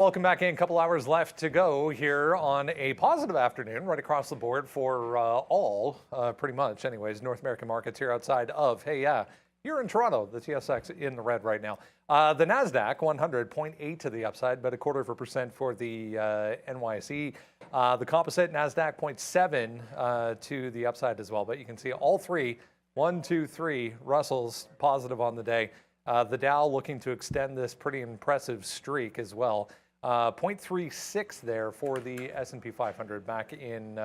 Welcome back in. A couple hours left to go here on a positive afternoon right across the board for all, pretty much anyways, North American markets here outside of, hey, yeah, you're in Toronto, the TSX in the red right now. The NASDAQ 100.8 to the upside, but 0.25% for the NYSE. The composite NASDAQ 0.7 to the upside as well, but you can see all three, 1, 2, 3, Russell's positive on the day. The Dow looking to extend this pretty impressive streak as well. 0.36 there for the S&P 500 back in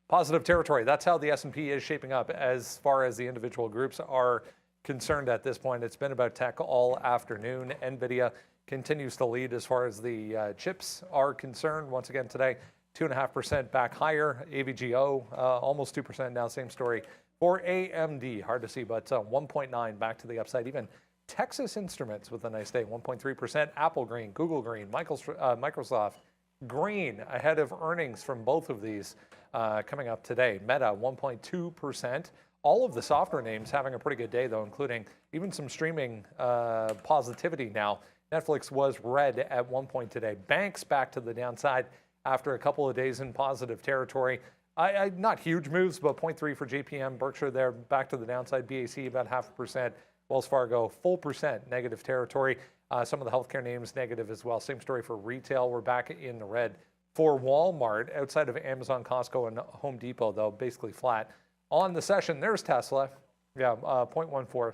positive territory. That's how the S&P is shaping up as far as the individual groups are concerned at this point. It's been about tech all afternoon. NVIDIA continues to lead as far as the chips are concerned. Once again today, 2.5% back higher. AVGO almost 2% now. Same story for AMD. Hard to see, but 1.9 back to the upside. Even Texas Instruments with a nice day, 1.3%. Apple green, Google green, Microsoft green ahead of earnings from both of these coming up today. Meta 1.2%. All of the software names having a pretty good day though, including even some streaming positivity now. Netflix was red at one point today. Banks back to the downside after a couple of days in positive territory. Not huge moves, but 0.3 for JPM, Berkshire there back to the downside. BAC about 0.5%. Wells Fargo, full percent negative territory. Some of the healthcare names negative as well. Same story for retail. We're back in the red. For Walmart, outside of Amazon, Costco, and Home Depot, though, basically flat. On the session, there's Tesla. Yeah, 0.14.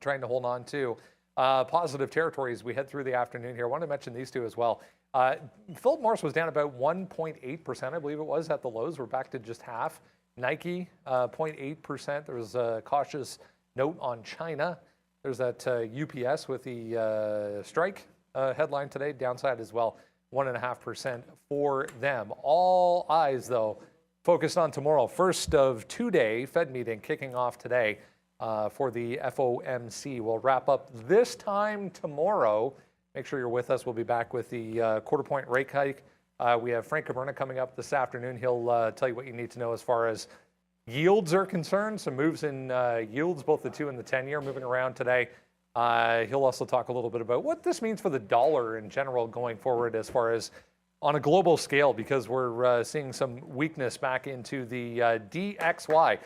Trying to hold on to positive territory as we head through the afternoon here. I want to mention these two as well. Philip Morris was down about 1.8%, I believe it was, at the lows. We're back to just half. Nike, 0.8%. There was a cautious note on China. There's that UPS with the strike headline today, downside as well, 1.5% for them. All eyes, though, focused on tomorrow. First of two-day Fed meeting kicking off today for the FOMC. We'll wrap up this time tomorrow. Make sure you're with us. We'll be back with the quarter-point rate hike. We have Frank Kaberna coming up this afternoon. He'll tell you what you need to know as far as yields are concerned. Some moves in yields, both the 2 and the 10-year moving around today. He'll also talk a little bit about what this means for the dollar in general going forward as far as on a global scale, because we're seeing some weakness back into the DXY.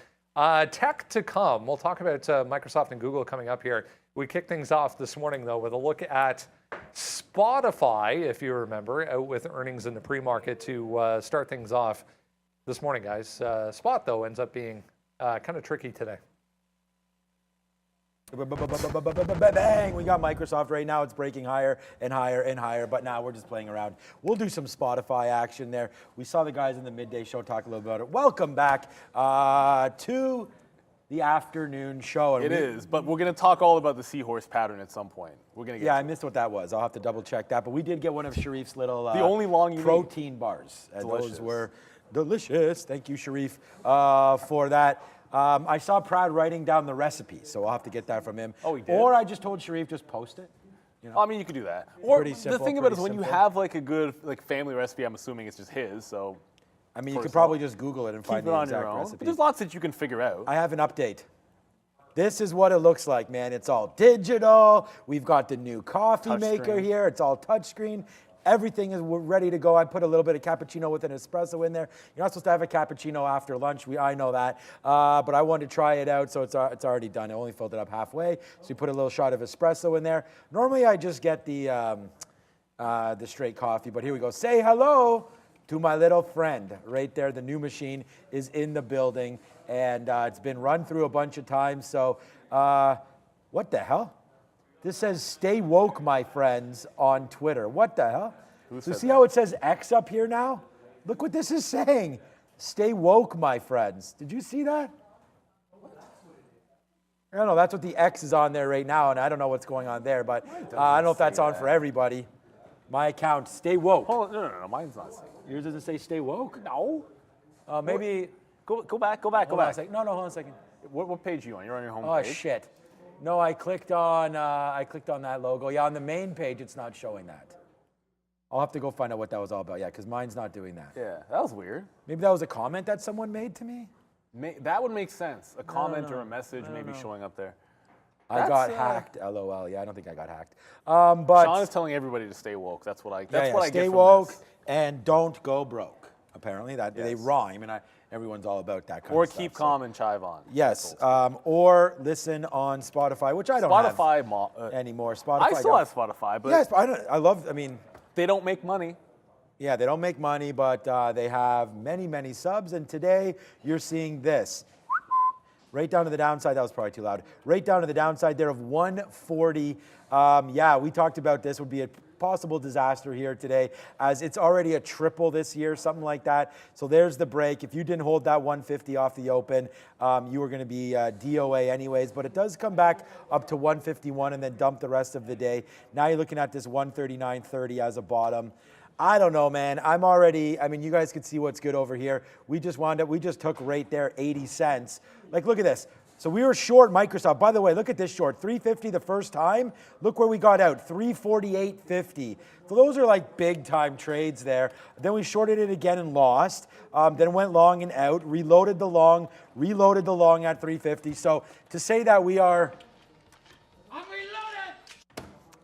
Tech to come. We'll talk about Microsoft and Google coming up here. We kicked things off this morning, though, with a look at Spotify, if you remember, out with earnings in the pre-market to start things off this morning, guys. Spot, though, ends up being kind of tricky today. Bang! We got Microsoft right now. It's breaking higher and higher and higher, but now we're just playing around. We'll do some Spotify action there. We saw the guys in the midday show talk a little about it. Welcome back to the afternoon show. And it is, but we're going to talk all about the seahorse pattern at some point. We're going to get I missed what that was. I'll have to double check that, but we did get one of Sharif's little the only long protein bars. And those were delicious. Thank you, Sharif, for that. I saw Prad writing down the recipe, so I'll have to get that from him. Oh, he did? Or I just told Sharif, just post it. You know? I mean, you could do that. Or pretty simple, the thing about it is when you have like a good family recipe, I'm assuming it's just his, so. I mean, you could probably just Google it and find the exact recipe. But there's lots that you can figure out. I have an update. This is what it looks like, man. It's all digital. We've got the new coffee maker here. It's all touchscreen. Everything is ready to go. I put a little bit of cappuccino with an espresso in there. You're not supposed to have a cappuccino after lunch. I know that. But I wanted to try it out, so it's already done. I only filled it up halfway. So you put a little shot of espresso in there. Normally, I just get the straight coffee, but here we go. Say hello to my little friend right there. The new machine is in the building, and it's been run through a bunch of times. So what the hell? This says, stay woke, my friends, on Twitter. What the hell? So see how it says X up here now? Look what this is saying. Stay woke, my friends. Did you see that? I don't know. That's what the X is on there right now, and I don't know what's going on there, but I don't know if that's on for everybody. My account, stay woke. Hold on, no, mine's not saying. Yours doesn't say stay woke? No. Maybe. Go back. Hold on a second. No, hold on a second. What page are you on? You're on your home page? Oh, shit. No, I clicked on that logo. Yeah, on the main page, it's not showing that. I'll have to go find out what that was all about. Yeah, because mine's not doing that. Yeah, that was weird. Maybe that was a comment that someone made to me? That would make sense. A comment or a message maybe showing up there. I got hacked, LOL. Yeah, I don't think I got hacked. But Sean is telling everybody to stay woke. That's what I get stay from woke this. and don't go broke. Apparently, they rhyme, and everyone's all about that kind Or of stuff. keep calm and chive on. Yes, or listen on Spotify, which I don't have anymore. Spotify. I still have Spotify, but yes, I love. I mean, they don't make money. Yeah, they don't make money, but they have many, many subs. And today you're seeing this. Right down to the downside. That was probably too loud. Right down to the downside there of 140. Yeah, we talked about this would be a possible disaster here today, as it's already a triple this year, something like that. So there's the break. If you didn't hold that 150 off the open, you were going to be DOA anyways. But it does come back up to 151 and then dump the rest of the day. Now you're looking at this 139.30 as a bottom. I don't know, man. I mean, you guys could see what's good over here. We just took right there 80 cents. Like, look at this. So we were short Microsoft. By the way, look at this short. 350 the first time. Look where we got out, 348.50. So those are like big time trades there. Then we shorted it again and lost. Then went long and out, reloaded the long at 350. So to say that we are...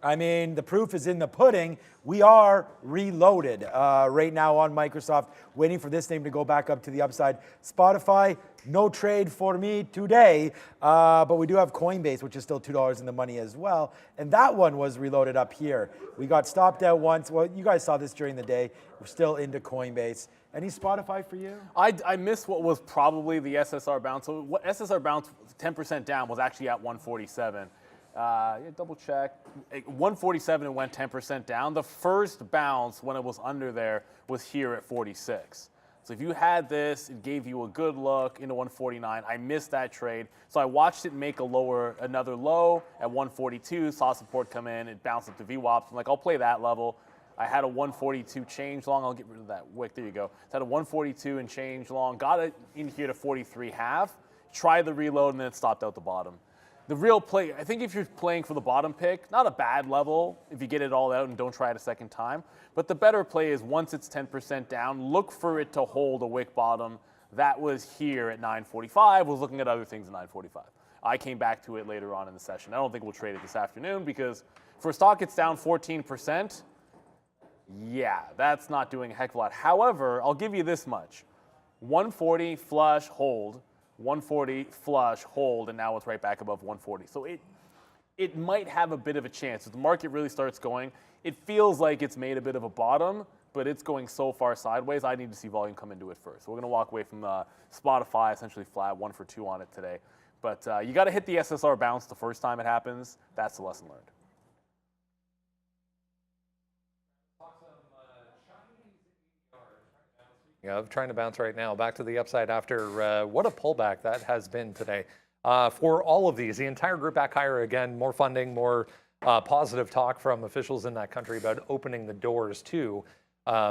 I mean, the proof is in the pudding. We are reloaded right now on Microsoft, waiting for this name to go back up to the upside. Spotify, no trade for me today, but we do have Coinbase, which is still $2 in the money as well. And that one was reloaded up here. We got stopped out once. Well, you guys saw this during the day. We're still into Coinbase. Any Spotify for you? I missed what was probably the SSR bounce. So what SSR bounce 10% down was actually at 147. Double check. 147 and went 10% down. The first bounce when it was under there was here at 46. So if you had this, it gave you a good look into 149. I missed that trade. So I watched it make another low at 142, saw support come in, it bounced up to VWAP. I'm like, I'll play that level. I had a 142 change long. I'll get rid of that wick. There you go. So I had a 142 and change long. Got it in here to 43.5. Tried the reload and then it stopped out the bottom. The real play, I think if you're playing for the bottom pick, not a bad level if you get it all out and don't try it a second time. But the better play is once it's 10% down, look for it to hold a wick bottom. That was here at 9:45. Was looking at other things at 9:45. I came back to it later on in the session. I don't think we'll trade it this afternoon because for a stock it's down 14%. Yeah, that's not doing a heck of a lot. However, I'll give you this much. 140 flush hold. 140 flush hold, and now it's right back above 140. So it might have a bit of a chance. If the market really starts going, it feels like it's made a bit of a bottom, but it's going so far sideways, I need to see volume come into it first. So we're going to walk away from Spotify, essentially flat, 1 for 2 on it today. But you got to hit the SSR bounce the first time it happens. That's the lesson learned. Of trying to bounce right now back to the upside after what a pullback that has been today. For all of these, the entire group back higher again, more funding, more positive talk from officials in that country about opening the doors to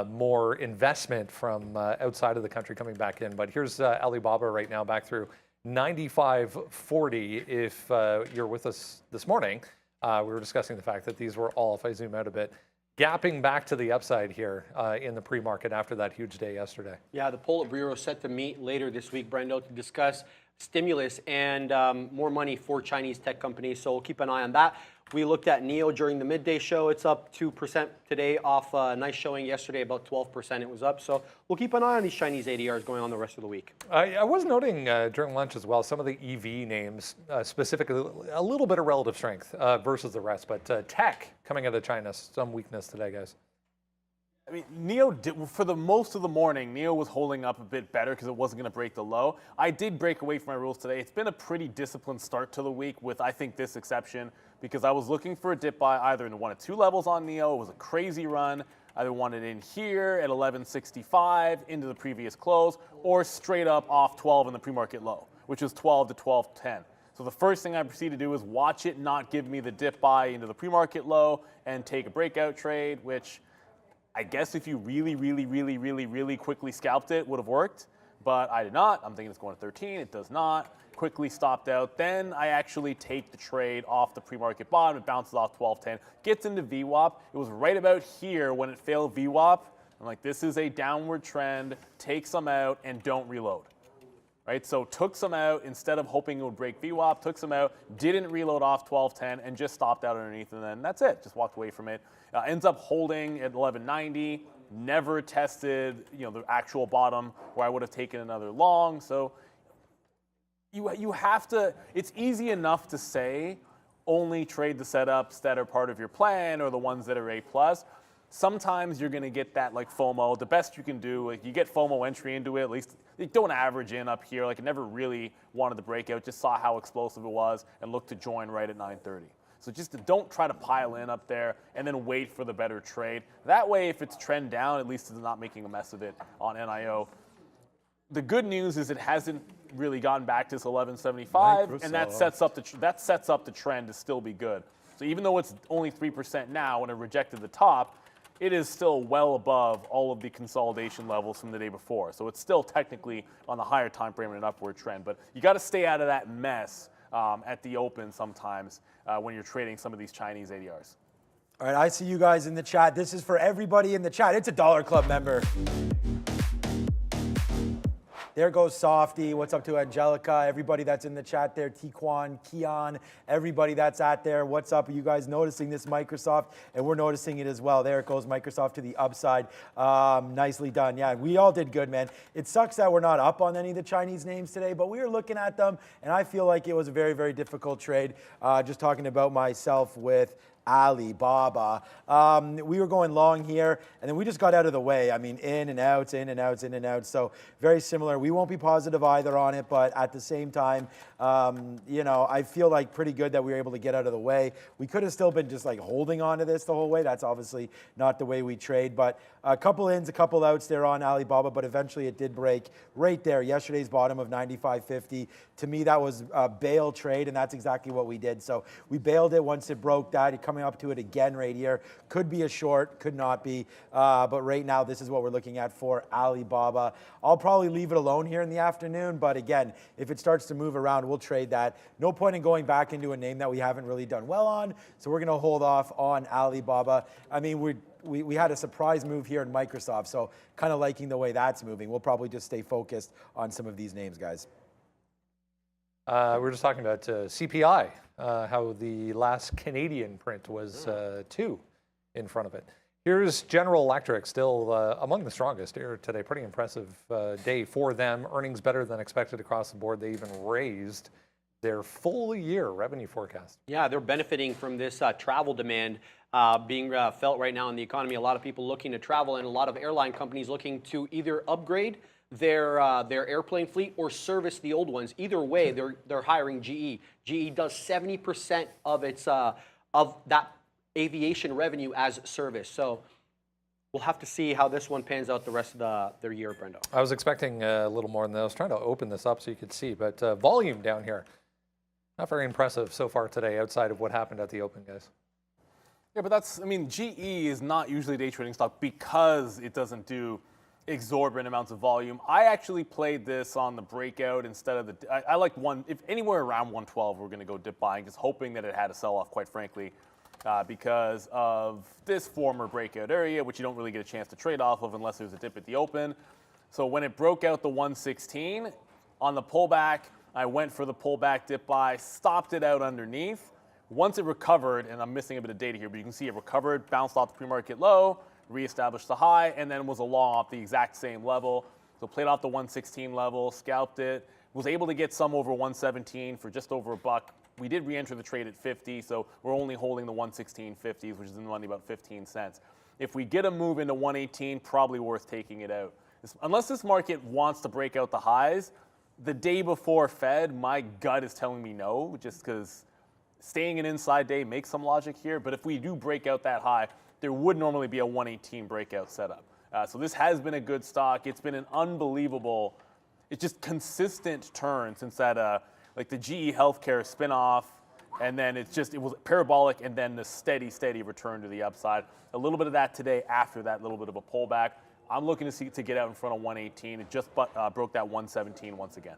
more investment from outside of the country coming back in. But here's Alibaba right now back through 95.40. If you're with us this morning, we were discussing the fact that these were all, if I zoom out a bit, gapping back to the upside here in the pre-market after that huge day yesterday. Yeah, the Politburo set to meet later this week, Brendo, to discuss stimulus and more money for Chinese tech companies. So we'll keep an eye on that. We looked at NIO during the midday show. It's up 2% today off a nice showing yesterday, about 12% it was up. So we'll keep an eye on these Chinese ADRs going on the rest of the week. I was noting during lunch as well, some of the EV names, specifically a little bit of relative strength versus the rest. But tech coming out of China, some weakness today, guys. I mean, NIO, for the most of the morning, NIO was holding up a bit better because it wasn't going to break the low. I did break away from my rules today. It's been a pretty disciplined start to the week with, I think, this exception because I was looking for a dip buy either in one of two levels on NIO. It was a crazy run. Either wanted in here at 1165 into the previous close or straight up off 12 in the pre-market low, which was 12 to 12.10. So the first thing I proceed to do is watch it not give me the dip buy into the pre-market low and take a breakout trade, which I guess if you really quickly scalped it, would have worked, but I did not. I'm thinking it's going to 13. It does not. Quickly stopped out. Then I actually take the trade off the pre-market bottom. It bounces off 12.10, gets into VWAP. It was right about here when it failed VWAP. I'm like, this is a downward trend. Take some out and don't reload. right? So took some out instead of hoping it would break VWAP, took some out, didn't reload off 1210, and just stopped out underneath, and then that's it. Just walked away from it. Ends up holding at 1190. Never tested, the actual bottom where I would have taken another long. So you have to. It's easy enough to say only trade the setups that are part of your plan or the ones that are A+. Sometimes you're going to get that like FOMO. The best you can do, like you get FOMO entry into it, at least don't average in up here. Like I never really wanted the breakout, just saw how explosive it was and looked to join right at 9:30. So just don't try to pile in up there and then wait for the better trade. That way, if it's trend down, at least it's not making a mess of it on NIO. The good news is it hasn't really gotten back to this 1175, and that sets up the trend to still be good. So even though it's only 3% now when it rejected the top, it is still well above all of the consolidation levels from the day before. So it's still technically on the higher time frame and an upward trend. But you got to stay out of that mess at the open sometimes when you're trading some of these Chinese ADRs. All right, I see you guys in the chat. This is for everybody in the chat. It's a Dollar Club member. There goes Softy. What's up to Angelica? Everybody that's in the chat there. Tiquan, Keon, everybody that's at there. What's up? Are you guys noticing this Microsoft? And we're noticing it as well. There it goes, Microsoft to the upside. Nicely done. Yeah, we all did good, man. It sucks that we're not up on any of the Chinese names today, but we were looking at them, and I feel like it was a very, very difficult trade. Just talking about myself with Alibaba. We were going long here, and then we just got out of the way. I mean, in and out, in and out, in and out. So very similar. We won't be positive either on it, but at the same time, I feel like pretty good that we were able to get out of the way. We could have still been just like holding on to this the whole way. That's obviously not the way we trade, but a couple ins, a couple outs there on Alibaba, but eventually it did break right there. Yesterday's bottom of 95.50. To me, that was a bail trade, and that's exactly what we did. So we bailed it once it broke that. It coming up to it again right here. Could be a short, could not be. But right now, this is what we're looking at for Alibaba. I'll probably leave it alone here in the afternoon. But again, if it starts to move around, we'll trade that. No point in going back into a name that we haven't really done well on. So we're going to hold off on Alibaba. I mean, we had a surprise move here in Microsoft. So kind of liking the way that's moving. We'll probably just stay focused on some of these names, guys. We were just talking about CPI, how the last Canadian print was 2 in front of it. Here's General Electric, still among the strongest here today. Pretty impressive day for them. Earnings better than expected across the board. They even raised their full year revenue forecast. Yeah, they're benefiting from this travel demand being felt right now in the economy. A lot of people looking to travel, and a lot of airline companies looking to either upgrade their airplane fleet or service the old ones. Either way, they're hiring GE. GE does 70% of its of that aviation revenue as service. So we'll have to see how this one pans out the rest of their year, Brendo. I was expecting a little more than that. I was trying to open this up so you could see, but volume down here, not very impressive so far today outside of what happened at the open, guys. Yeah, but GE is not usually a day trading stock because it doesn't do exorbitant amounts of volume. I actually played this on the breakout instead of I like if anywhere around 112 we're going to go dip buying, just hoping that it had a sell-off, quite frankly, because of this former breakout area, which you don't really get a chance to trade off of unless there's a dip at the open. So when it broke out the 116 on the pullback, I went for the pullback dip buy, stopped it out underneath. Once it recovered, and I'm missing a bit of data here, but you can see it recovered, bounced off the pre-market low, reestablished the high, and then was along off the exact same level. So played off the 116 level, scalped it, was able to get some over 117 for just over $1. We did re-enter the trade at 50, so we're only holding the 116.50s, which is in the money about 15 cents. If we get a move into 118, probably worth taking it out. Unless this market wants to break out the highs, the day before Fed, my gut is telling me no, just because staying an inside day makes some logic here. But if we do break out that high, there would normally be a 118 breakout setup. So this has been a good stock. It's been an unbelievable, it's just consistent turn since that, like the GE Healthcare spinoff, and then it was parabolic, and then the steady return to the upside. A little bit of that today after that little bit of a pullback. I'm looking to get out in front of 118. It just broke that 117 once again.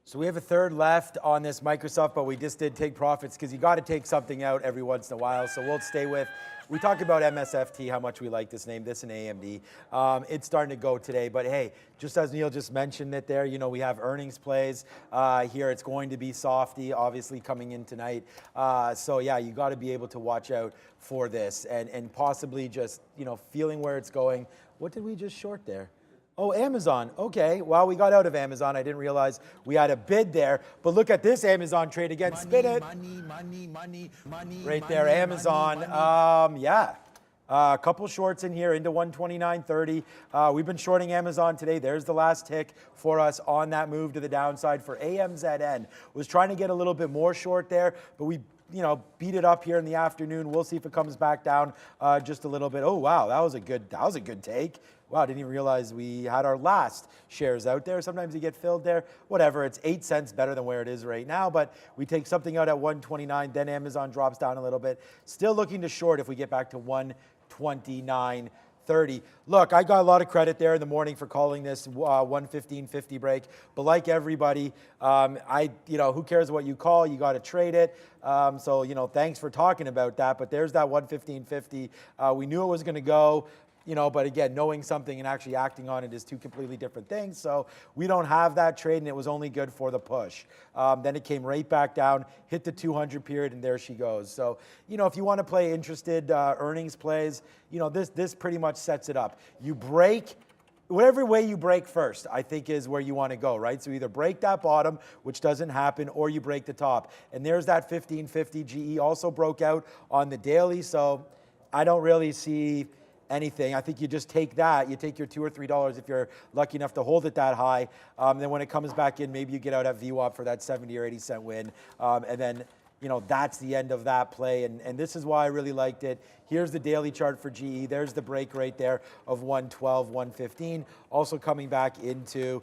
So we have a third left on this Microsoft, but we just did take profits because you got to take something out every once in a while. So we'll stay with, we talked about MSFT, how much we like this name, this and AMD. It's starting to go today, but hey, just as Neil just mentioned it there, you know, we have earnings plays here. It's going to be softy, obviously coming in tonight. So yeah, you got to be able to watch out for this and possibly just, you know, feeling where it's going. What did we just short there? Oh, Amazon. Okay. Well, we got out of Amazon. I didn't realize we had a bid there. But look at this Amazon trade again. Spin it. Right there, Amazon. Yeah. A couple shorts in here into 129.30. We've been shorting Amazon today. There's the last tick for us on that move to the downside for AMZN. Was trying to get a little bit more short there, but we beat it up here in the afternoon. We'll see if it comes back down just a little bit. Oh wow, that was a good take. Wow, I didn't even realize we had our last shares out there. Sometimes you get filled there. Whatever, it's 8 cents better than where it is right now, but we take something out at 129, then Amazon drops down a little bit. Still looking to short if we get back to 129.30. Look, I got a lot of credit there in the morning for calling this 115.50 break, but like everybody, who cares what you call? You got to trade it. So thanks for talking about that. But there's that 115.50. We knew it was going to go. But again, knowing something and actually acting on it is two completely different things. So we don't have that trade, and it was only good for the push. Then it came right back down, hit the 200 period, and there she goes. So, if you want to play interested earnings plays, this pretty much sets it up. You break, whatever way you break first, I think is where you want to go, right? So either break that bottom, which doesn't happen, or you break the top. And there's that 1550 GE also broke out on the daily. So I don't really see anything. I think you just take that. You take your $2 or $3 if you're lucky enough to hold it that high. Then when it comes back in, maybe you get out at VWAP for that 70 or 80 cent win. And then, that's the end of that play. And this is why I really liked it. Here's the daily chart for GE. There's the break right there of 112, 115. Also coming back into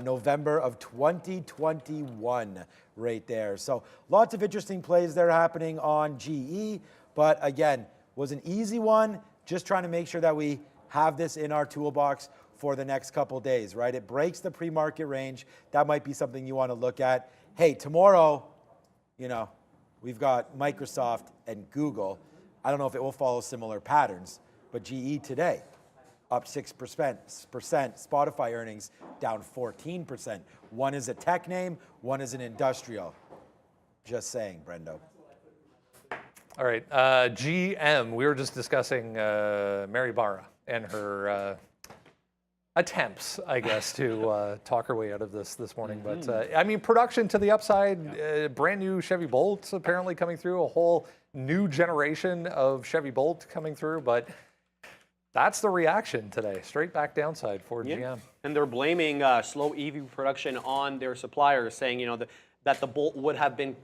November of 2021 right there. So lots of interesting plays there happening on GE. But again, was an easy one. Just trying to make sure that we have this in our toolbox for the next couple days, right? It breaks the pre-market range. That might be something you want to look at. Hey, tomorrow, we've got Microsoft and Google. I don't know if it will follow similar patterns, but GE today, up 6%. Spotify earnings down 14%. One is a tech name, one is an industrial. Just saying, Brendo. All right, GM, we were just discussing Mary Barra and her attempts, I guess, to talk her way out of this morning. But, production to the upside, brand new Chevy Bolt apparently coming through, a whole new generation of Chevy Bolt coming through. But that's the reaction today, straight back downside for GM. And they're blaming slow EV production on their suppliers, saying, that the Bolt would have been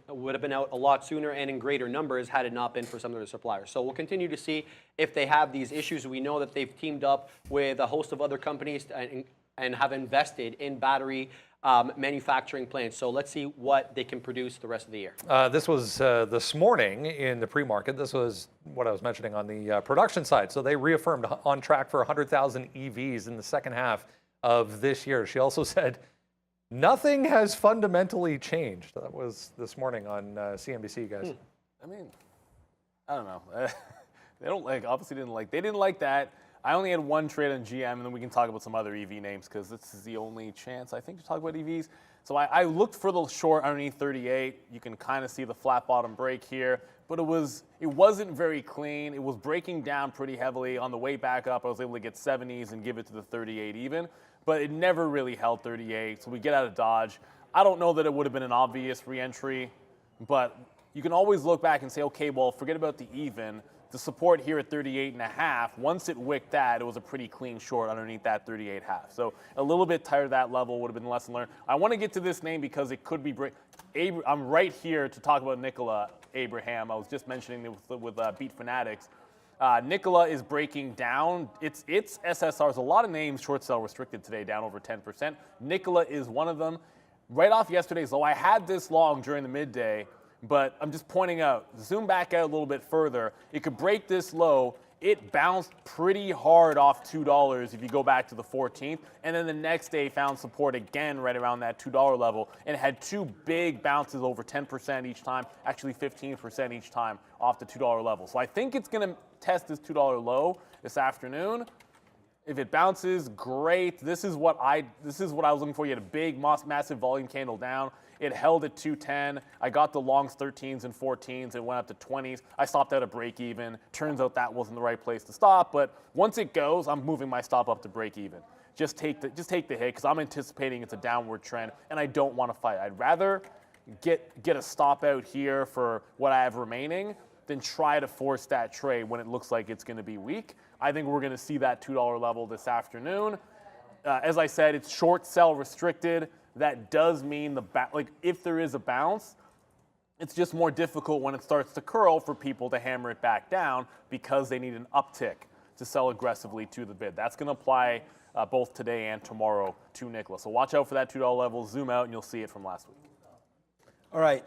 out a lot sooner and in greater numbers had it not been for some of their suppliers. So we'll continue to see if they have these issues. We know that they've teamed up with a host of other companies and have invested in battery manufacturing plants. So let's see what they can produce the rest of the year. This was this morning in the pre-market. This was what I was mentioning on the production side. So they reaffirmed on track for 100,000 EVs in the second half of this year. She also said, nothing has fundamentally changed. That was this morning on CNBC, guys. I don't know. They didn't like that. I only had one trade on GM, and then we can talk about some other EV names because this is the only chance, I think, to talk about EVs. So I looked for the short underneath 38. You can kind of see the flat bottom break here, but it wasn't very clean. It was breaking down pretty heavily. On the way back up, I was able to get 70s and give it to the 38 even. But it never really held 38, so we get out of Dodge. I don't know that it would have been an obvious reentry, but you can always look back and say, okay, well, forget about the even. The support here at 38.5, once it wicked that, it was a pretty clean short underneath that 38.5. So a little bit tighter that level would have been the lesson learned. I want to get to this name because it could be I'm right here to talk about Nikola Abraham. I was just mentioning it with Beat Fanatics. Nikola is breaking down. It's SSRs. A lot of names short sell restricted today, down over 10%. Nikola is one of them. Right off yesterday's low, I had this long during the midday, but I'm just pointing out, zoom back out a little bit further. It could break this low it bounced pretty hard off $2 if you go back to the 14th, and then the next day found support again right around that $2 level, and had two big bounces over 10% each time, actually 15% each time off the $2 level. So I think it's going to test this $2 low this afternoon. If it bounces, great. This is what I was looking for. You had a big, massive volume candle down. It held at 210. I got the longs 13s and 14s. It went up to 20s. I stopped at a break even. Turns out that wasn't the right place to stop. But once it goes, I'm moving my stop up to break even. Just take the hit because I'm anticipating it's a downward trend and I don't want to fight. I'd rather get a stop out here for what I have remaining than try to force that trade when it looks like it's going to be weak. I think we're going to see that $2 level this afternoon. As I said, it's short sell restricted. That does mean if there is a bounce, it's just more difficult when it starts to curl for people to hammer it back down because they need an uptick to sell aggressively to the bid. That's going to apply both today and tomorrow to Nikola. So watch out for that $2 level. Zoom out and you'll see it from last week. All right.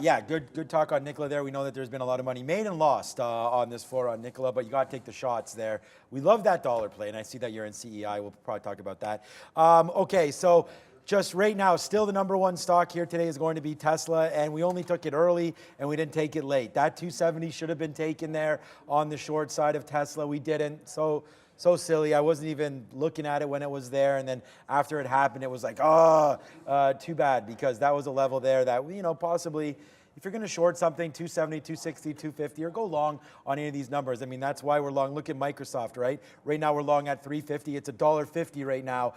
Yeah, good talk on Nikola there. We know that there's been a lot of money made and lost on this floor on Nikola, but you got to take the shots there. We love that dollar play, and I see that you're in CEI. We'll probably talk about that. Okay, so just right now, still the number one stock here today is going to be Tesla, and we only took it early, and we didn't take it late. That 270 should have been taken there on the short side of Tesla. We didn't. So silly. I wasn't even looking at it when it was there. And then after it happened, it was like, too bad, because that was a level there that, possibly if you're going to short something, 270, 260, 250, or go long on any of these numbers. I mean, that's why we're long. Look at Microsoft, right? Right now we're long at 350. It's $1.50 right now.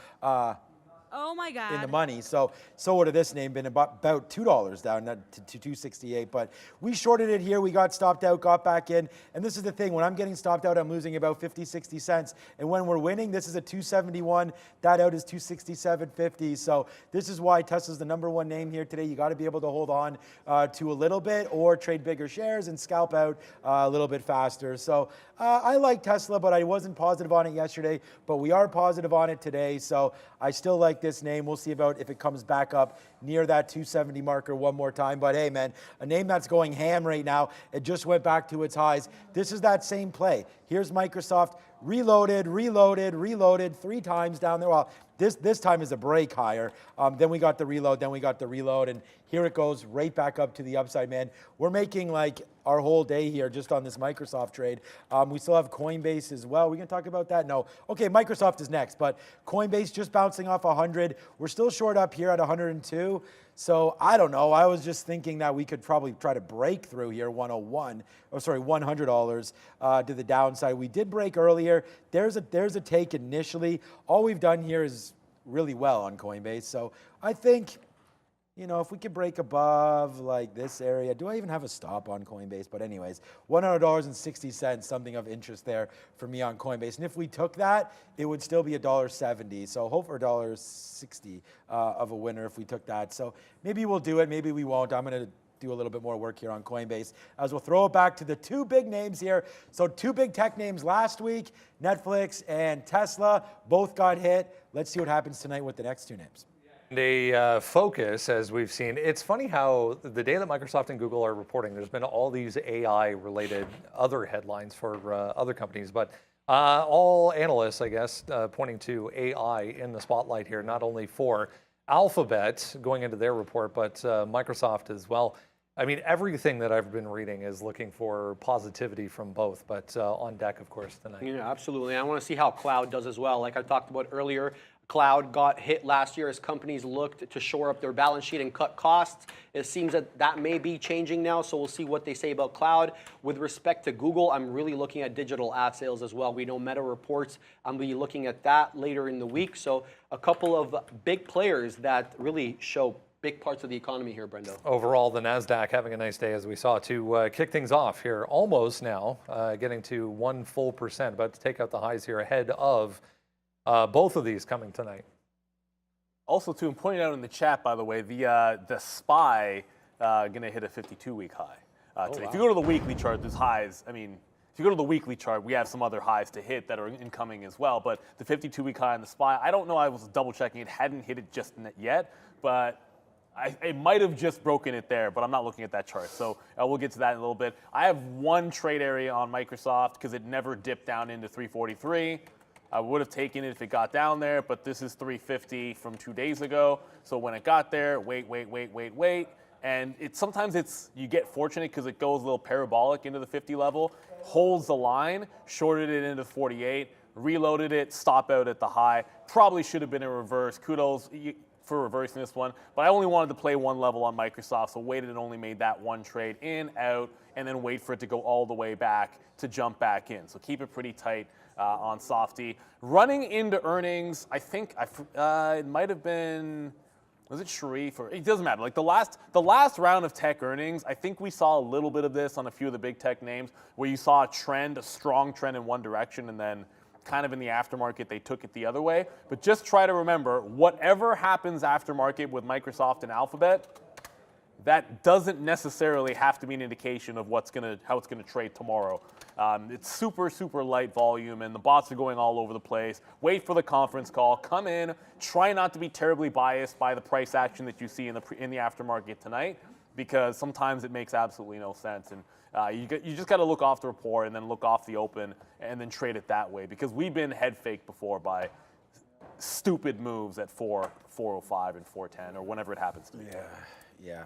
Oh my God. In the money. So would have this name been about $2 down to 268. But we shorted it here. We got stopped out, got back in. And this is the thing. When I'm getting stopped out, I'm losing about 50, 60 cents. And when we're winning, this is a 271. That out is 267.50. So this is why Tesla's the number one name here today. You got to be able to hold on to a little bit or trade bigger shares and scalp out a little bit faster. So I like Tesla, but I wasn't positive on it yesterday. But we are positive on it today. So I still like this name. We'll see about if it comes back up near that 270 marker one more time. But hey, man, a name that's going ham right now. It just went back to its highs. This is that same play. Here's Microsoft reloaded 3 times down there. Well, this time is a break higher. Then we got the reload, and here it goes right back up to the upside, man. We're making like our whole day here just on this Microsoft trade. We still have Coinbase as well. We can talk about that? No. Okay, Microsoft is next, but Coinbase just bouncing off 100. We're still short up here at 102. So I don't know. I was just thinking that we could probably try to break through here $100 to the downside. We did break earlier. There's a take initially. All we've done here is really well on Coinbase. So I think, if we could break above like this area, do I even have a stop on Coinbase? But anyways, $100.60, something of interest there for me on Coinbase. And if we took that, it would still be $1.70. So hope for $1.60 of a winner if we took that. So maybe we'll do it, maybe we won't. I'm going to do a little bit more work here on Coinbase as we'll throw it back to the two big names here. So two big tech names last week, Netflix and Tesla, both got hit. Let's see what happens tonight with the next two names. A focus, as we've seen. It's funny how the day that Microsoft and Google are reporting, there's been all these AI-related other headlines for other companies, but all analysts, I guess, pointing to AI in the spotlight here, not only for Alphabet going into their report, but Microsoft as well. I mean, everything that I've been reading is looking for positivity from both, but on deck, of course, tonight. Yeah, absolutely. I want to see how cloud does as well. Like I talked about earlier, cloud got hit last year as companies looked to shore up their balance sheet and cut costs. It seems that may be changing now, so we'll see what they say about cloud. With respect to Google, I'm really looking at digital ad sales as well. We know Meta reports. I'm going to be looking at that later in the week. So a couple of big players that really show big parts of the economy here, Brendo. Overall, the NASDAQ having a nice day, as we saw, to kick things off here. Almost now, getting to 1 full percent, about to take out the highs here ahead of both of these coming tonight. Also, too, I'm pointing out in the chat, by the way, the SPY going to hit a 52-week high today. Wow. If you go to the weekly chart, there's highs. I mean, if you go to the weekly chart, we have some other highs to hit that are incoming as well. But the 52-week high on the SPY, I don't know. I was double checking. It hadn't hit it just yet, but It might have just broken it there, but I'm not looking at that chart. So we'll get to that in a little bit. I have one trade area on Microsoft because it never dipped down into 343. I would have taken it if it got down there, but this is 350 from 2 days ago. So when it got there, wait. And sometimes you get fortunate because it goes a little parabolic into the 50 level, holds the line, shorted it into 48, reloaded it, stop out at the high. Probably should have been a reverse. Kudos for reversing this one, but I only wanted to play one level on Microsoft, so waited and only made that one trade in, out, and then wait for it to go all the way back to jump back in. So keep it pretty tight on Softy. Running into earnings, I think it might have been, was it Sharif or it doesn't matter. Like the last round of tech earnings, I think we saw a little bit of this on a few of the big tech names where you saw a strong trend in one direction, and then kind of in the aftermarket, they took it the other way. But just try to remember, whatever happens aftermarket with Microsoft and Alphabet, that doesn't necessarily have to be an indication of how it's gonna trade tomorrow. It's super, super light volume, and the bots are going all over the place. Wait for the conference call, come in, try not to be terribly biased by the price action that you see in the aftermarket tonight, because sometimes it makes absolutely no sense. And you just got to look off the report and then look off the open and then trade it that way, because we've been head faked before by stupid moves at 405 and 410 or whenever it happens to be. Yeah.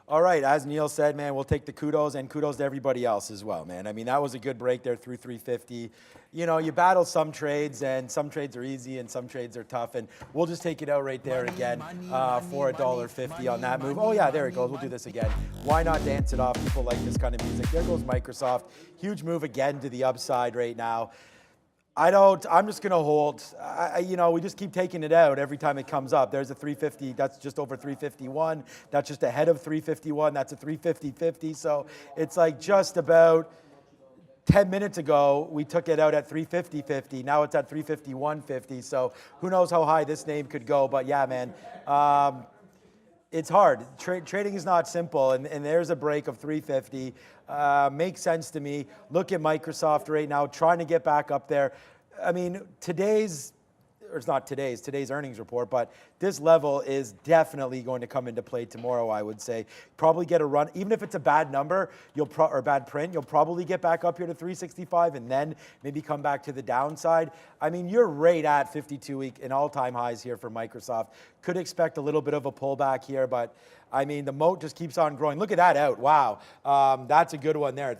All right, as Neil said, man, we'll take the kudos, and kudos to everybody else as well, man. I mean, that was a good break there through 350. You know, you battle some trades, and some trades are easy and some trades are tough, and we'll just take it out right there again for $1.50 on that move. Oh yeah, there it goes. We'll do this again. Why not dance it off? People like this kind of music. There goes Microsoft. Huge move again to the upside right now. I'm just going to hold. We just keep taking it out every time it comes up. There's a 350. That's just over 351. That's just ahead of 351. That's a 350.50. So it's like just about 10 minutes ago, we took it out at 350.50. Now it's at 351.50. So who knows how high this name could go. But yeah, man, it's hard. Trading is not simple. And there's a break of 350. Makes sense to me. Look at Microsoft right now, trying to get back up there. I mean, today's earnings report, but this level is definitely going to come into play tomorrow, I would say. Probably get a run, even if it's a bad number, or bad print, you'll probably get back up here to 365 and then maybe come back to the downside. I mean, you're right at 52-week and all-time highs here for Microsoft. Could expect a little bit of a pullback here, but I mean, the moat just keeps on growing. Look at that out. Wow. That's a good one there.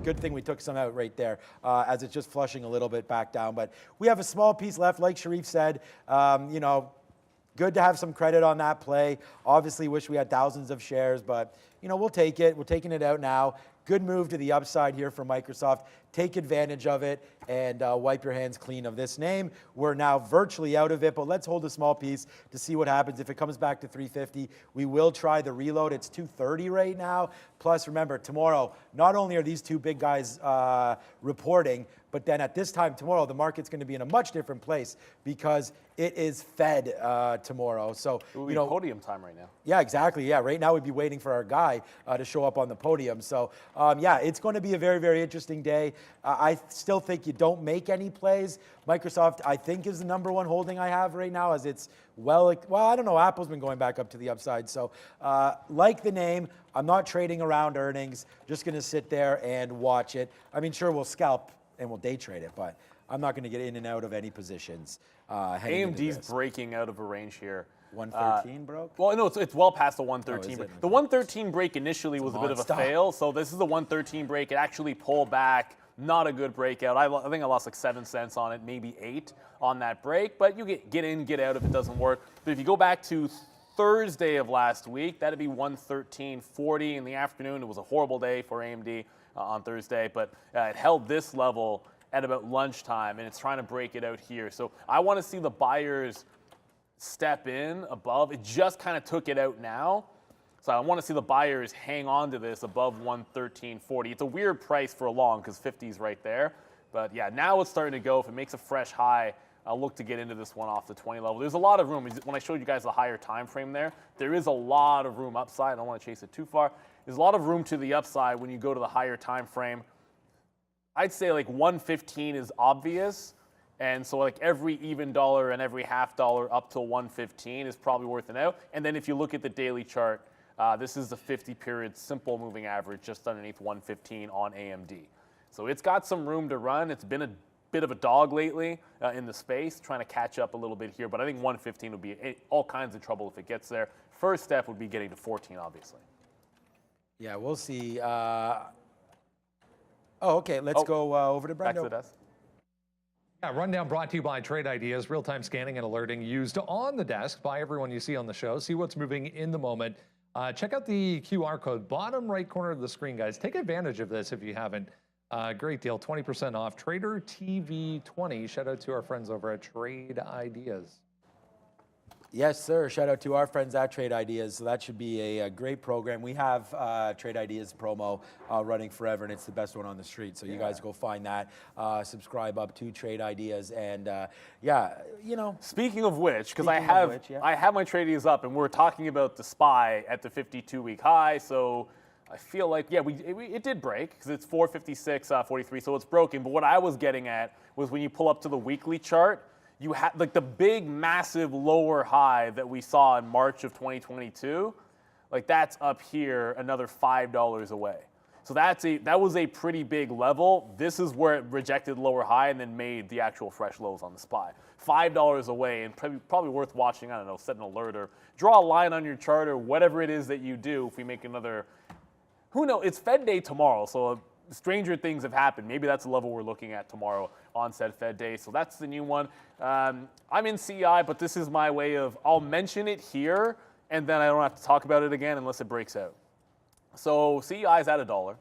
Good thing we took some out right there as it's just flushing a little bit back down. But we have a small piece left, like Sharif said. Good to have some credit on that play. Obviously, wish we had thousands of shares, but we'll take it. We're taking it out now. Good move to the upside here for Microsoft. Take advantage of it and wipe your hands clean of this name. We're now virtually out of it, but let's hold a small piece to see what happens. If it comes back to 350, we will try the reload. It's 230 right now. Plus, remember, tomorrow, not only are these two big guys reporting, but then at this time tomorrow, the market's going to be in a much different place because it is Fed tomorrow. So, it would be podium time right now. Yeah, exactly. Yeah, right now we'd be waiting for our guy to show up on the podium. So, yeah, it's going to be a very, very interesting day. I still think you don't make any plays. Microsoft, I think, is the #1 holding I have right now, as it's well, I don't know. Apple's been going back up to the upside. So, like the name, I'm not trading around earnings. Just going to sit there and watch it. I mean, sure, we'll scalp and we'll day trade it, but I'm not going to get in and out of any positions. AMD's breaking out of a range here. 113 broke? Well, no, it's well past the 113. Oh, the 113 break initially was a bit of a fail, so this is the 113 break. It actually pulled back. Not a good breakout. I think I lost like 7 cents on it, maybe 8 on that break, but you get in, get out if it doesn't work. But if you go back to Thursday of last week, that'd be 113.40 in the afternoon. It was a horrible day for AMD on Thursday, but it held this level at about lunchtime, and it's trying to break it out here. So I want to see the buyers step in above. It just kind of took it out now. So I want to see the buyers hang on to this above 113.40. It's a weird price for a long because 50 is right there. But yeah, now it's starting to go. If it makes a fresh high, I'll look to get into this one off the 20 level. There's a lot of room. When I showed you guys the higher time frame there is a lot of room upside. I don't want to chase it too far. There's a lot of room to the upside when you go to the higher time frame. I'd say like 115 is obvious, And so like every even dollar and every half dollar up to 115 is probably worth an out. And then if you look at the daily chart, this is the 50-period simple moving average just underneath 115 on AMD. So it's got some room to run. It's been a bit of a dog lately in the space, trying to catch up a little bit here. But I think 115 would be all kinds of trouble if it gets there. First step would be getting to 14, obviously. Yeah, we'll see. Okay, let's go over to Brendo. Back to the desk. Yeah, rundown brought to you by Trade Ideas, real-time scanning and alerting used on the desk by everyone you see on the show. See what's moving in the moment. Check out the QR code, bottom right corner of the screen, guys. Take advantage of this if you haven't. Great deal, 20% off. Trader TV20. Shout out to our friends over at Trade Ideas. Yes, sir. Shout out to our friends at Trade Ideas. So that should be a great program. We have Trade Ideas promo running forever, and it's the best one on the street. So you guys go find that. Subscribe up to Trade Ideas, and yeah, you know. Speaking of which, because I have my Trade Ideas up, and we're talking about the SPY at the 52-week high. So I feel like, yeah, it did break because it's 456.43, so it's broken. But what I was getting at was when you pull up to the weekly chart, you had like the big, massive lower high that we saw in March of 2022. Like that's up here, another $5 away. So that was a pretty big level. This is where it rejected lower high and then made the actual fresh lows on the SPY. $5 away, and probably worth watching. I don't know, set an alert or draw a line on your chart or whatever it is that you do. If we make another, who knows? It's Fed Day tomorrow, so stranger things have happened. Maybe that's the level we're looking at tomorrow on said Fed Day. So that's the new one. I'm in CEI, but this is my way of, I'll mention it here, and then I don't have to talk about it again unless it breaks out. So CEI is at $1.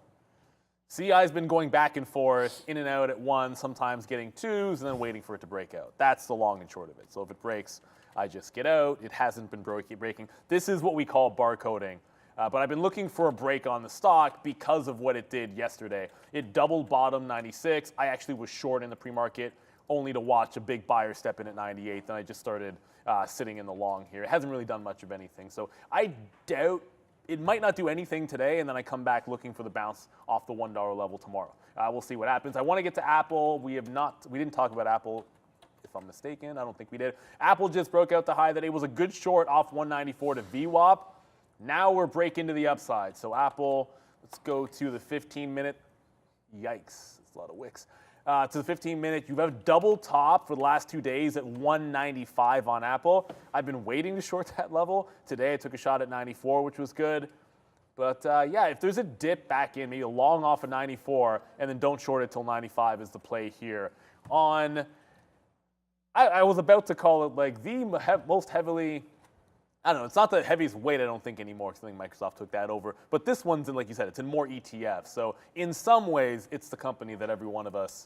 CEI's been going back and forth, in and out at 1, sometimes getting 2s, and then waiting for it to break out. That's the long and short of it. So if it breaks, I just get out. It hasn't been breaking. This is what we call barcoding. But I've been looking for a break on the stock because of what it did yesterday. It doubled bottom 96. I actually was short in the pre-market, only to watch a big buyer step in at 98. Then I just started sitting in the long here. It hasn't really done much of anything. So I doubt it might not do anything today, and then I come back looking for the bounce off the $1 level tomorrow. We'll see what happens. I want to get to Apple. We didn't talk about Apple, if I'm mistaken. I don't think we did. Apple just broke out the high that it was a good short off 194 to VWAP. Now we're breaking to the upside. So Apple, let's go to the 15-minute. Yikes, that's a lot of wicks. To the 15-minute, you've had a double top for the last 2 days at 195 on Apple. I've been waiting to short that level. Today I took a shot at 94, which was good. But yeah, if there's a dip back in, maybe a long off of 94, and then don't short it till 95 is the play here. I was about to call it like the most heavily, I don't know, it's not the heaviest weight, I don't think, anymore, because I think Microsoft took that over. But this one's in, like you said, it's in more ETFs. So in some ways, it's the company that every one of us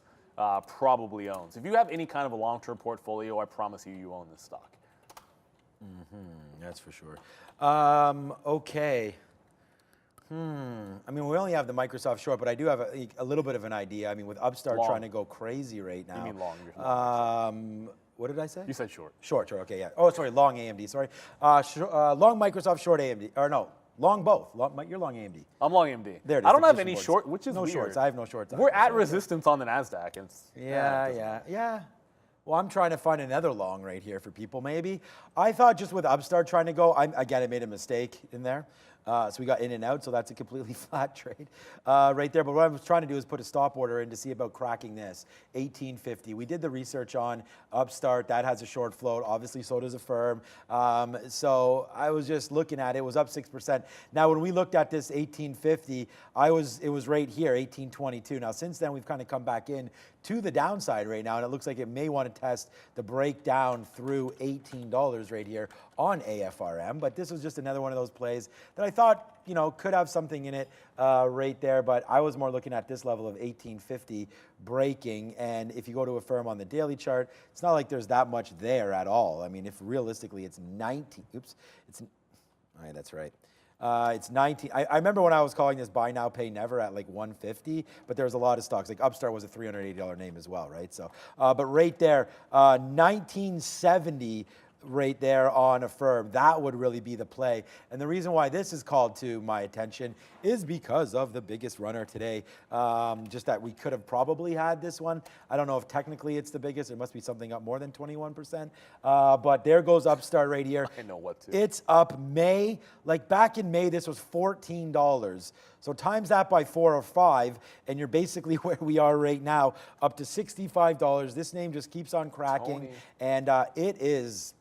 probably owns. If you have any kind of a long-term portfolio, I promise you own this stock. That's for sure. Okay. I mean, we only have the Microsoft short, but I do have a little bit of an idea. I mean, with Upstart trying to go crazy right now. You mean long? What did I say? You said short. Short, okay, yeah. Oh, sorry, long AMD, sorry. Long Microsoft, short AMD. Or no, long both. You're long AMD. I'm long AMD. There it is. I don't have any short, which is no weird. shorts. I have no shorts. We're at resistance on the NASDAQ. Yeah. Well, I'm trying to find another long right here for people, maybe. I thought just with Upstart trying to go, again, I made a mistake in there. So we got in and out, so that's a completely flat trade right there. But what I was trying to do is put a stop order in to see about cracking this, 1850. We did the research on Upstart. That has a short float. Obviously, so does Affirm. So I was just looking at it. It was up 6%. Now, when we looked at this 1850, it was right here, 1822. Now, since then, we've kind of come back in to the downside right now, and it looks like it may want to test the breakdown through $18 right here on AFRM. But this was just another one of those plays that I thought, could have something in it right there. But I was more looking at this level of 1850 breaking. And if you go to Affirm on the daily chart, it's not like there's that much there at all. I mean, if realistically it's 19, all right, that's right. It's 19. I remember when I was calling this buy now, pay never at like 150, but there was a lot of stocks. Like Upstart was a $380 name as well, right? So, but right there, 1970 right there on Affirm. That would really be the play. And the reason why this is called to my attention is because of the biggest runner today. Just that we could have probably had this one. I don't know if technically it's the biggest. It must be something up more than 21%. But there goes Upstart right here. I know what to. It's up May. Like back in May, this was $14. So times that by 4 or 5, and you're basically where we are right now, up to $65. This name just keeps on cracking. Tony. And it is,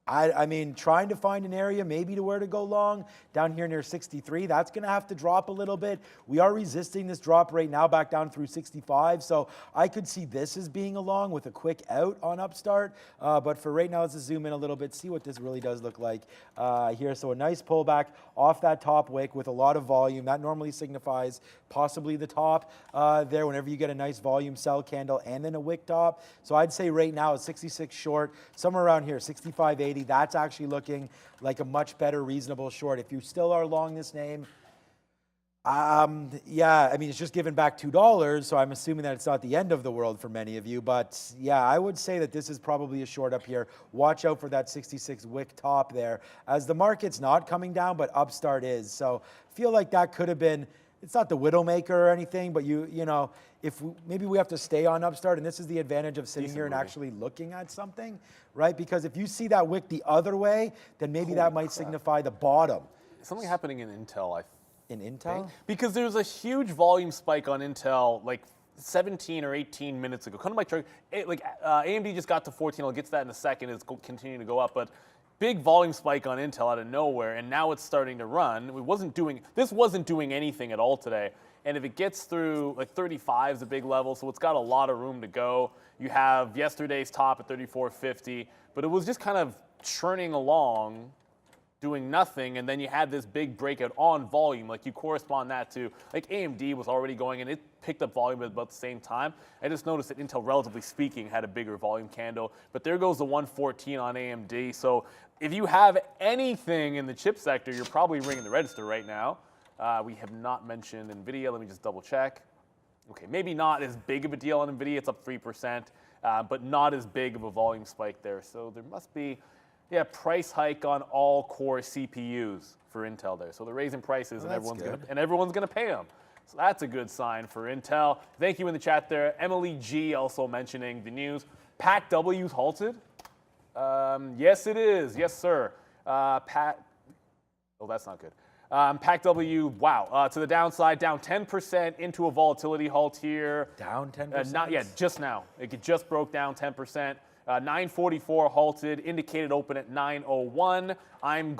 I mean, trying to find an area maybe to where to go long down here near 63. That's going to have to drop a little bit. We are resisting this drop right now back down through 65. So I could see this as being a long with a quick out on Upstart. But for right now, let's just zoom in a little bit, see what this really does look like here. So a nice pullback off that top wick with a lot of volume. That normally signifies possibly the top there whenever you get a nice volume sell candle and then a wick top. So I'd say right now a 66 short, somewhere around here, 65.80. That's actually looking like a much better reasonable short. If you still are long this name, yeah, I mean, it's just given back $2, so I'm assuming that it's not the end of the world for many of you. But yeah, I would say that this is probably a short up here. Watch out for that 66 wick top there, as the market's not coming down, but Upstart is. So I feel like that could have been, it's not the widowmaker or anything, but you know, if maybe we have to stay on Upstart, and this is the advantage of sitting here and actually looking at something, right? Because if you see that wick the other way, then maybe that might signify the bottom. Something happening in Intel, In Intel? because there's a huge volume spike on Intel like 17 or 18 minutes ago. Kind of like AMD just got to 14. I'll get to that in a second. It's continuing to go up, but big volume spike on Intel out of nowhere, and now it's starting to run. This wasn't doing anything at all today. And if it gets through, like 35 is a big level, so it's got a lot of room to go. You have yesterday's top at 34.50, but it was just kind of churning along, doing nothing, and then you had this big breakout on volume. Like you correspond that to, like AMD was already going, and it picked up volume at about the same time. I just noticed that Intel, relatively speaking, had a bigger volume candle, but there goes the 114 on AMD. So if you have anything in the chip sector, you're probably ringing the register right now. We have not mentioned NVIDIA. Let me just double check. Okay, maybe not as big of a deal on NVIDIA. It's up 3%, but not as big of a volume spike there. So there must be, yeah, price hike on all core CPUs for Intel there. So they're raising prices, and everyone's gonna pay them. So that's a good sign for Intel. Thank you in the chat there. Emily G also mentioning the news. Pac W's halted. Yes, it is. Yes, sir. Oh, that's not good. Pac W, wow, to the downside, down 10% into a volatility halt here. Down 10%? Not yet, just now. It just broke down 10%. 944 halted, indicated open at 901. I'm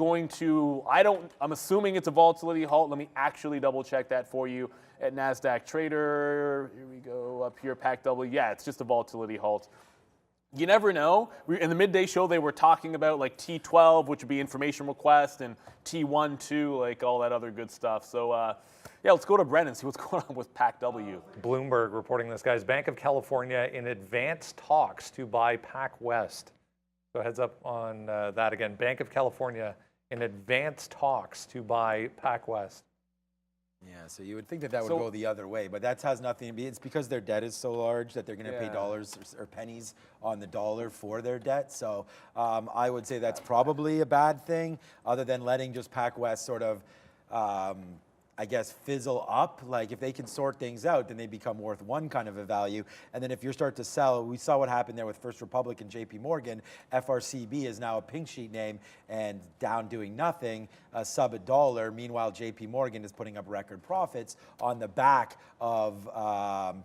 assuming it's a volatility halt. Let me actually double check that for you at NASDAQ Trader. Here we go, up here, Pac W. Yeah, it's just a volatility halt. You never know. In the midday show, they were talking about like T12, which would be information request, and T12, like all that other good stuff. So, yeah, let's go to Brennan and see what's going on with Pac W. Bloomberg reporting this, guys. Bank of California in advanced talks to buy Pac West. So heads up on that again. Bank of California in advanced talks to buy Pac West. Yeah, so you would think that would go the other way, but that has nothing to be. It's because their debt is so large that they're going to pay dollars or pennies on the dollar for their debt. So I would say that's probably a bad thing, other than letting just Pac West sort of, I guess, fizzle up. Like if they can sort things out, then they become worth one kind of a value. And then if you start to sell, we saw what happened there with First Republic and JP Morgan. FRCB is now a pink sheet name and down doing nothing, sub $1. Meanwhile, JP Morgan is putting up record profits on the back of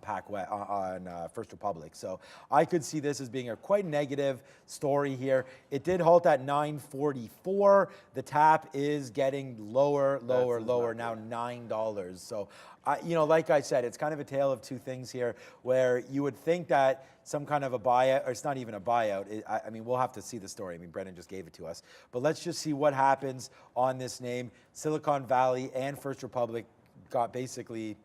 Pac West, on First Republic. So I could see this as being a quite negative story here. It did halt at 944. The tap is getting lower, now $9. So, like I said, it's kind of a tale of two things here, where you would think that some kind of a buyout, or it's not even a buyout. I mean, we'll have to see the story. I mean, Brendan just gave it to us. But let's just see what happens on this name. Silicon Valley and First Republic got basically,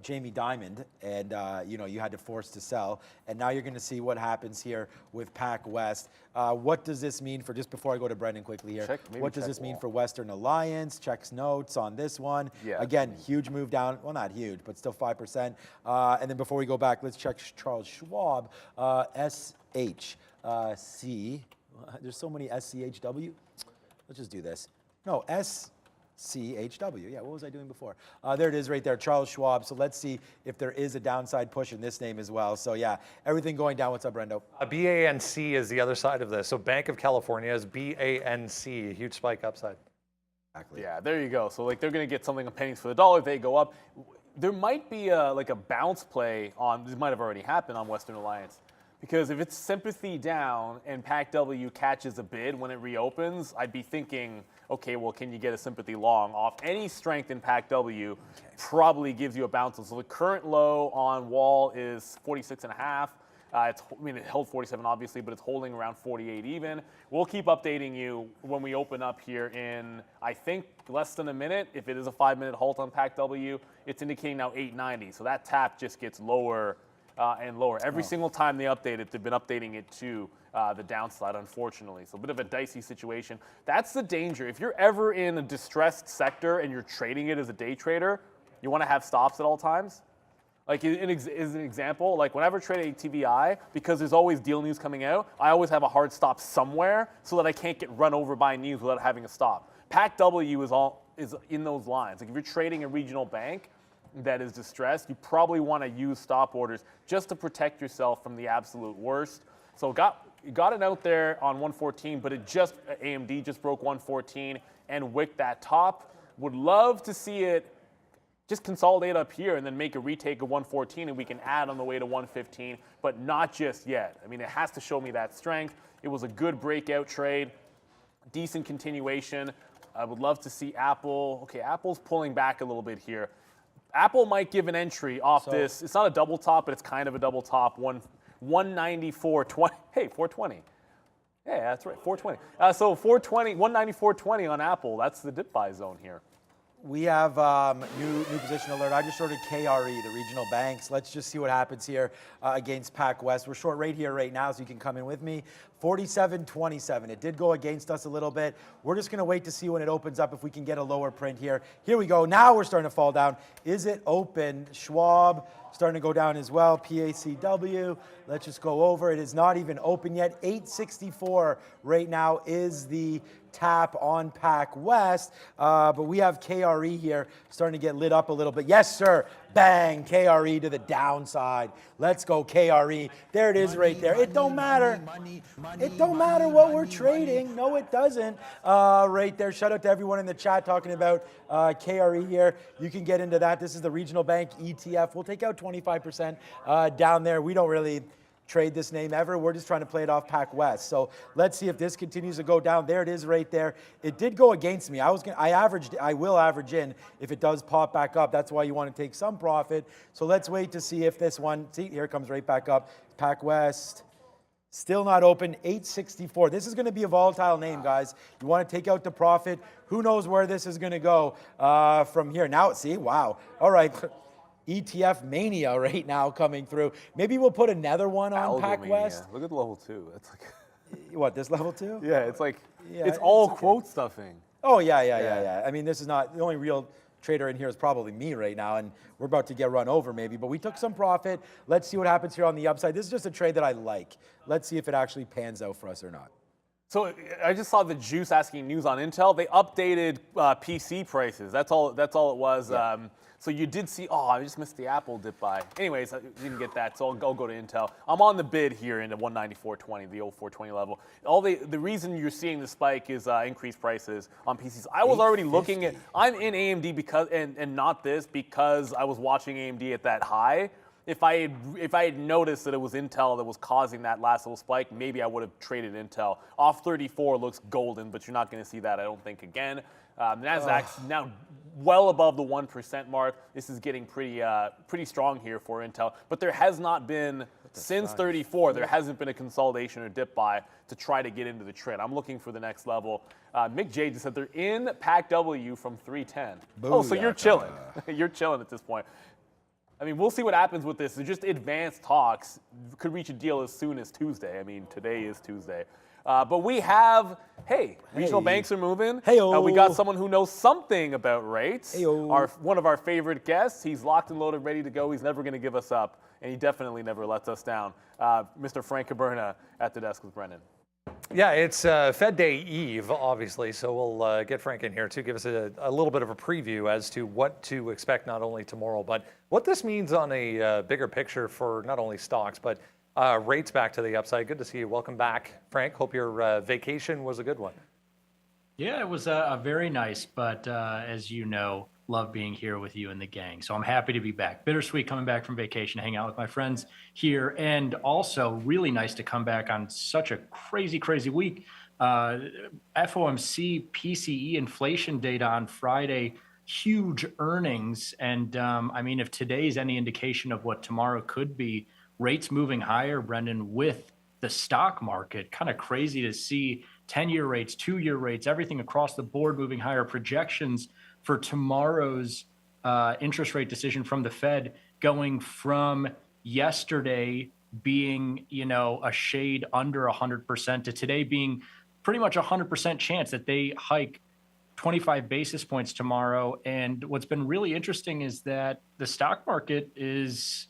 Jamie Dimon, and you had to force to sell, and now you're going to see what happens here with Pac West. What does this mean for, just before I go to Brendan quickly here, what does this mean for Western Alliance? Checks notes on this one. Yeah. Again, huge move down. Well, not huge, but still 5%. And then before we go back, let's check Charles Schwab, SHC. There's so many SCHW. Let's just do this. No, SCHW. Yeah, what was I doing before? There it is right there, Charles Schwab. So let's see if there is a downside push in this name as well. So yeah, everything going down. What's up, Brendo? BANC is the other side of this. So Bank of California is BANC, a huge spike upside. Exactly. Yeah, there you go. So like they're going to get something on pennies for the dollar. They go up. There might be like a bounce play on, this might have already happened on Western Alliance. Because if it's sympathy down and PAC-W catches a bid when it reopens, I'd be thinking, okay, well, can you get a sympathy long off? Any strength in PAC-W probably gives you a bounce. So the current low on Wall is 46.5. It held 47 obviously, but it's holding around 48 even. We'll keep updating you when we open up here in, I think, less than a minute. If it is a 5-minute halt on PAC-W, it's indicating now 890. So that tap just gets lower and lower. Every single time they update it, they've been updating it to the downside, unfortunately. So a bit of a dicey situation. That's the danger. If you're ever in a distressed sector and you're trading it as a day trader, you want to have stops at all times. Like as an example, like whenever I trade TVI, because there's always deal news coming out, I always have a hard stop somewhere so that I can't get run over by news without having a stop. PAC-W is in those lines. Like if you're trading a regional bank that is distressed, you probably want to use stop orders just to protect yourself from the absolute worst. So got it out there on 114, but AMD just broke 114 and wicked that top. Would love to see it just consolidate up here and then make a retake of 114 and we can add on the way to 115, but not just yet. I mean, it has to show me that strength. It was a good breakout trade, decent continuation. I would love to see Apple. Okay, Apple's pulling back a little bit here. Apple might give an entry off this. It's not a double top, but it's kind of a double top. 194.20. Hey, 420. Yeah, that's right, 420. So 420, 194.20 on Apple. That's the dip buy zone here. We have new position alert. I just shorted KRE, the regional banks. Let's just see what happens here against Pac West. We're short right here right now, so you can come in with me. 47.27. It did go against us a little bit. We're just going to wait to see when it opens up if we can get a lower print here. Here we go. Now we're starting to fall down. Is it open? Schwab starting to go down as well. PACW. Let's just go over. It is not even open yet. 864 right now is the tap on Pac West, but we have KRE here starting to get lit up a little bit. Yes, sir. Bang, KRE to the downside. Let's go, KRE. There it is right there. It don't matter. It don't matter what we're trading. No, it doesn't. Right there. Shout out to everyone in the chat talking about KRE here. You can get into that. This is the regional bank ETF. We'll take out 25% down there. We don't really trade this name ever. We're just trying to play it off Pac West. So let's see if this continues to go down. There it is right there. It did go against me. I will average in if it does pop back up. That's why you want to take some profit. So let's wait to see if this one, see, here it comes right back up. Pac West, still not open, 864. This is going to be a volatile name, guys. You want to take out the profit. Who knows where this is going to go from here. Now, see, wow. All right. ETF mania right now coming through. Maybe we'll put another one on Pac West. Look at level 2. It's like what, this level 2? Yeah, it's like it's all quote stuffing. Oh yeah. I mean, this is not the only real trader in here is probably me right now, and we're about to get run over maybe. But we took some profit. Let's see what happens here on the upside. This is just a trade that I like. Let's see if it actually pans out for us or not. So I just saw the Juice asking news on Intel. They updated PC prices. That's all it was. Yeah. So you did see, I just missed the Apple dip buy. Anyways, I didn't get that, so I'll go to Intel. I'm on the bid here into 194.20, the old 420 level. The reason you're seeing the spike is increased prices on PCs. I was already looking at, I'm in AMD because, and not this, because I was watching AMD at that high. If I had noticed that it was Intel that was causing that last little spike, maybe I would have traded Intel. Off 34 looks golden, but you're not going to see that, I don't think, again. NASDAQ's now well above the 1% mark. This is getting pretty strong here for Intel. But there has not been, since 34, there hasn't been a consolidation or dip buy to try to get into the trend. I'm looking for the next level. Mick J just said they're in PAC-W from 310. Booyaka. Oh, so you're chilling. You're chilling at this point. I mean, we'll see what happens with this. It's just advanced talks. Could reach a deal as soon as Tuesday. I mean, today is Tuesday. But we have, regional banks are moving. Hey-o. We got someone who knows something about rates. Hey-o. One of our favorite guests. He's locked and loaded, ready to go. He's never going to give us up, and he definitely never lets us down. Mr. Frank Kaberna at the desk with Brendan. Yeah, it's Fed Day Eve, obviously, so we'll get Frank in here to give us a little bit of a preview as to what to expect not only tomorrow, but what this means on a bigger picture for not only stocks, but rates back to the upside. Good to see you. Welcome back, Frank. Hope your vacation was a good one. Yeah, it was a very nice, but as you know, love being here with you and the gang. So I'm happy to be back. Bittersweet coming back from vacation, hang out with my friends here, and also really nice to come back on such a crazy, crazy week. FOMC PCE inflation data on Friday, huge earnings. And I mean, if today's any indication of what tomorrow could be, rates moving higher, Brendan, with the stock market, kind of crazy to see 10-year rates, 2-year rates, everything across the board moving higher. Projections for tomorrow's interest rate decision from the Fed going from yesterday being, a shade under 100% to today being pretty much 100% chance that they hike 25 basis points tomorrow. And what's been really interesting is that the stock market is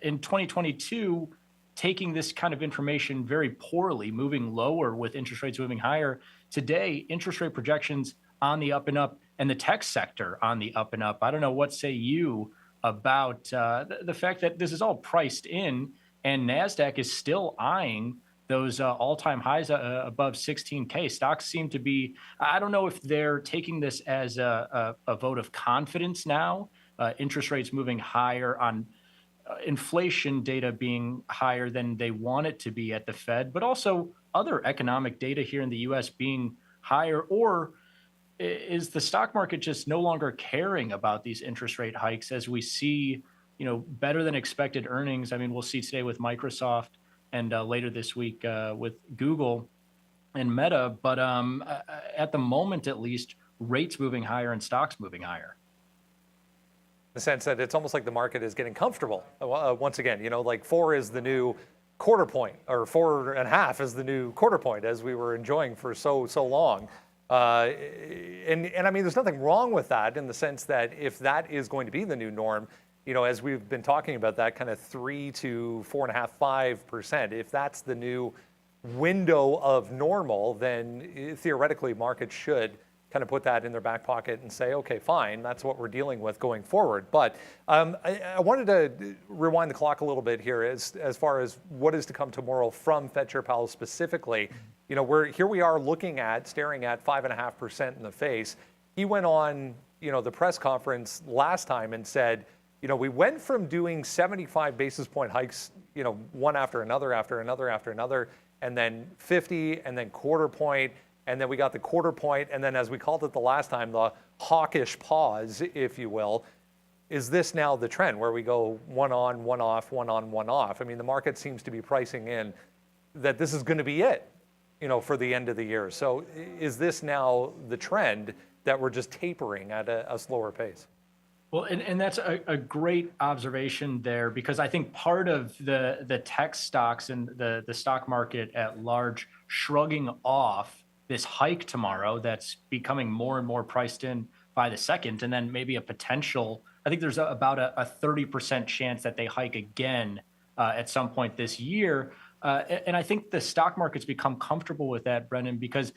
in 2022 taking this kind of information very poorly, moving lower with interest rates moving higher. Today, interest rate projections on the up and up, and the tech sector on the up and up. I don't know, what say you about the fact that this is all priced in, and NASDAQ is still eyeing those all-time highs above 16K. Stocks seem to be, I don't know if they're taking this as a vote of confidence now, interest rates moving higher on inflation data being higher than they want it to be at the Fed, but also other economic data here in the U.S. being higher, or is the stock market just no longer caring about these interest rate hikes as we see, better than expected earnings? I mean, we'll see today with Microsoft and later this week with Google and Meta, but at the moment, at least, rates moving higher and stocks moving higher. The sense that it's almost like the market is getting comfortable. Once again, like 4 is the new quarter point, or 4.5 is the new quarter point, as we were enjoying for so long. And I mean, there's nothing wrong with that in the sense that if that is going to be the new norm, as we've been talking about that kind of 3 to 4.5, 5%, if that's the new window of normal, then theoretically markets should kind of put that in their back pocket and say, okay, fine, that's what we're dealing with going forward. But I wanted to rewind the clock a little bit here as far as what is to come tomorrow from Fed Chair Powell specifically. We are staring at 5.5% in the face. He went on, the press conference last time and said, we went from doing 75 basis point hikes, one after another, and then 50, and then quarter point, and then we got the quarter point, and then as we called it the last time, the hawkish pause, if you will. Is this now the trend where we go one on, one off, one on, one off? I mean, the market seems to be pricing in that this is going to be it, for the end of the year. So is this now the trend that we're just tapering at a slower pace? Well, and that's a great observation there, because I think part of the tech stocks and the stock market at large shrugging off this hike tomorrow that's becoming more and more priced in by the second, and then maybe a potential, I think there's about a 30% chance that they hike again at some point this year. And I think the stock market's become comfortable with that, Brendan, because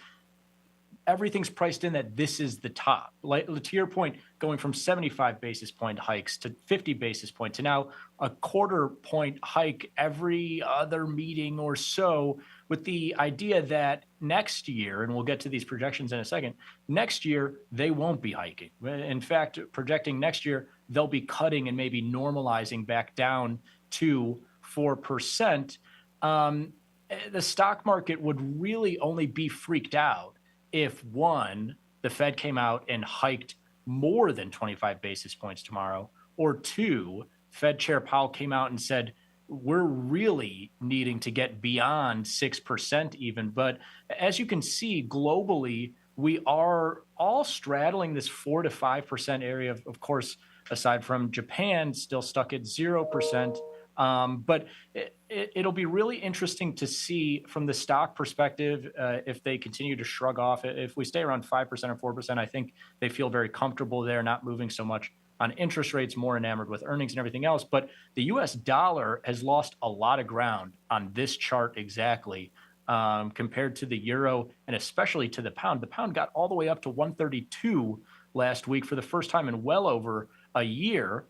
everything's priced in that this is the top. Like, to your point, going from 75 basis point hikes to 50 basis point to now a quarter point hike every other meeting or so, with the idea that next year, and we'll get to these projections in a second, next year they won't be hiking. In fact, projecting next year, they'll be cutting and maybe normalizing back down to 4%. The stock market would really only be freaked out if, one, the Fed came out and hiked more than 25 basis points tomorrow, or two, Fed Chair Powell came out and said, we're really needing to get beyond 6% even. But as you can see globally, we are all straddling this 4 to 5% area. Of course, aside from Japan, still stuck at 0%. But it'll be really interesting to see from the stock perspective if they continue to shrug off. If we stay around 5% or 4%, I think they feel very comfortable there, not moving so much on interest rates, more enamored with earnings and everything else. But the US dollar has lost a lot of ground on this chart exactly compared to the euro and especially to the pound. The pound got all the way up to 132 last week for the first time in well over a year.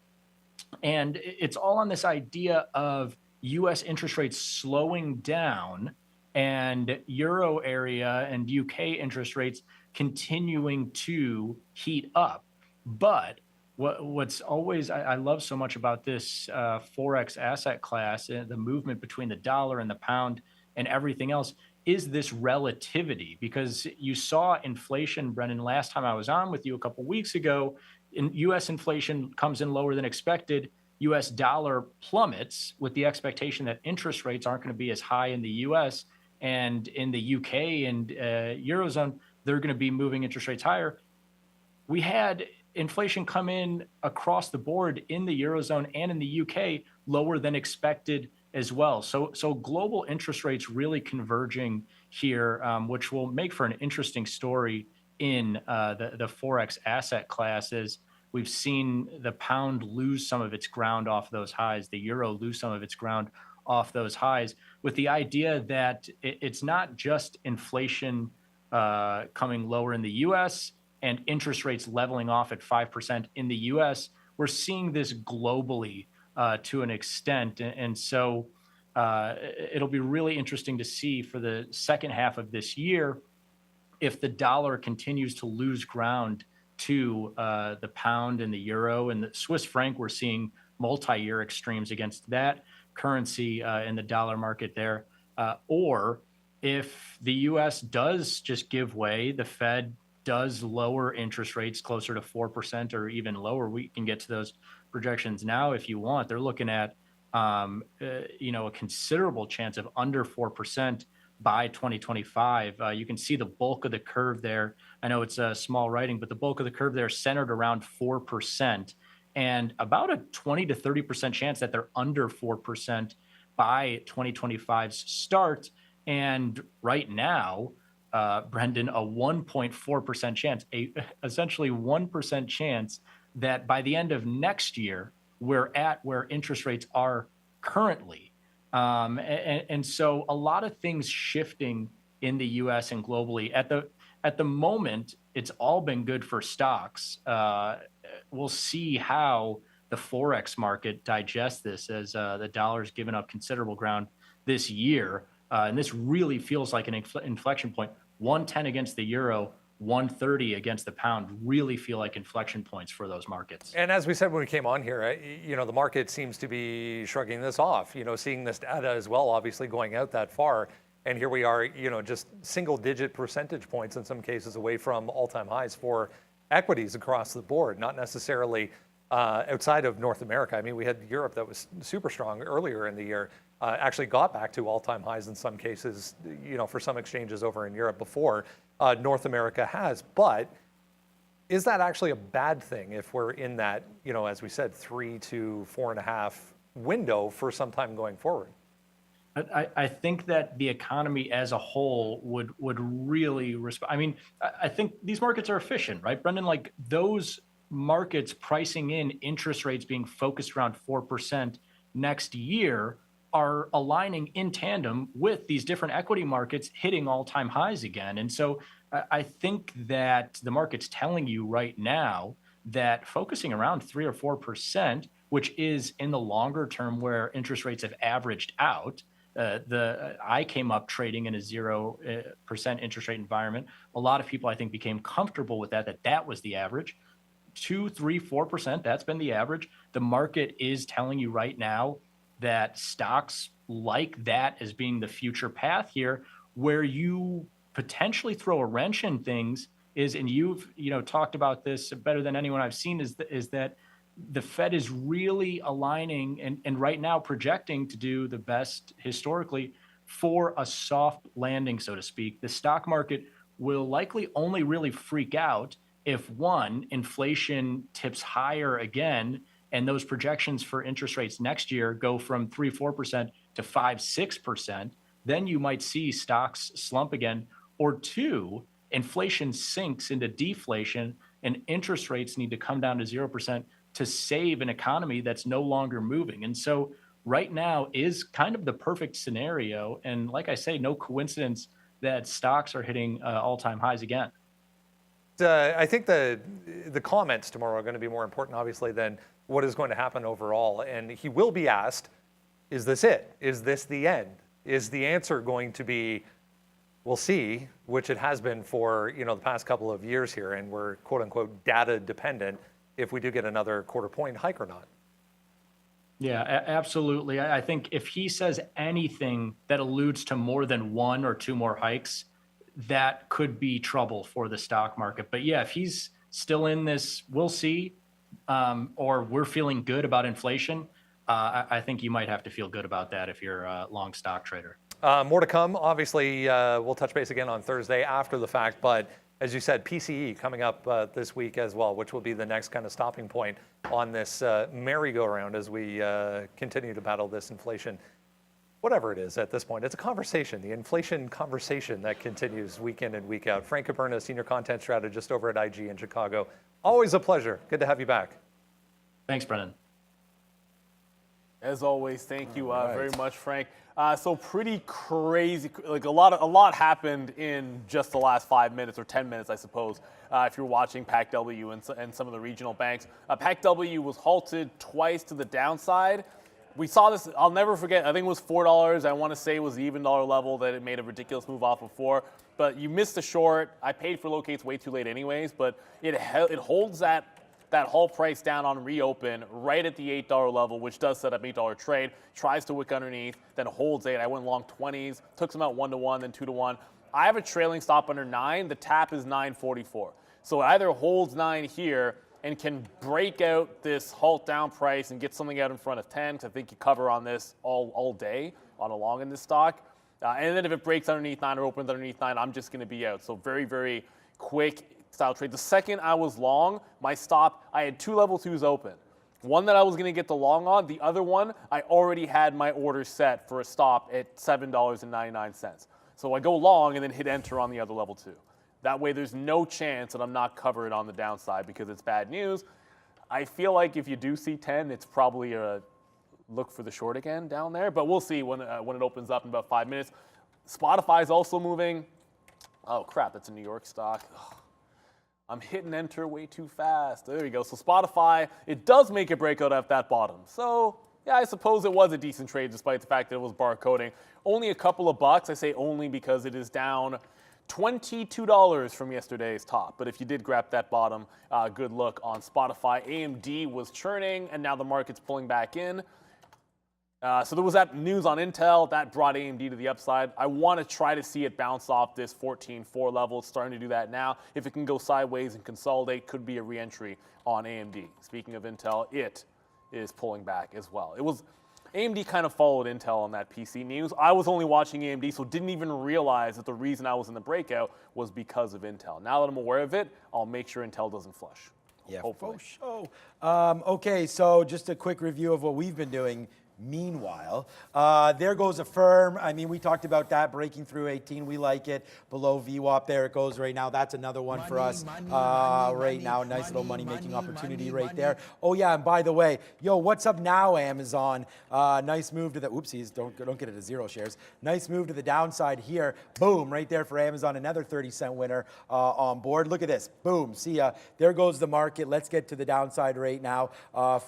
And it's all on this idea of US interest rates slowing down and euro area and UK interest rates continuing to heat up. But what's always I love so much about this Forex asset class, the movement between the dollar and the pound and everything else, is this relativity. Because you saw inflation, Brendan, last time I was on with you a couple weeks ago, US inflation comes in lower than expected. US dollar plummets with the expectation that interest rates aren't going to be as high in the US, and in the UK and Eurozone, they're going to be moving interest rates higher. We had inflation come in across the board in the Eurozone and in the UK lower than expected as well. So global interest rates really converging here, which will make for an interesting story in the Forex asset classes. We've seen the pound lose some of its ground off those highs, the euro lose some of its ground off those highs, with the idea that it's not just inflation coming lower in the US and interest rates leveling off at 5% in the US. We're seeing this globally to an extent. And so it'll be really interesting to see for the second half of this year if the dollar continues to lose ground to the pound and the euro and the Swiss franc. We're seeing multi-year extremes against that currency in the dollar market there. Or if the US does just give way, the Fed does lower interest rates closer to 4% or even lower. We can get to those projections now if you want. They're looking at a considerable chance of under 4% by 2025. You can see the bulk of the curve there. I know it's small writing, but the bulk of the curve there centered around 4%, and about a 20 to 30% chance that they're under 4% by 2025's start. And right now, Brendan, a 1.4% chance, essentially 1% chance that by the end of next year, we're at where interest rates are currently. And so a lot of things shifting in the US and globally. At the moment, it's all been good for stocks. We'll see how the Forex market digests this as the dollar's given up considerable ground this year. And this really feels like an inflection point. 110 against the euro, 130 against the pound really feel like inflection points for those markets. And as we said when we came on here, the market seems to be shrugging this off, seeing this data as well, obviously going out that far. And here we are, just single-digit percentage points in some cases away from all-time highs for equities across the board, not necessarily outside of North America. I mean, we had Europe that was super strong earlier in the year, actually got back to all-time highs in some cases, for some exchanges over in Europe before North America has. But is that actually a bad thing if we're in that, as we said, 3 to 4.5 window for some time going forward? I think that the economy as a whole would really respond. I mean, I think these markets are efficient, right, Brendan? Like those markets pricing in interest rates being focused around 4% next year are aligning in tandem with these different equity markets hitting all-time highs again. And so I think that the market's telling you right now that focusing around 3 or 4%, which is in the longer term where interest rates have averaged out, I came up trading in a 0% interest rate environment. A lot of people, I think, became comfortable with that was the average. 2, 3, 4%, that's been the average. The market is telling you right now that stocks like that as being the future path here, where you potentially throw a wrench in things is, and you've talked about this better than anyone I've seen, is that the Fed is really aligning and right now projecting to do the best historically for a soft landing, so to speak. The stock market will likely only really freak out if one, inflation tips higher again, and those projections for interest rates next year go from 3-4% to 5-6%, then you might see stocks slump again. Or two, inflation sinks into deflation and interest rates need to come down to 0% to save an economy that's no longer moving. And so right now is kind of the perfect scenario. And like I say, no coincidence that stocks are hitting all-time highs again. I think the comments tomorrow are going to be more important, obviously, than what is going to happen overall. And he will be asked, is this it? Is this the end? Is the answer going to be, we'll see, which it has been for the past couple of years here, and we're quote unquote data dependent if we do get another quarter point hike or not? Yeah, absolutely. I think if he says anything that alludes to more than 1 or 2 more hikes, that could be trouble for the stock market. But yeah, if he's still in this, we'll see, or we're feeling good about inflation, I think you might have to feel good about that if you're a long stock trader. More to come. Obviously, we'll touch base again on Thursday after the fact. But as you said, PCE coming up this week as well, which will be the next kind of stopping point on this merry-go-round as we continue to battle this inflation. Whatever it is at this point, it's a conversation, the inflation conversation that continues week in and week out. Frank Kaberna, Senior Content Strategist over at IG in Chicago. Always a pleasure. Good to have you back. Thanks, Brendan. As always, thank you very much, Frank. So pretty crazy, like a lot happened in just the last 5 minutes or 10 minutes, I suppose, if you're watching Pac W and some of the regional banks. Pac W was halted twice to the downside. We saw this, I'll never forget, I think it was $4. I want to say it was the even dollar level that it made a ridiculous move off before. But you missed the short. I paid for locates way too late anyways, but it holds that whole price down on reopen right at the $8 level, which does set up $8 trade, tries to wick underneath, then holds 8. I went long 20s, took some out 1-to-1, then 2-to-1. I have a trailing stop under 9. The tap is 9.44. So it either holds 9 here and can break out this halt down price and get something out in front of 10, because I think you cover on this all day on a long in this stock. And then if it breaks underneath 9 or opens underneath 9, I'm just going to be out. So very, very quick style trade. The second I was long, my stop, I had 2 level 2s open. One that I was going to get the long on. The other one, I already had my order set for a stop at $7.99. So I go long and then hit enter on the other level 2. That way there's no chance that I'm not covered on the downside because it's bad news. I feel like if you do see 10, it's probably a look for the short again down there. But we'll see when it opens up in about 5 minutes. Spotify's also moving. Oh, crap, that's a New York stock. Ugh. I'm hitting enter way too fast. There you go. So Spotify, it does make a breakout at that bottom. So yeah, I suppose it was a decent trade despite the fact that it was barcoding. Only a couple of bucks. I say only because it is down $22 from yesterday's top. But if you did grab that bottom, good look on Spotify. AMD was churning, and now the market's pulling back in. So there was that news on Intel that brought AMD to the upside. I want to try to see it bounce off this 14.4 level. It's starting to do that now. If it can go sideways and consolidate, could be a re-entry on AMD. Speaking of Intel, it is pulling back as well. AMD kind of followed Intel on that PC news. I was only watching AMD, so didn't even realize that the reason I was in the breakout was because of Intel. Now that I'm aware of it, I'll make sure Intel doesn't flush. Yeah, hopefully. for sure. Okay, so just a quick review of what we've been doing. Meanwhile, there goes Affirm. I mean, we talked about that breaking through 18. We like it. Below VWAP, there it goes right now. That's another one for us right now. Nice little money-making opportunity right there. Oh, yeah, and by the way, yo, what's up now, Amazon? Nice move to the, oopsies, don't get it to 0 shares. Nice move to the downside here. Boom, right there for Amazon. Another 30-cent winner on board. Look at this. Boom, see ya. There goes the market. Let's get to the downside right now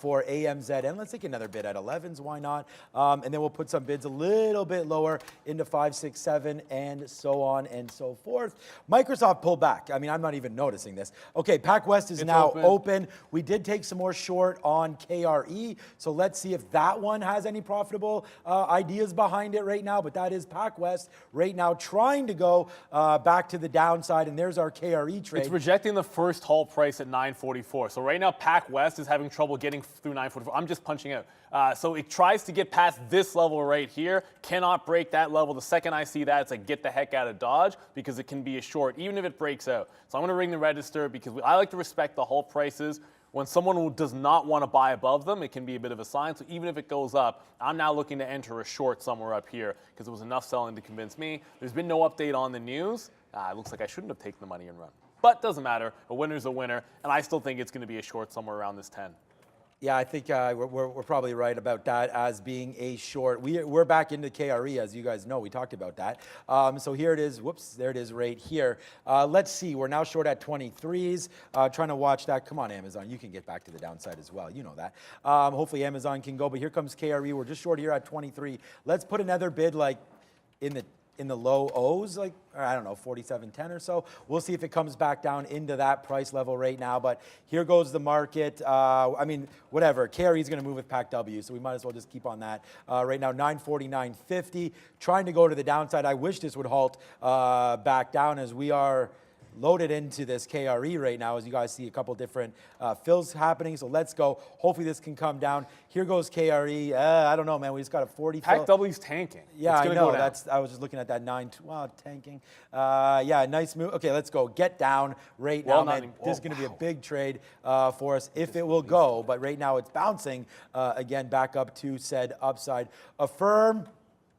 for AMZ. And let's take another bid at 11s. Why not? And then we'll put some bids a little bit lower into 5, 6, 7, and so on and so forth. Microsoft pulled back. I mean, I'm not even noticing this. Okay, Pac West is now open. We did take some more short on KRE, so let's see if that one has any profitable ideas behind it right now. But that is Pac West right now trying to go back to the downside, and there's our KRE trade. It's rejecting the first halt price at 9.44. So right now, Pac West is having trouble getting through 9.44. I'm just punching out. So it tried tries to get past this level right here, cannot break that level. The second I see that, it's like get the heck out of Dodge because it can be a short, even if it breaks out. So I'm going to ring the register because I like to respect the halt prices. When someone who does not want to buy above them, it can be a bit of a sign. So even if it goes up, I'm now looking to enter a short somewhere up here because it was enough selling to convince me. There's been no update on the news. It looks like I shouldn't have taken the money and run. But doesn't matter. A winner's a winner. And I still think it's going to be a short somewhere around this 10. Yeah, I think we're probably right about that as being a short. We're back into KRE, as you guys know. We talked about that. So here it is. Whoops, there it is right here. Let's see. We're now short at 23s. Trying to watch that. Come on, Amazon. You can get back to the downside as well. You know that. Hopefully Amazon can go. But here comes KRE. We're just short here at 23. Let's put another bid like in the low O's, like, I don't know, 47.10 or so. We'll see if it comes back down into that price level right now. But here goes the market. I mean, whatever. KRE is going to move with Pac W, so we might as well just keep on that. Right now, 949.50. Trying to go to the downside. I wish this would halt back down as we are loaded into this KRE right now, as you guys see a couple different fills happening. So let's go. Hopefully this can come down. Here goes KRE. I don't know, man. We just got a 40 fill. Pac W's tanking. Yeah, it's I know. Go down. I was just looking at that 9. Wow, tanking. Yeah, nice move. Okay, let's go. Get down right now, man. This is going to be a big trade for us if it will go. But right now it's bouncing again back up to said upside. Affirm.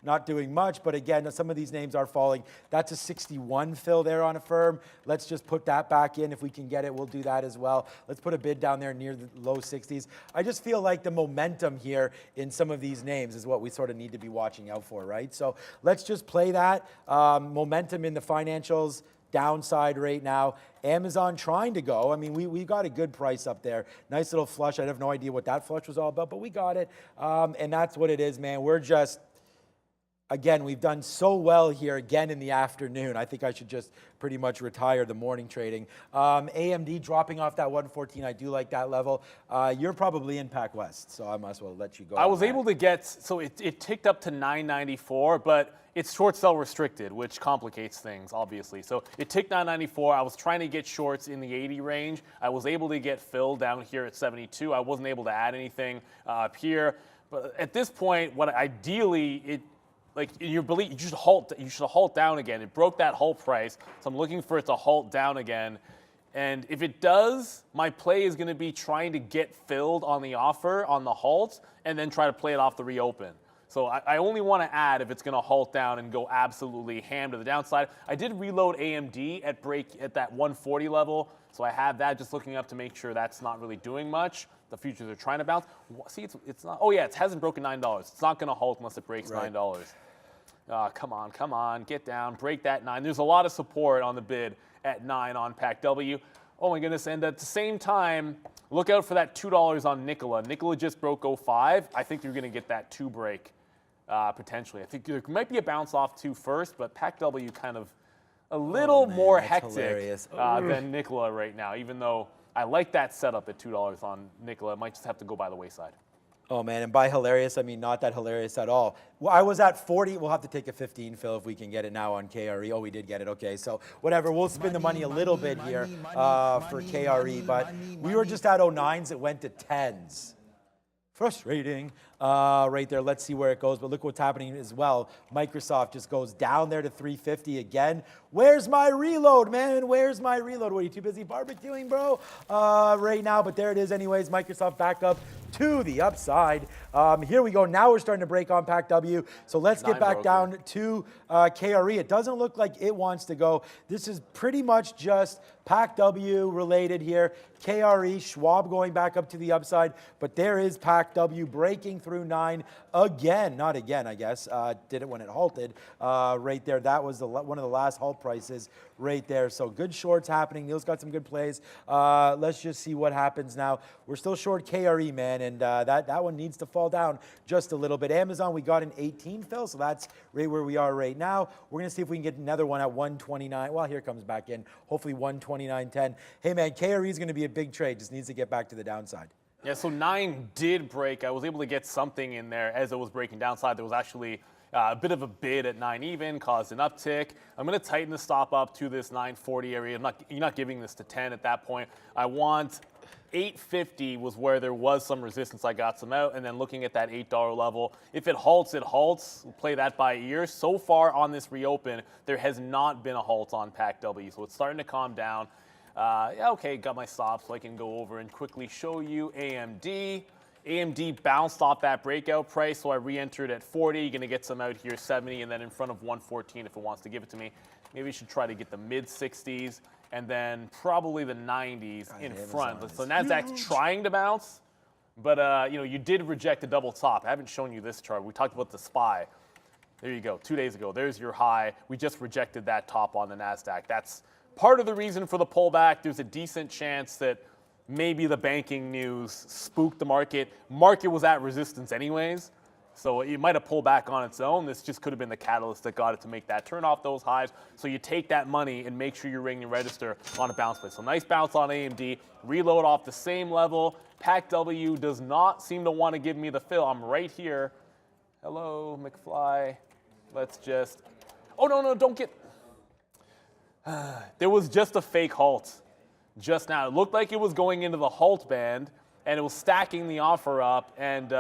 Not doing much, but again, some of these names are falling. That's a 61 fill there on Affirm. Let's just put that back in. If we can get it, we'll do that as well. Let's put a bid down there near the low 60s. I just feel like the momentum here in some of these names is what we sort of need to be watching out for, right? So let's just play that. Momentum in the financials. Downside right now. Amazon trying to go. I mean, we got a good price up there. Nice little flush. I have no idea what that flush was all about, but we got it. And that's what it is, man. We're just... Again, we've done so well here again in the afternoon. I think I should just pretty much retire the morning trading. AMD dropping off that 114. I do like that level. You're probably in Pac West, so I might as well let you go. I was able to get, so it ticked up to 994, but it's short sell restricted, which complicates things, obviously. So it ticked 994. I was trying to get shorts in the 80 range. I was able to get filled down here at 72. I wasn't able to add anything up here. But at this point, what ideally, like you should halt down again. It broke that halt price, so I'm looking for it to halt down again. And if it does, my play is going to be trying to get filled on the offer on the halt, and then try to play it off the reopen. So I only want to add if it's going to halt down and go absolutely ham to the downside. I did reload AMD at that 140 level, so I have that just looking up to make sure that's not really doing much. The futures are trying to bounce. See, it's not. Oh yeah, it hasn't broken $9. It's not going to halt unless it breaks $9. Come on, get down, break that 9. There's a lot of support on the bid at 9 on Pac W. Oh my goodness, and at the same time, look out for that $2 on Nikola. Nikola just broke 05. I think you're going to get that 2 break potentially. I think there might be a bounce off 2 first, but Pac W kind of a little more hectic than Nikola right now, even though I like that setup at $2 on Nikola. It might just have to go by the wayside. Oh, man, and by hilarious, I mean not that hilarious at all. Well, I was at 40. We'll have to take a 15 fill if we can get it now on KRE. Oh, we did get it. Okay, so whatever. We'll spin the money a little bit here for KRE, but we were just at 09s. It went to 10s. Frustrating right there. Let's see where it goes. But look what's happening as well. Microsoft just goes down there to 350 again. Where's my reload, man? Where's my reload? What, are you too busy barbecuing, bro? Right now, but there it is anyways. Microsoft back up to the upside. Here we go. Now we're starting to break on Pac W. So let's get back down to KRE. It doesn't look like it wants to go. This is pretty much just Pac W related here. KRE, Schwab going back up to the upside, but there is Pac W breaking through 9 again. Not again, I guess. Did it when it halted right there. That was one of the last halt prices right there. So good shorts happening. Neil's got some good plays. Let's just see what happens now. We're still short KRE, man, and that one needs to fall down just a little bit. Amazon, we got an 18 fill, so that's right where we are right now. We're going to see if we can get another one at 129. Well, here it comes back in. Hopefully 129.10. Hey, man, KRE is going to be a big trade. Just needs to get back to the downside. Yeah, so 9 did break. I was able to get something in there as it was breaking downside. There was actually a bit of a bid at 9 even, caused an uptick. I'm going to tighten the stop up to this 940 area. You're not giving this to 10 at that point. I want $8.50 was where there was some resistance. I got some out, and then looking at that $8 level, if it halts, it halts. We'll play that by ear. So far on this reopen, there has not been a halt on PAC-W, so it's starting to calm down. Yeah, okay, got my stop, so I can go over and quickly show you AMD. AMD bounced off that breakout price, so I re-entered at 40. You're going to get some out here, 70, and then in front of 114 if it wants to give it to me. Maybe you should try to get the mid-60s. And then probably the 90s in front. So NASDAQ's trying to bounce, but you did reject a double top. I haven't shown you this chart. We talked about the SPY. There you go, 2 days ago. There's your high. We just rejected that top on the NASDAQ. That's part of the reason for the pullback. There's a decent chance that maybe the banking news spooked the market. Market was at resistance anyways. So it might have pulled back on its own. This just could have been the catalyst that got it to make that turn off those highs. So you take that money and make sure you're ringing your register on a bounce play. So nice bounce on AMD. Reload off the same level. PAC-W does not seem to want to give me the fill. I'm right here. Hello, McFly. Let's just... Oh, no, don't get... There was just a fake halt just now. It looked like it was going into the halt band, and it was stacking the offer up. And...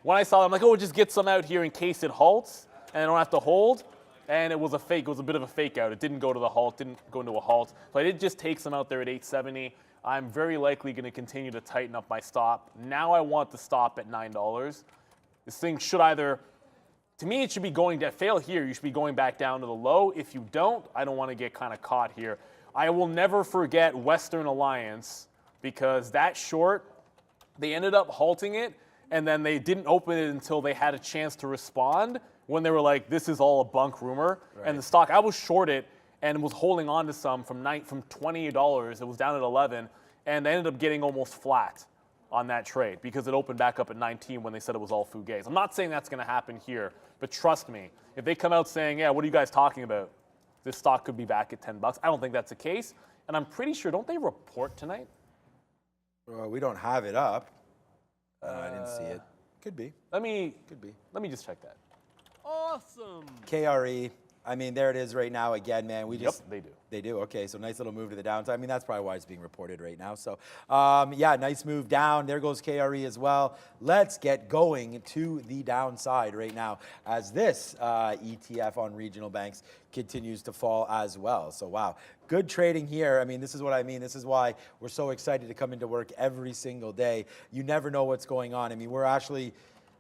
when I saw it, I'm like, oh, just get some out here in case it halts, and I don't have to hold. And it was a fake. It was a bit of a fake out. It didn't go to the halt, didn't go into a halt. So I did just take some out there at 870. I'm very likely going to continue to tighten up my stop. Now I want the stop at $9. This thing should either, to me, it should be going to fail here. You should be going back down to the low. If you don't, I don't want to get kind of caught here. I will never forget Western Alliance because that short, they ended up halting it. And then they didn't open it until they had a chance to respond when they were like, this is all a bunk rumor. Right. And the stock, I was short it and was holding on to some from $20. It was down at 11. And they ended up getting almost flat on that trade because it opened back up at 19 when they said it was all fugazi. I'm not saying that's going to happen here, but trust me, if they come out saying, yeah, what are you guys talking about? This stock could be back at $10. I don't think that's the case. And I'm pretty sure, don't they report tonight? Well, we don't have it up. I didn't see it. Could be. Let me just check that. Awesome. KRE. I mean, there it is right now again, man. Yep, they do. They do. Okay, so nice little move to the downside. I mean, that's probably why it's being reported right now. So, yeah, nice move down. There goes KRE as well. Let's get going to the downside right now as this ETF on regional banks continues to fall as well. So, wow, good trading here. I mean, this is what I mean. This is why we're so excited to come into work every single day. You never know what's going on. I mean, we're actually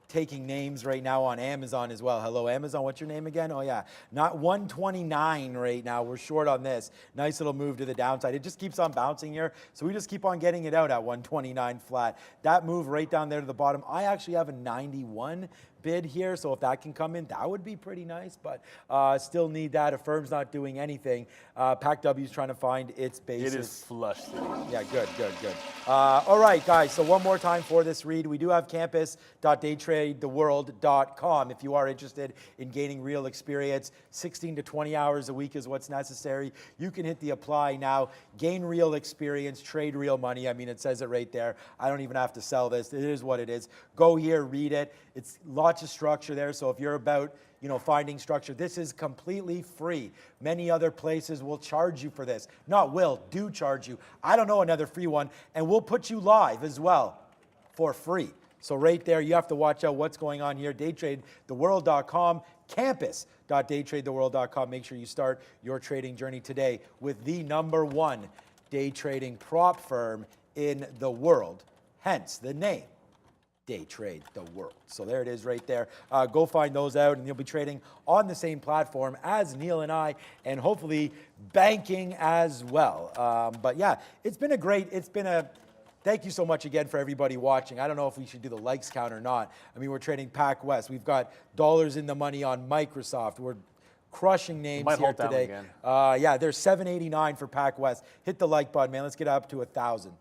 taking names right now on Amazon as well. Hello, Amazon. What's your name again? Oh, yeah. Not 129 right now. We're short on this. Nice little move to the downside. It just keeps on bouncing here. So we just keep on getting it out at 129 flat. That move right down there to the bottom. I actually have a 91 bid here, so if that can come in, that would be pretty nice, but still need that. Affirm's not doing anything. PAC-W is trying to find its basis. It is flush. Yeah, good. All right, guys, so one more time for this read. We do have campus.daytradetheworld.com if you are interested in gaining real experience. 16 to 20 hours a week is what's necessary. You can hit the apply now, gain real experience, trade real money. I mean, it says it right there. I don't even have to sell this. It is what it is. Go here, read it. It's lots of structure there, so if you're about finding structure, this is completely free. Many other places will charge you for this. Do charge you. I don't know another free one, and we'll put you live as well for free. So right there, you have to watch out what's going on here. Daytradetheworld.com, campus.daytradetheworld.com. Make sure you start your trading journey today with the #1 day trading prop firm in the world, hence the name. Day Trade the World. So there it is right there. Go find those out, and you'll be trading on the same platform as Neil and I, and hopefully banking as well. But yeah, thank you so much again for everybody watching. I don't know if we should do the likes count or not. I mean, we're trading Pac West. We've got dollars in the money on Microsoft. We're crushing names here today. Yeah, there's 789 for Pac West. Hit the like button, man. Let's get up to 1,000.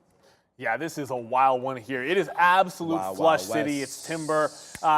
Yeah, this is a wild one here. It is absolute flush city. It's timber.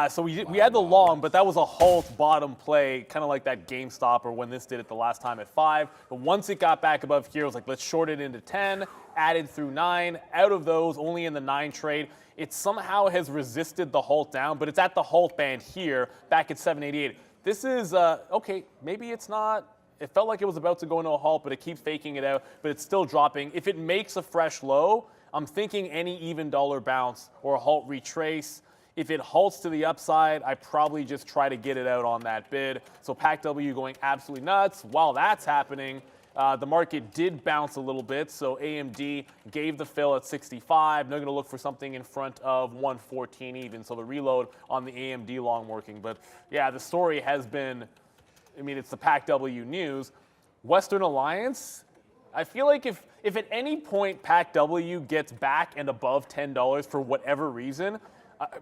So we had the long, but that was a halt bottom play, kind of like that GameStop or when this did it the last time at 5. But once it got back above here, it was like, let's short it into 10, added through 9. Out of those, only in the 9 trade. It somehow has resisted the halt down, but it's at the halt band here, back at 788. This is, okay, maybe it's not. It felt like it was about to go into a halt, but it keeps faking it out, but it's still dropping. If it makes a fresh low, I'm thinking any even dollar bounce or a halt retrace. If it halts to the upside, I probably just try to get it out on that bid. So PAC-W going absolutely nuts. While that's happening, the market did bounce a little bit. So AMD gave the fill at 65. They're going to look for something in front of 114 even. So the reload on the AMD long working. But yeah, the story has been, I mean, it's the PAC-W news. Western Alliance, I feel like if at any point PAC-W gets back and above $10 for whatever reason,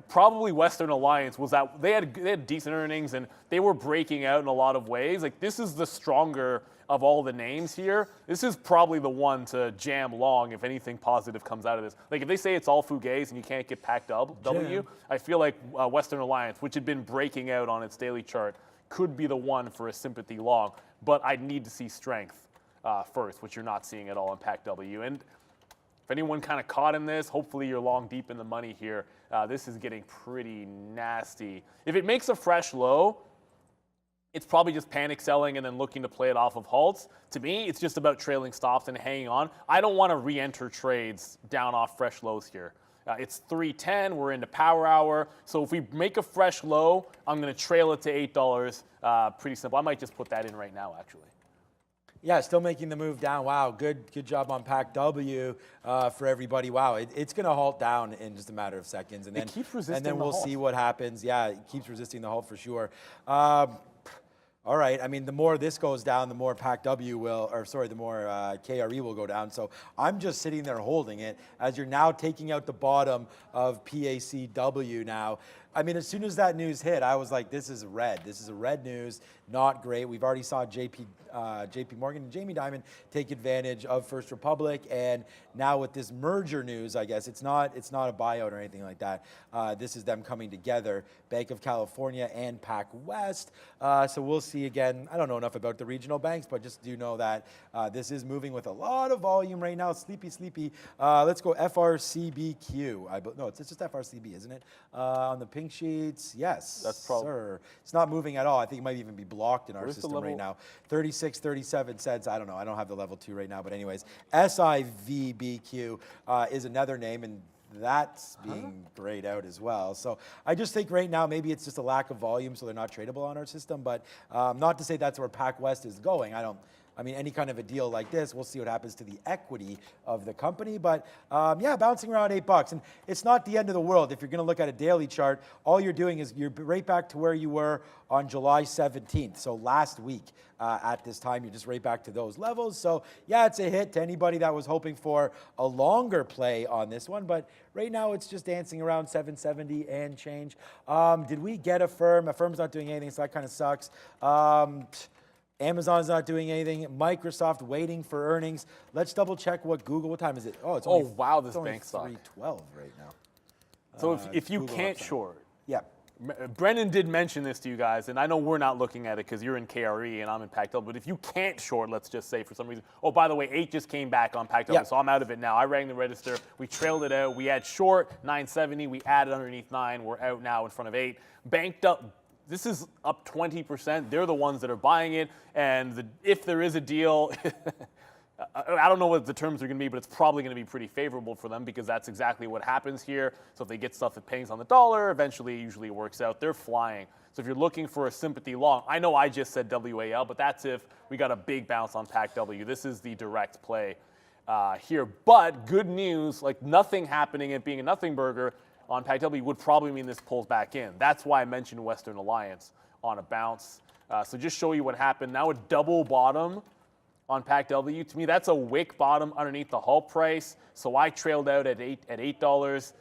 probably Western Alliance was that they had decent earnings and they were breaking out in a lot of ways. Like, this is the stronger of all the names here. This is probably the one to jam long if anything positive comes out of this. Like, if they say it's all fugazi and you can't get PAC-W, I feel like Western Alliance, which had been breaking out on its daily chart, could be the one for a sympathy long. But I'd need to see strength first, which you're not seeing at all in PAC-W. And if anyone kind of caught in this, hopefully you're long deep in the money here. This is getting pretty nasty. If it makes a fresh low, it's probably just panic selling and then looking to play it off of halts. To me, it's just about trailing stops and hanging on. I don't want to re-enter trades down off fresh lows here. It's 3:10. We're into power hour. So if we make a fresh low, I'm going to trail it to $8. Pretty simple. I might just put that in right now, actually. Yeah, still making the move down. Wow, good job on PAC-W for everybody. Wow, it's going to halt down in just a matter of seconds, and then It keeps resisting and then the we'll halt. see what happens. Yeah, it keeps resisting the halt for sure. All right, I mean, the more this goes down, the more PAC-W will, or sorry, the more KRE will go down. So I'm just sitting there holding it as you're now taking out the bottom of PACW now. I mean, as soon as that news hit, I was like, this is red. This is a red news, not great. We've already saw JP Morgan and Jamie Dimon take advantage of First Republic, and now with this merger news, I guess it's not a buyout or anything like that. This is them coming together, Bank of California and Pac West. So we'll see again. I don't know enough about the regional banks, but just do know that this is moving with a lot of volume right now. Sleepy. Let's go FRCBQ. No, it's just FRCB, isn't it? On the pink sheets, yes, That's probably, sir. It's not moving at all. I think it might even be blocked in our Where's the system right level? now. 36, 37 cents. I don't know. I don't have the level 2 right now, but anyways, SIVBQ is another name, and that's being grayed out as well. So I just think right now maybe it's just a lack of volume, so they're not tradable on our system. But not to say that's where Pac West is going. I mean, any kind of a deal like this, we'll see what happens to the equity of the company. But yeah, bouncing around $8. And it's not the end of the world. If you're going to look at a daily chart, all you're doing is you're right back to where you were on July 17th. So last week at this time, you're just right back to those levels. So yeah, it's a hit to anybody that was hoping for a longer play on this one. But right now, it's just dancing around 770 and change. Did we get Affirm? Affirm's not doing anything, so that kind of sucks. Amazon's not doing anything. Microsoft waiting for earnings. Let's double check what Google. What time is it? Oh, it's only, wow, this it's only bank stock. 3:12 right now. So if you Google can't upside. short, Yeah. Brendan did mention this to you guys, and I know we're not looking at it because you're in KRE and I'm in PAC-W, but if you can't short, let's just say for some reason, oh, by the way, 8 just came back on PAC-W, Yeah. so I'm out of it now. I rang the register. We trailed it out. We had short, 970. We added underneath 9. We're out now in front of 8. Banked up. This is up 20%. They're the ones that are buying it, and if there is a deal, I don't know what the terms are going to be, but it's probably going to be pretty favorable for them because that's exactly what happens here. So if they get stuff that pays on the dollar, eventually it usually works out. They're flying. So if you're looking for a sympathy long, I know I just said WAL, but that's if we got a big bounce on PAC-W. This is the direct play here. But good news, like nothing happening, it being a nothing burger on PAC-W would probably mean this pulls back in. That's why I mentioned Western Alliance on a bounce. So just show you what happened. Now a double bottom on PAC-W. To me, that's a wick bottom underneath the halt price. So I trailed out at $8.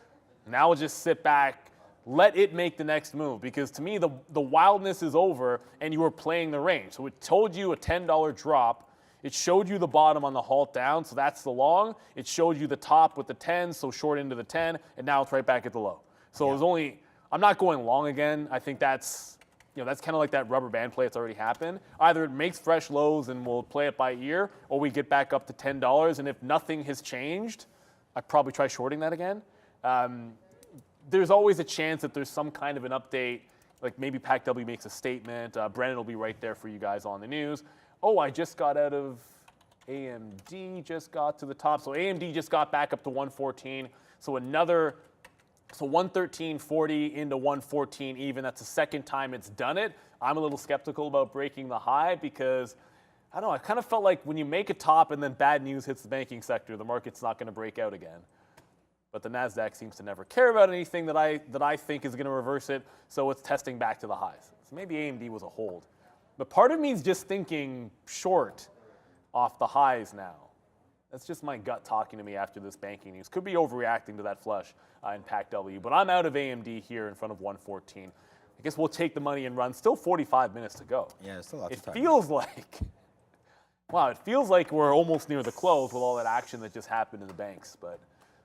Now we'll just sit back, let it make the next move. Because to me, the wildness is over and you were playing the range. So it told you a $10 drop. It showed you the bottom on the halt down, so that's the long. It showed you the top with the 10, so short into the 10, and now it's right back at the low. So it was only, I'm not going long again. I think that's kind of like that rubber band play that's already happened. Either it makes fresh lows and we'll play it by ear, or we get back up to $10, and if nothing has changed, I'd probably try shorting that again. There's always a chance that there's some kind of an update, like maybe PAC-W makes a statement. Brennan will be right there for you guys on the news. Oh, I just got out of AMD just got to the top. So AMD just got back up to 114. So 113.40 into 114 even. That's the second time it's done it. I'm a little skeptical about breaking the high because, I don't know, I kind of felt like when you make a top and then bad news hits the banking sector, the market's not going to break out again. But the NASDAQ seems to never care about anything that I think is going to reverse it, so it's testing back to the highs. So maybe AMD was a hold. But part of me is just thinking short off the highs now. That's just my gut talking to me after this banking news. Could be overreacting to that flush in Pac W, but I'm out of AMD here in front of 114. I guess we'll take the money and run. Still 45 minutes to go. Yeah, still lots of time. It feels like, wow, it feels like we're almost near the close with all that action that just happened in the banks, but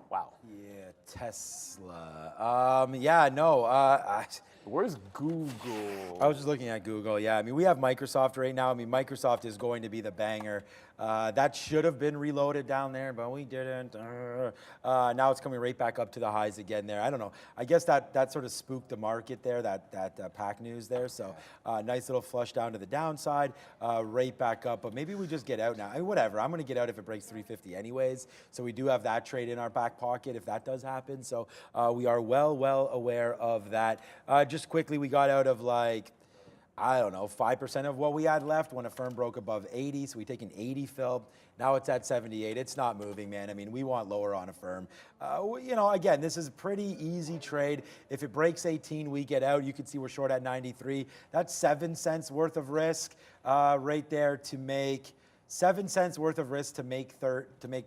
wow. Yeah, Tesla. Yeah, no. Where's Google? I was just looking at Google. Yeah, I mean, we have Microsoft right now. I mean, Microsoft is going to be the banger. That should have been reloaded down there, but we didn't. Now it's coming right back up to the highs again there. I don't know. I guess that sort of spooked the market there, that Pac news there. So nice little flush down to the downside, right back up. But maybe we just get out now. I mean, whatever. I'm going to get out if it breaks 350 anyways. So we do have that trade in our back pocket if that does happen. So we are well aware of that. Just quickly, we got out of like, I don't know, 5% of what we had left when Affirm broke above 80. So we take an 80 fill. Now it's at 78. It's not moving, man. I mean, we want lower on Affirm. You know, again, this is a pretty easy trade. If it breaks 18, we get out. You can see we're short at 93. That's 7 cents worth of risk right there to make 7 cents worth of risk to make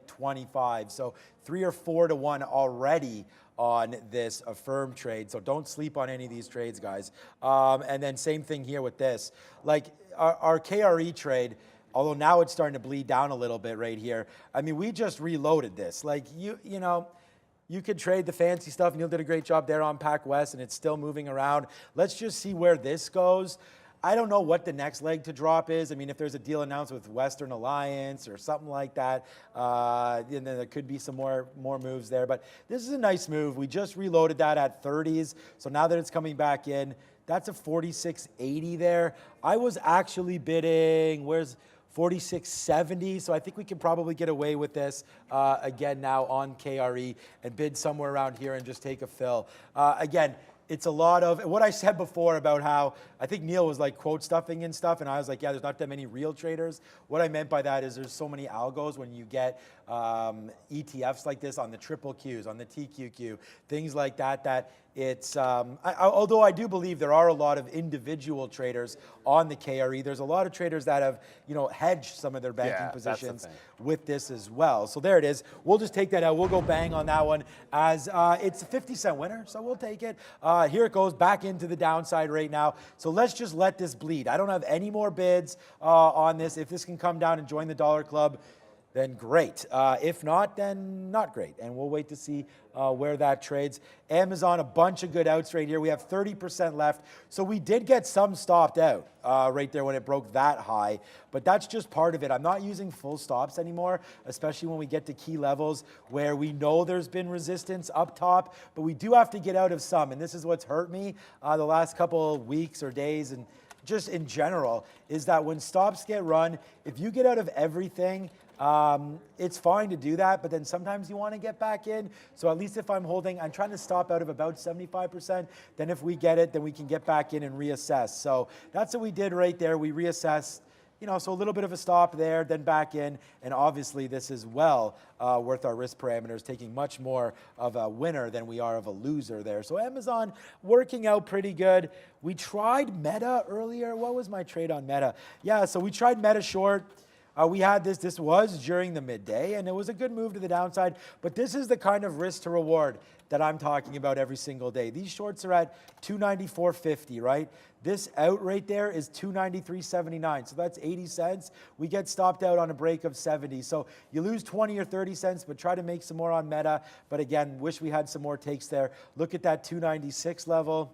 25. So 3 or 4 to 1 already on this Affirm trade. So don't sleep on any of these trades, guys. And then same thing here with this. Like our KRE trade, although now it's starting to bleed down a little bit right here. I mean, we just reloaded this. Like, you know, you could trade the fancy stuff. Neil did a great job there on Pac West, and it's still moving around. Let's just see where this goes. I don't know what the next leg to drop is. I mean, if there's a deal announced with Western Alliance or something like that, then there could be some more moves there. But this is a nice move. We just reloaded that at 30s. So now that it's coming back in, that's a 46.80 there. I was actually bidding, where's 46.70, so I think we can probably get away with this again now on KRE and bid somewhere around here and just take a fill. Again, it's a lot of what I said before about how I think Neil was like quote stuffing and stuff, and I was like, yeah, there's not that many real traders. What I meant by that is there's so many algos when you get ETFs like this on the triple Qs, on the TQQ, things like that, that it's, although I do believe there are a lot of individual traders on the KRE, there's a lot of traders that have, you know, hedged some of their banking positions with this as well. So there it is. We'll just take that out. We'll go bang on that one as it's a 50-cent winner, so we'll take it. Here it goes back into the downside right now. So let's just let this bleed. I don't have any more bids on this. If this can come down and join the dollar club, then great. If not, then not great. And we'll wait to see where that trades. Amazon, a bunch of good outs right here. We have 30% left. So we did get some stopped out right there when it broke that high. But that's just part of it. I'm not using full stops anymore, especially when we get to key levels where we know there's been resistance up top. But we do have to get out of some. And this is what's hurt me the last couple of weeks or days and just in general, is that when stops get run, if you get out of everything, it's fine to do that, but then sometimes you want to get back in. So at least if I'm holding, I'm trying to stop out of about 75%. Then if we get it, then we can get back in and reassess. So that's what we did right there. We reassessed, you know, so a little bit of a stop there, then back in. And obviously this is well worth our risk parameters, taking much more of a winner than we are of a loser there. So Amazon working out pretty good. We tried Meta earlier. What was my trade on Meta? Yeah, so we tried Meta short. We had this was during the midday, and it was a good move to the downside, but this is the kind of risk to reward that I'm talking about every single day. These shorts are at 294.50, right? This out right there is 293.79, so that's 80 cents. We get stopped out on a break of 70, so you lose 20 or 30 cents, but try to make some more on Meta. But again, wish we had some more takes there. Look at that 296 level.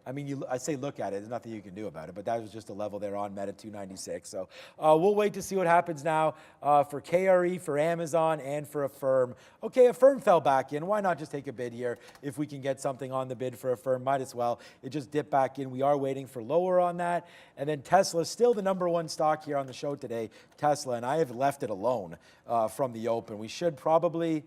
I mean, I say look at it. There's nothing you can do about it, but that was just a level there on Meta 296. So we'll wait to see what happens now for KRE, for Amazon, and for Affirm. Okay, Affirm fell back in. Why not just take a bid here? If we can get something on the bid for Affirm, might as well. It just dipped back in. We are waiting for lower on that. And then Tesla is still the #1 stock here on the show today, Tesla, and I have left it alone from the open. We should probably,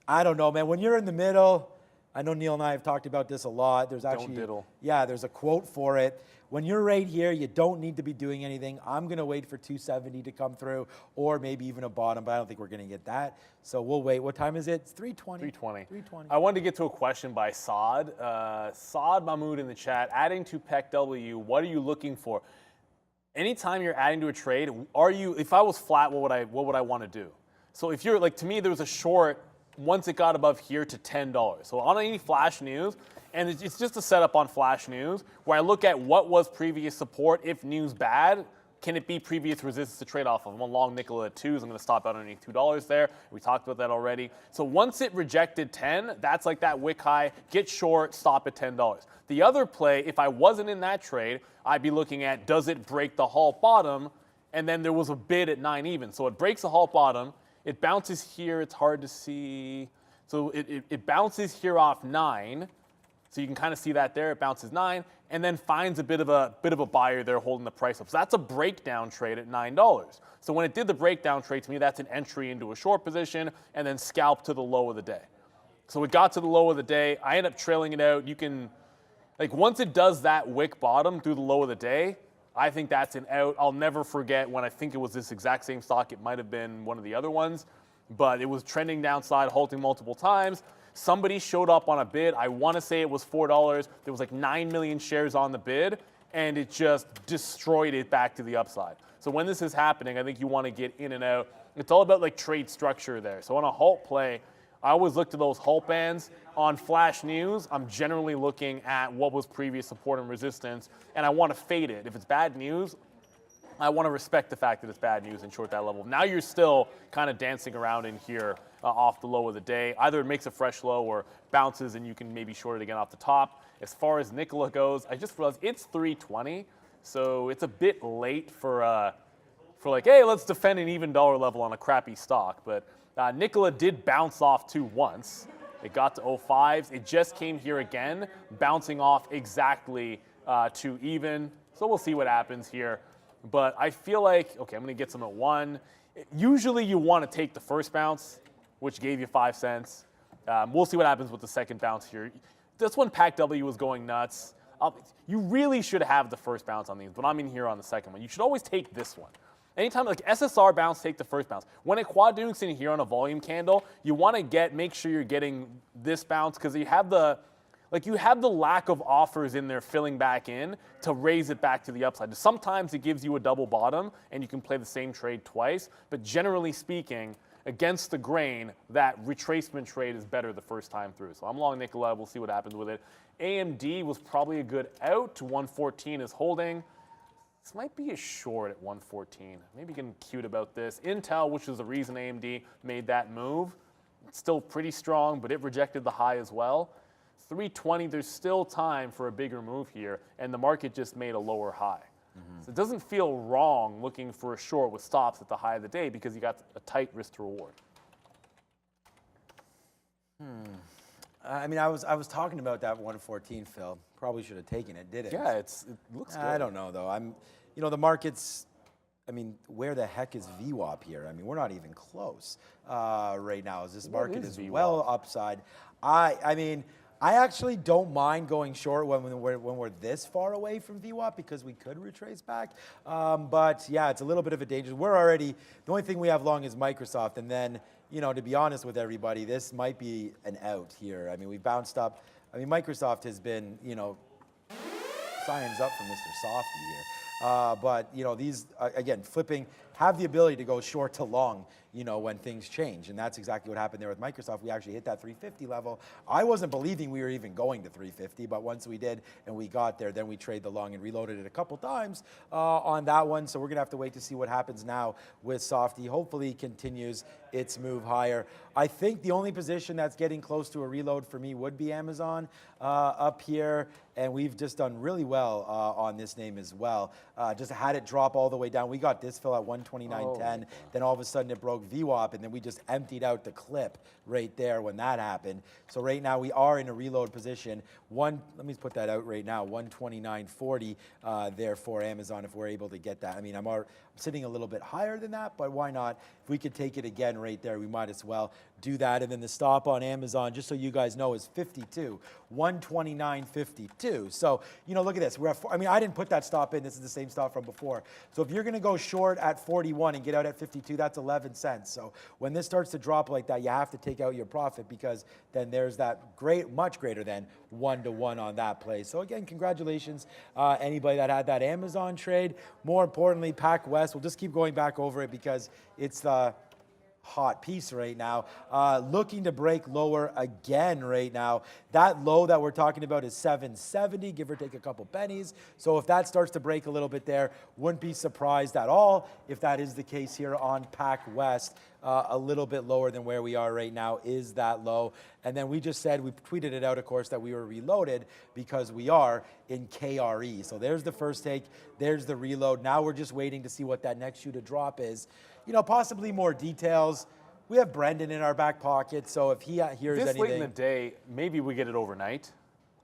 I don't know, man, when you're in the middle, I know Neil and I have talked about this a lot. There's actually, Don't diddle. yeah, there's a quote for it. When you're right here, you don't need to be doing anything. I'm going to wait for 270 to come through, or maybe even a bottom, but I don't think we're going to get that. So we'll wait. What time is it? It's 3:20. 320. 3:20. I wanted to get to a question by Saad. Saad Mahmood in the chat, adding to PEC W, what are you looking for? Anytime you're adding to a trade, if I was flat, what would I want to do? So if you're, like, to me, there was a short once it got above here to $10. So on any flash news, and it's just a setup on flash news, where I look at what was previous support. If news bad, can it be previous resistance to trade off of? I'm on long Nikola at 2s. I'm going to stop out underneath $2 there. We talked about that already. So once it rejected 10, that's like that wick high. Get short, stop at $10. The other play, if I wasn't in that trade, I'd be looking at, does it break the halt bottom? And then there was a bid at 9 even. So it breaks the halt bottom. It bounces here. It's hard to see. So it bounces here off 9. So you can kind of see that there. It bounces 9 and then finds a bit of a buyer there holding the price up. So that's a breakdown trade at $9. So when it did the breakdown trade, to me, that's an entry into a short position and then scalp to the low of the day. So it got to the low of the day. I end up trailing it out. You can, like, once it does that wick bottom through the low of the day, I think that's an out. I'll never forget when I think it was this exact same stock. It might have been one of the other ones, but it was trending downside, halting multiple times. Somebody showed up on a bid. I want to say it was $4. There was like 9 million shares on the bid, and it just destroyed it back to the upside. So when this is happening, I think you want to get in and out. It's all about, like, trade structure there. So on a halt play, I always look to those halt bands. On flash news, I'm generally looking at what was previous support and resistance, and I want to fade it. If it's bad news, I want to respect the fact that it's bad news and short that level. Now you're still kind of dancing around in here off the low of the day. Either it makes a fresh low or bounces and you can maybe short it again off the top. As far as Nikola goes, I just realized it's 320, so it's a bit late for like, hey, let's defend an even dollar level on a crappy stock. But Nikola did bounce off 2 once. It got to 05s. It just came here again, bouncing off exactly to even. So we'll see what happens here. But I feel like, okay, I'm going to get some at 1. Usually you want to take the first bounce, which gave you 5 cents. We'll see what happens with the second bounce here. That's when Pac W was going nuts. You really should have the first bounce on these, but I'm in here on the second one. You should always take this one. Anytime, like SSR bounce, take the first bounce. When a quad dukes in here on a volume candle, you want to make sure you're getting this bounce because you have the lack of offers in there filling back in to raise it back to the upside. Sometimes it gives you a double bottom and you can play the same trade twice, but generally speaking, against the grain, that retracement trade is better the first time through. So I'm long Nikola. We'll see what happens with it. AMD was probably a good out to 114 is holding. This might be a short at 114. Maybe getting cute about this. Intel, which is the reason AMD made that move, it's still pretty strong, but it rejected the high as well. 320, there's still time for a bigger move here, and the market just made a lower high. So it doesn't feel wrong looking for a short with stops at the high of the day because you got a tight risk to reward. I mean, I was talking about that 114, Phil. Probably should have taken it, did it? Yeah, it looks good. I don't know, though. The market's, I mean, where the heck is VWAP here? I mean, we're not even close right now. This market is well upside. I mean, I actually don't mind going short when we're this far away from VWAP because we could retrace back. But yeah, it's a little bit of a danger. The only thing we have long is Microsoft. And then, to be honest with everybody, this might be an out here. I mean, we bounced up. I mean, Microsoft has been, signs up for Mr. Softy here. But, these, again, flipping, have the ability to go short to long, when things change. And that's exactly what happened there with Microsoft. We actually hit that 350 level. I wasn't believing we were even going to 350, but once we did and we got there, then we trade the long and reloaded it a couple times on that one. So we're going to have to wait to see what happens now with Softy. Hopefully continues its move higher. I think the only position that's getting close to a reload for me would be Amazon up here. and we've just done really well on this name as well. Just had it drop all the way down. We got this fill at 129.10, then all of a sudden it broke VWAP, and then we just emptied out the clip right there when that happened. So right now we are in a reload position. Let me put that out right now, 129.40 there for Amazon if we're able to get that. I mean, I'm sitting a little bit higher than that, but why not? If we could take it again right there, we might as well do that. And then the stop on Amazon, just so you guys know, is 52, 129.52. So, you know, look at this. We're at, I mean, I didn't put that stop in. This is the same stop from before. So if you're going to go short at 41 and get out at 52, that's 11 cents. So when this starts to drop like that, you have to take out your profit, because then there's that much greater than 1-to-1 on that play. So again, congratulations, anybody that had that Amazon trade. More importantly, Pac West, we'll just keep going back over it because it's the hot piece right now, looking to break lower again right now. That low that we're talking about is 770, give or take a couple pennies. So if that starts to break a little bit there, wouldn't be surprised at all if that is the case here on Pac West. A little bit lower than where we are right now is that low. And then we just said, we tweeted it out, of course, that we were reloaded because we are in KRE. So there's the first take, there's the reload. Now we're just waiting to see what that next shoe to drop is. You know, possibly more details. We have Brendan in our back pocket, so if he hears This anything. late in the day, maybe we get it overnight.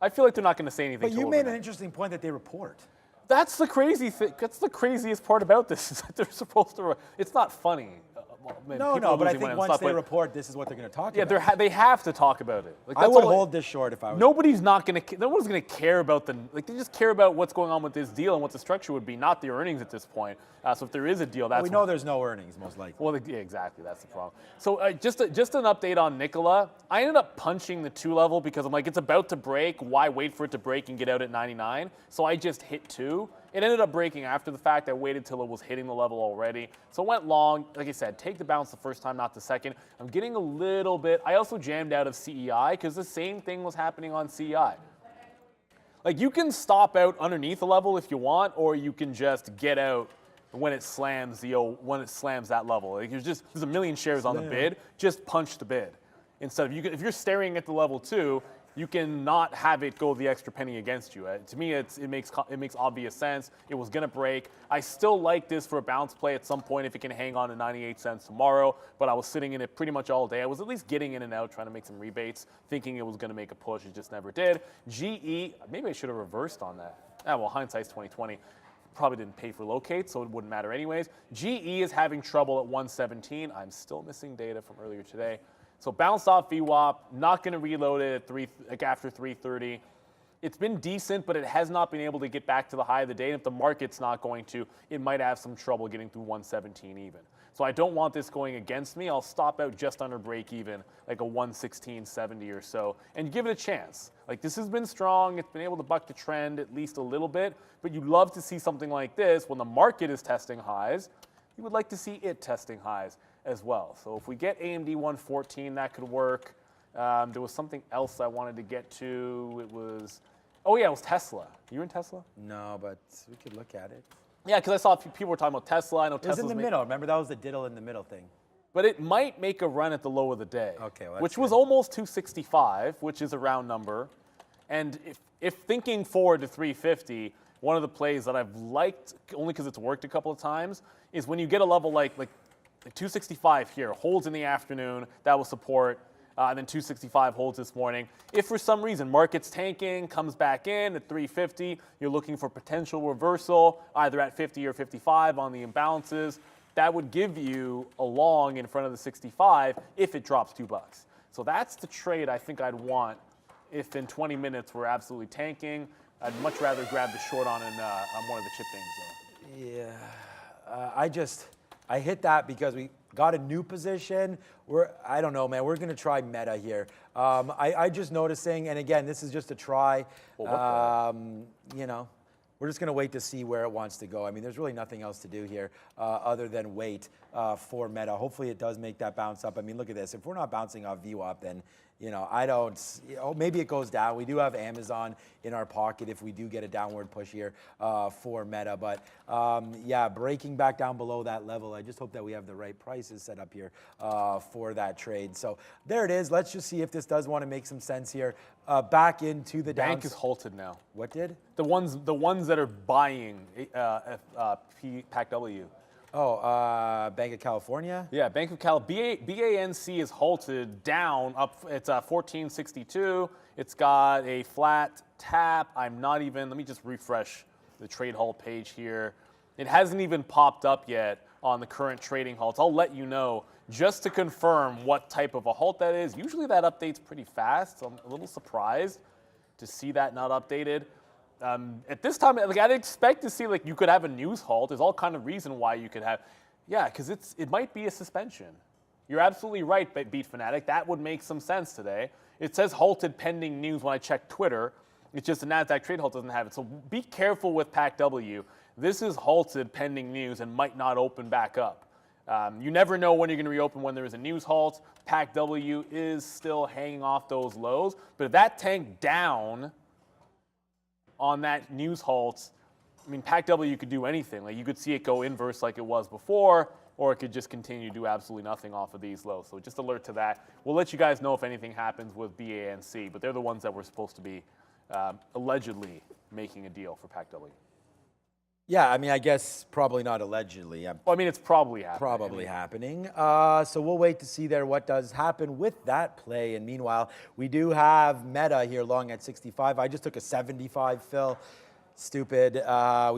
I feel like they're not going to say anything. But you till made overnight. an interesting point that they report. That's the crazy thing. That's the craziest part about this, is that they're supposed to. It's not funny. No, but I think once they report, this is what they're going to talk about. Yeah, they have to talk about it. Like, I would hold this short if I was. No one's going to care about they just care about what's going on with this deal and what the structure would be, not the earnings at this point. So if there is a deal, that's we know there's no earnings, most likely. Well, yeah, exactly. That's the problem. So just an update on Nikola. I ended up punching the 2 level because I'm like, it's about to break. Why wait for it to break and get out at 99? So I just hit 2. It ended up breaking after the fact. I waited till it was hitting the level already. So it went long. Like I said, take the bounce the first time, not the second. I'm getting a little bit. I also jammed out of CEI because the same thing was happening on CEI. Like, you can stop out underneath the level if you want, or you can just get out when it slams that level. Like, there's a million shares on the bid. Just punch the bid. Instead of if you're staring at the level 2, you can not have it go the extra penny against you. To me, it makes obvious sense. It was gonna break. I still like this for a bounce play at some point if it can hang on to 98 cents tomorrow, but I was sitting in it pretty much all day. I was at least getting in and out, trying to make some rebates, thinking it was gonna make a push. It just never did. GE, maybe I should have reversed on that. Well, hindsight's 2020. Probably didn't pay for locate, so it wouldn't matter anyways. GE is having trouble at 117. I'm still missing data from earlier today. So bounced off VWAP, not going to reload it at after 330. It's been decent, but it has not been able to get back to the high of the day. And if the market's not going to, it might have some trouble getting through 117 even. So I don't want this going against me. I'll stop out just under break even, like a 116.70 or so, and give it a chance. Like, this has been strong. It's been able to buck the trend at least a little bit, but you'd love to see something like this when the market is testing highs. You would like to see it testing highs as well. So if we get AMD 114, that could work. There was something else I wanted to get to. It was Tesla. You in Tesla? No, but we could look at it. Yeah, because I saw people were talking about Tesla. I know Tesla's in the middle. Remember, that was the diddle in the middle thing. But it might make a run at the low of the day. Okay, well, which was almost 265, which is a round number. And if thinking forward to 350, one of the plays that I've liked, only because it's worked a couple of times, is when you get a level like 265 here, holds in the afternoon, that will support, and then 265 holds this morning. If for some reason market's tanking, comes back in at 350, you're looking for potential reversal, either at 50 or 55 on the imbalances, that would give you a long in front of the 65 if it drops $2. So that's the trade I think I'd want if in 20 minutes we're absolutely tanking. I'd much rather grab the short on one of the chip things. Yeah, I hit that because we got a new position. I don't know, man. We're going to try Meta here. I just noticing, and again, this is just a try. You know, we're just going to wait to see where it wants to go. I mean, there's really nothing else to do here other than wait for Meta. Hopefully it does make that bounce up. I mean, look at this. If we're not bouncing off VWAP, then You know, I don't, you know, maybe it goes down. We do have Amazon in our pocket if we do get a downward push here for Meta. But yeah, breaking back down below that level, I just hope that we have the right prices set up here for that trade. So there it is. Let's just see if this does want to make some sense here. Back into the Bank is halted now. What did? The ones that are buying PACW. Oh, Bank of California? Yeah, Bank of Cal. BANC is halted down up. It's 1462. It's got a flat tap. I'm not even. Let me just refresh the trade halt page here. It hasn't even popped up yet on the current trading halts. I'll let you know just to confirm what type of a halt that is. Usually that updates pretty fast. So I'm a little surprised to see that not updated. At this time, like I'd expect to see like you could have a news halt. There's all kind of reason why you could have, yeah, because it might be a suspension. You're absolutely right, Beat Fanatic. That would make some sense today. It says halted pending news when I check Twitter. It's just the NASDAQ trade halt doesn't have it. So be careful with PACW. This is halted pending news and might not open back up. You never know when you're going to reopen when there is a news halt. PACW is still hanging off those lows, but if that tanked down on that news halt, I mean, PACW could do anything. Like you could see it go inverse like it was before, or it could just continue to do absolutely nothing off of these lows. So just alert to that. We'll let you guys know if anything happens with BANC, but they're the ones that were supposed to be allegedly making a deal for PACW. Yeah, I mean, I guess probably not allegedly. Well, I mean, it's probably happening. Probably happening. So we'll wait to see there what does happen with that play. And meanwhile, we do have Meta here long at 65. I just took a 75 fill. Stupid. We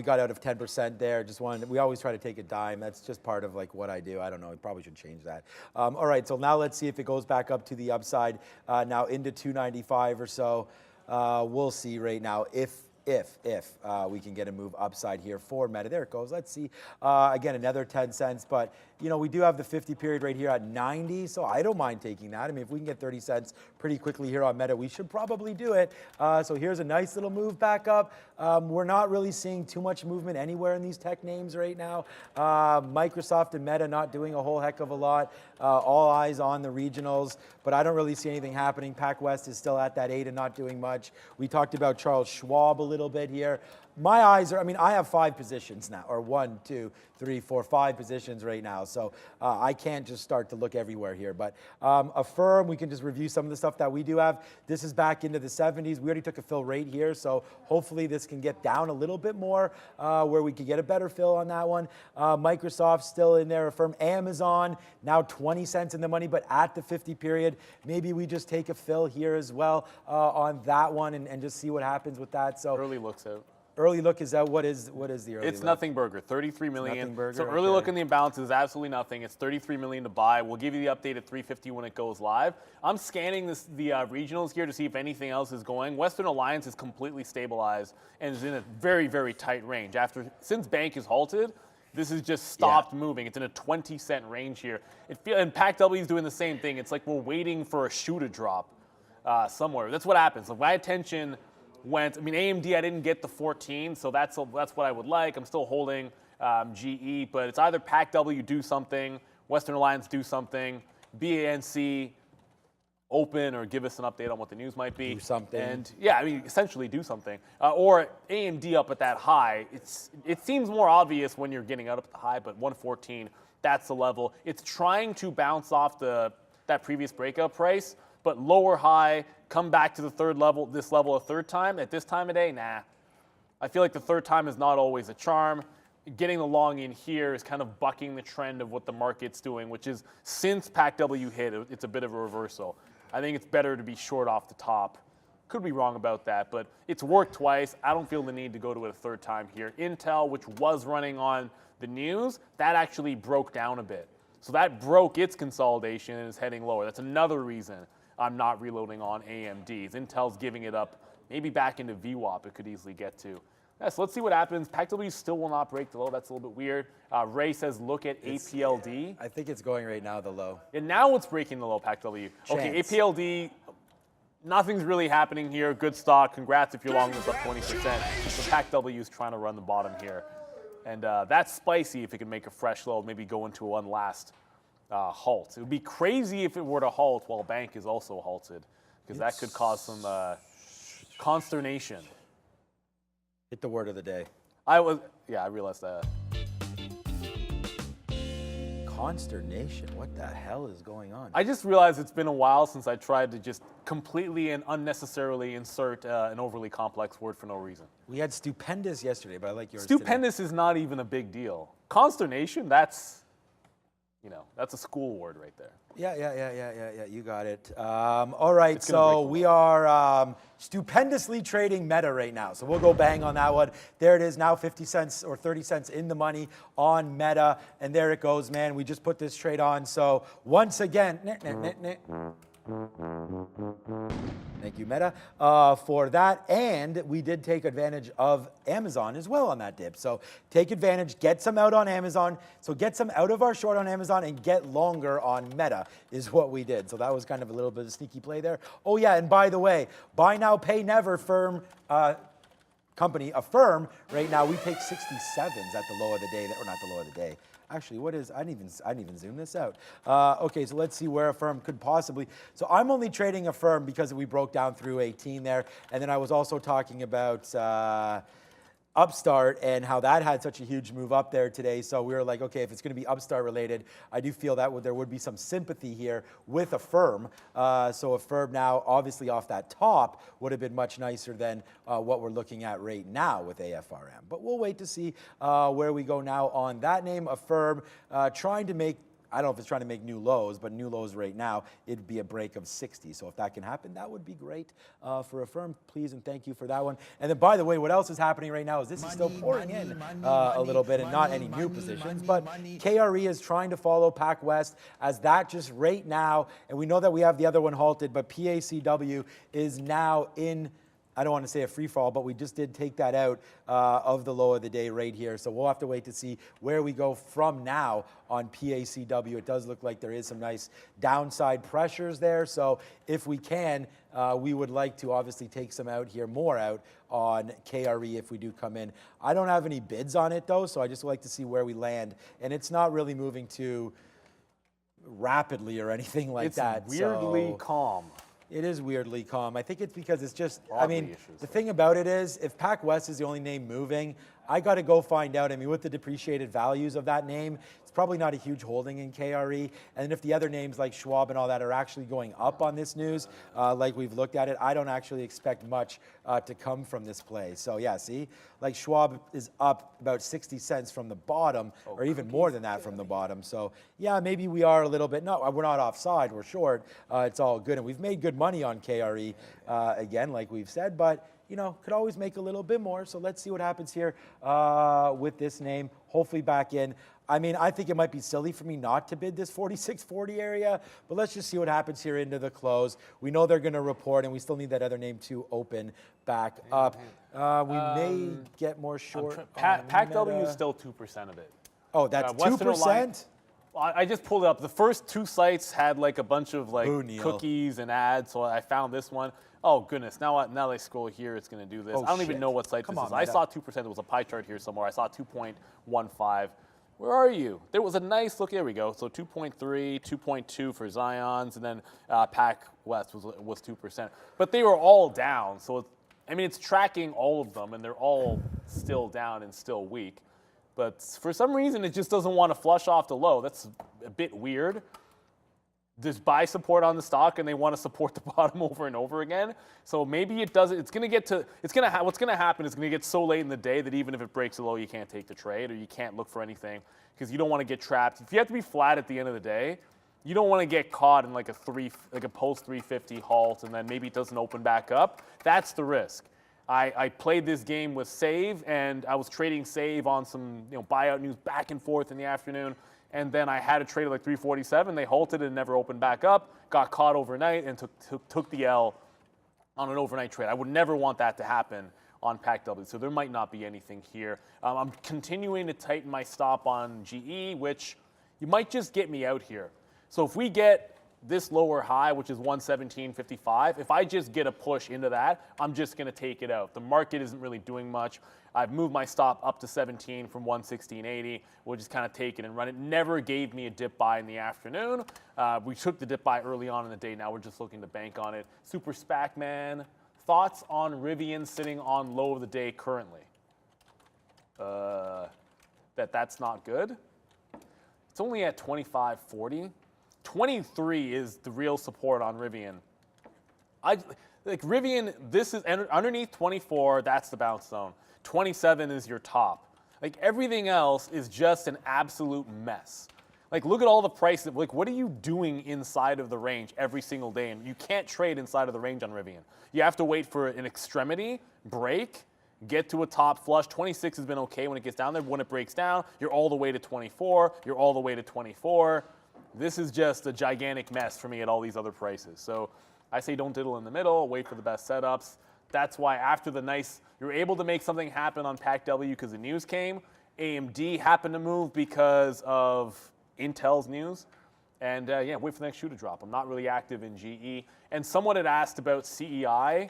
got out of 10% there. Just wanted. We always try to take a dime. That's just part of like what I do. I don't know. I probably should change that. All right. So now let's see if it goes back up to the upside. Now into 295 or so. We'll see right now if we can get a move upside here for Meta. There it goes. Let's see. Again, another 10 cents. But, you know, we do have the 50 period right here at 90. So I don't mind taking that. I mean, if we can get 30 cents pretty quickly here on Meta, we should probably do it. So here's a nice little move back up. We're not really seeing too much movement anywhere in these tech names right now. Microsoft and Meta not doing a whole heck of a lot. All eyes on the regionals. But I don't really see anything happening. Pac West is still at that 8 and not doing much. We talked about Charles Schwab a little bit here. My eyes are, I mean, I have 5 positions now, or 1, 2, 3, 4, 5 positions right now. So I can't just start to look everywhere here. But Affirm, we can just review some of the stuff that we do have. This is back into the 70s. We already took a fill right here. So hopefully this can get down a little bit more where we could get a better fill on that one. Microsoft still in there. Affirm. Amazon, now 20 cents in the money, but at the 50 period. Maybe we just take a fill here as well on that one and just see what happens with that. So Early looks out. Early look is out. What is the early It's look? nothing burger, 33 million. Nothing burger, So early okay. look in the imbalance is absolutely nothing. It's 33 million to buy. We'll give you the update at 3:50 when it goes live. I'm scanning the regionals here to see if anything else is going. Western Alliance is completely stabilized and is in a very, very tight range. Since Bank is halted, this has just stopped moving. It's in a 20-cent range here. And PACW is doing the same thing. It's like we're waiting for a shoe to drop somewhere. That's what happens. Like my attention went, I mean, AMD, I didn't get the 14, so that's what I would like. I'm still holding GE, but it's either PACW do something, Western Alliance do something, BANC open or give us an update on what the news might be. Do something. And yeah, I mean, essentially do something. Or AMD up at that high. It seems more obvious when you're getting out at the high, but 114, that's the level. It's trying to bounce off that previous breakout price, but lower high, come back to the third level, this level a third time. At this time of day, nah. I feel like the third time is not always a charm. Getting the long in here is kind of bucking the trend of what the market's doing, which is since PACW hit, it's a bit of a reversal. I think it's better to be short off the top. Could be wrong about that, but it's worked twice. I don't feel the need to go to it a third time here. Intel, which was running on the news, that actually broke down a bit. So that broke its consolidation and is heading lower. That's another reason I'm not reloading on AMDs. Intel's giving it up, maybe back into VWAP it could easily get to. Yeah, so let's see what happens. PACW still will not break the low. That's a little bit weird. Ray says look at APLD. I think it's going right now, the low. And now it's breaking the low, PACW. Okay, Chance. APLD, nothing's really happening here. Good stock. Congrats if you're long this up 20%. The PACW is trying to run the bottom here. And that's spicy if it can make a fresh low, maybe go into one last halt. It would be crazy if it were to halt while bank is also halted, because that could cause some consternation. Hit the word of the day. I realized that. Consternation. What the hell is going on? I just realized it's been a while since I tried to just completely and unnecessarily insert an overly complex word for no reason. We had stupendous yesterday, but I like yours Stupendous is not even a big deal. Consternation, that's a school word right there. Yeah. You got it. All right, so we are stupendously trading Meta right now. So we'll go bang on that one. There it is now, 50 cents or 30 cents in the money on Meta. And there it goes, man. We just put this trade on. So once again, thank you, Meta, for that. And we did take advantage of Amazon as well on that dip. So take advantage, get some out on Amazon. So get some out of our short on Amazon and get longer on Meta is what we did. So that was kind of a little bit of a sneaky play there. Oh yeah, and by the way, buy now, pay never firm company, Affirm, right now we take 67s at the low of the day, or not the low of the day. Actually, what is, I didn't even zoom this out. Okay, so let's see where Affirm could possibly, so I'm only trading Affirm because we broke down through 18 there. And then I was also talking about Upstart and how that had such a huge move up there today. So we were like, okay, if it's going to be Upstart related, I do feel that there would be some sympathy here with Affirm. So Affirm now, obviously off that top, would have been much nicer than what we're looking at right now with AFRM. But we'll wait to see where we go now on that name. Affirm trying to make, I don't know if it's trying to make new lows, but new lows right now, it'd be a break of 60. So if that can happen, that would be great for Affirm. Please and thank you for that one. And then, by the way, what else is happening right now is this is still pouring in a little bit, and not any new positions, but KRE is trying to follow Pac West as that just right now, and we know that we have the other one halted, but PACW is now in, I don't want to say a free fall, but we just did take that out of the low of the day right here. So we'll have to wait to see where we go from now on PACW. It does look like there is some nice downside pressures there. So if we can, we would like to obviously take some out here, more out on KRE if we do come in. I don't have any bids on it though, so I just like to see where we land. And it's not really moving too rapidly or anything like that. It's weirdly calm. It is weirdly calm. I think it's because it's just, I mean, the thing about it is, if Pac West is the only name moving, I got to go find out. I mean, with the depreciated values of that name, it's probably not a huge holding in KRE. And if the other names like Schwab and all that are actually going up on this news, like we've looked at it, I don't actually expect much to come from this play. So yeah, see, like Schwab is up about 60 cents from the bottom, or even more than that from the bottom. So yeah, maybe we are a little bit, no, we're not offside, we're short. It's all good. And we've made good money on KRE, again, like we've said, but you know, could always make a little bit more. So let's see what happens here with this name. Hopefully back in. I mean, I think it might be silly for me not to bid this 46.40 area, but let's just see what happens here into the close. We know they're going to report, and we still need that other name to open back up. We may get more short. PACW is still 2% of it. Oh, that's 2%? I just pulled it up. The first two sites had like a bunch of like cookies and ads, so I found this one. Oh goodness! Now I scroll here, it's going to do this. I don't even know what site this is. I saw 2%. There was a pie chart here somewhere. I saw 2.15. Where are you? There was a nice look. There we go. So 2.3, 2.2 for Zions, and then Pac West was 2%. But they were all down. So it's tracking all of them, and they're all still down and still weak. But for some reason, it just doesn't want to flush off the low. That's a bit weird. There's buy support on the stock, and they want to support the bottom over and over again. So maybe it doesn't. It's going to get to. What's going to happen is going to get so late in the day that even if it breaks a low, you can't take the trade, or you can't look for anything because you don't want to get trapped. If you have to be flat at the end of the day, you don't want to get caught in like a post 350 halt, and then maybe it doesn't open back up. That's the risk. I played this game with Save, and I was trading Save on some buyout news back and forth in the afternoon. And then I had a trade at like 347. They halted and never opened back up. Got caught overnight and took the L on an overnight trade. I would never want that to happen on PACW. So there might not be anything here. I'm continuing to tighten my stop on GE, which you might just get me out here. So if we get this lower high, which is 117.55, if I just get a push into that, I'm just going to take it out. The market isn't really doing much. I've moved my stop up to 17 from 116.80. We'll just kind of take it and run it. Never gave me a dip buy in the afternoon. We took the dip buy early on in the day. Now we're just looking to bank on it. Super SPAC man, thoughts on Rivian sitting on low of the day currently? That's not good. It's only at 25.40. 23 is the real support on Rivian. Rivian, this is underneath 24, that's the bounce zone. 27 is your top. Like everything else is just an absolute mess. Like look at all the prices. Like what are you doing inside of the range every single day? And you can't trade inside of the range on Rivian. You have to wait for an extremity, break, get to a top flush. 26 has been okay when it gets down there. But when it breaks down, you're all the way to 24. You're all the way to 24. This is just a gigantic mess for me at all these other prices. So I say don't diddle in the middle. Wait for the best setups. That's why after the nice, you're able to make something happen on Pac W because the news came. AMD happened to move because of Intel's news. And yeah, wait for the next shoe to drop. I'm not really active in GE. And someone had asked about CEI.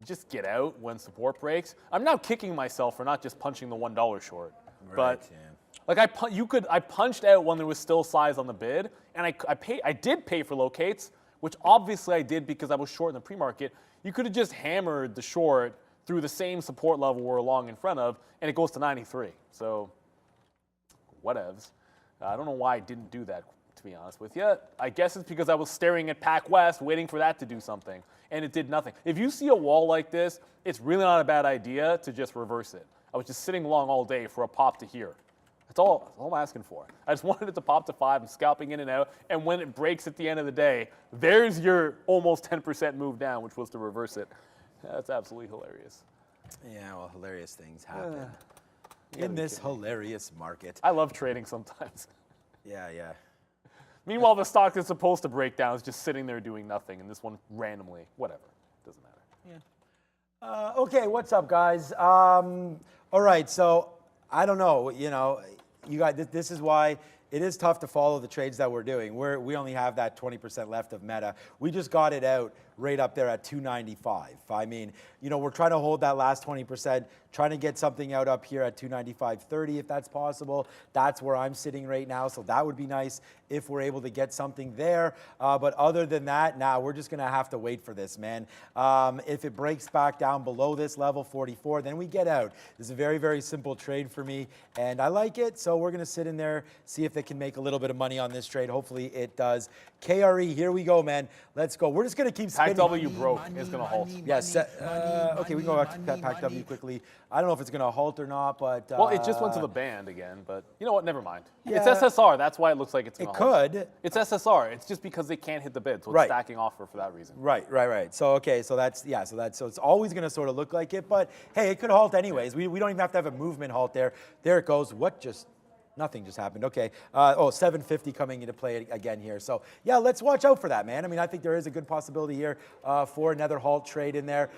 Just get out when support breaks. I'm now kicking myself for not just punching the $1 short. Right, But yeah. like I punched out when there was still size on the bid, and I did pay for locates, which obviously I did because I was short in the pre-market. You could have just hammered the short through the same support level we're long in front of, and it goes to 93. So, whatevs. I don't know why I didn't do that, to be honest with you. I guess it's because I was staring at Pac West, waiting for that to do something, and it did nothing. If you see a wall like this, it's really not a bad idea to just reverse it. I was just sitting long all day for a pop to here. That's all I'm asking for. I just wanted it to pop to 5 and scalping in and out. And when it breaks at the end of the day, there's your almost 10% move down, which was to reverse it. That's absolutely hilarious. Yeah, well, hilarious things happen in this hilarious market. I love trading sometimes. Yeah, yeah. Meanwhile, the stock that's supposed to break down is just sitting there doing nothing, and this one randomly, whatever, doesn't matter. Yeah. Okay, what's up, guys? All right, so I don't know. You know, you guys. This is why it is tough to follow the trades that we're doing. We only have that 20% left of Meta. We just got it out right up there at 295. I mean, you know, we're trying to hold that last 20%, trying to get something out up here at 295.30 if that's possible. That's where I'm sitting right now, so that would be nice if we're able to get something there. But other than that, we're just gonna have to wait for this, man. If it breaks back down below this level 44, then we get out. This is a very, very simple trade for me, and I like it, so we're gonna sit in there, see if it can make a little bit of money on this trade. Hopefully it does. KRE, here we go, man. Let's go. We're just gonna keep spinning. Pac W broke. It's going to halt. Yes. Okay, we can go back to Pac W quickly. I don't know if it's going to halt or not, but Well, it just went to the band again, but you know what? Never mind. Yeah. It's SSR. That's why it looks like it's going it to halt. could. It's SSR. It's just because they can't hit the bid, so it's Right. stacking offer for that reason. Right. So okay, so it's always going to sort of look like it, but hey, it could halt anyways. We don't even have to have a movement halt there. There it goes. Nothing just happened. Okay. 750 coming into play again here. So, yeah, let's watch out for that, man. I mean, I think there is a good possibility here for another halt trade in there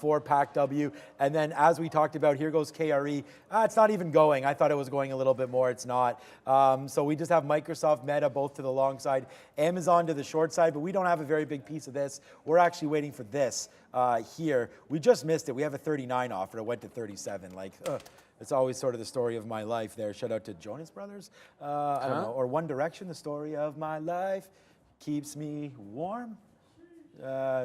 for Pac W. And then, as we talked about, here goes KRE. It's not even going. I thought it was going a little bit more. It's not. So we just have Microsoft, Meta, both to the long side, Amazon to the short side, but we don't have a very big piece of this. We're actually waiting for this here. We just missed it. We have a 39 offer. It went to 37. It's always sort of the story of my life there. Shout out to Jonas Brothers. I don't know. Or One Direction, the story of my life keeps me warm.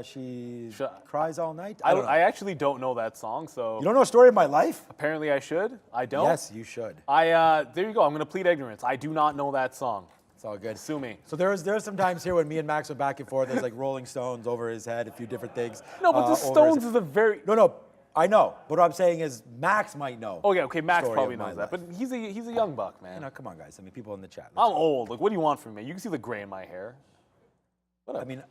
She cries all night. I actually don't know that song, so You don't know a story of my life? apparently I should. I don't. Yes, you should. There you go. I'm going to plead ignorance. I do not know that song. It's all good. Sue me. So there's some times here when me and Max went back and forth. There's like Rolling Stones over his head, a few different things. No, but the over his Stones head. is a very... No, I know. But what I'm saying is Max might know. Okay, Max Story probably of my knows that, life. but he's a young buck, man. You know, come on, guys. I mean, people in the chat. I'm old. Like, what do you want from me? You can see the gray in my hair. I mean,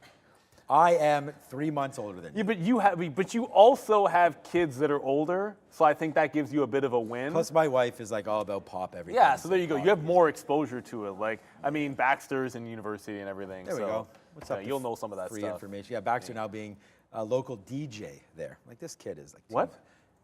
I am 3 months older than you. Yeah, but you also have kids that are older, so I think that gives you a bit of a win. Plus, my wife is like all about pop everything. Yeah, so there you go. pop You have music. more exposure to it. Like, I mean, Baxter's in university and everything. There we so, go. What's up? You'll know some of that free stuff. information. Yeah, Baxter now being a local DJ there. Like this kid is like. What?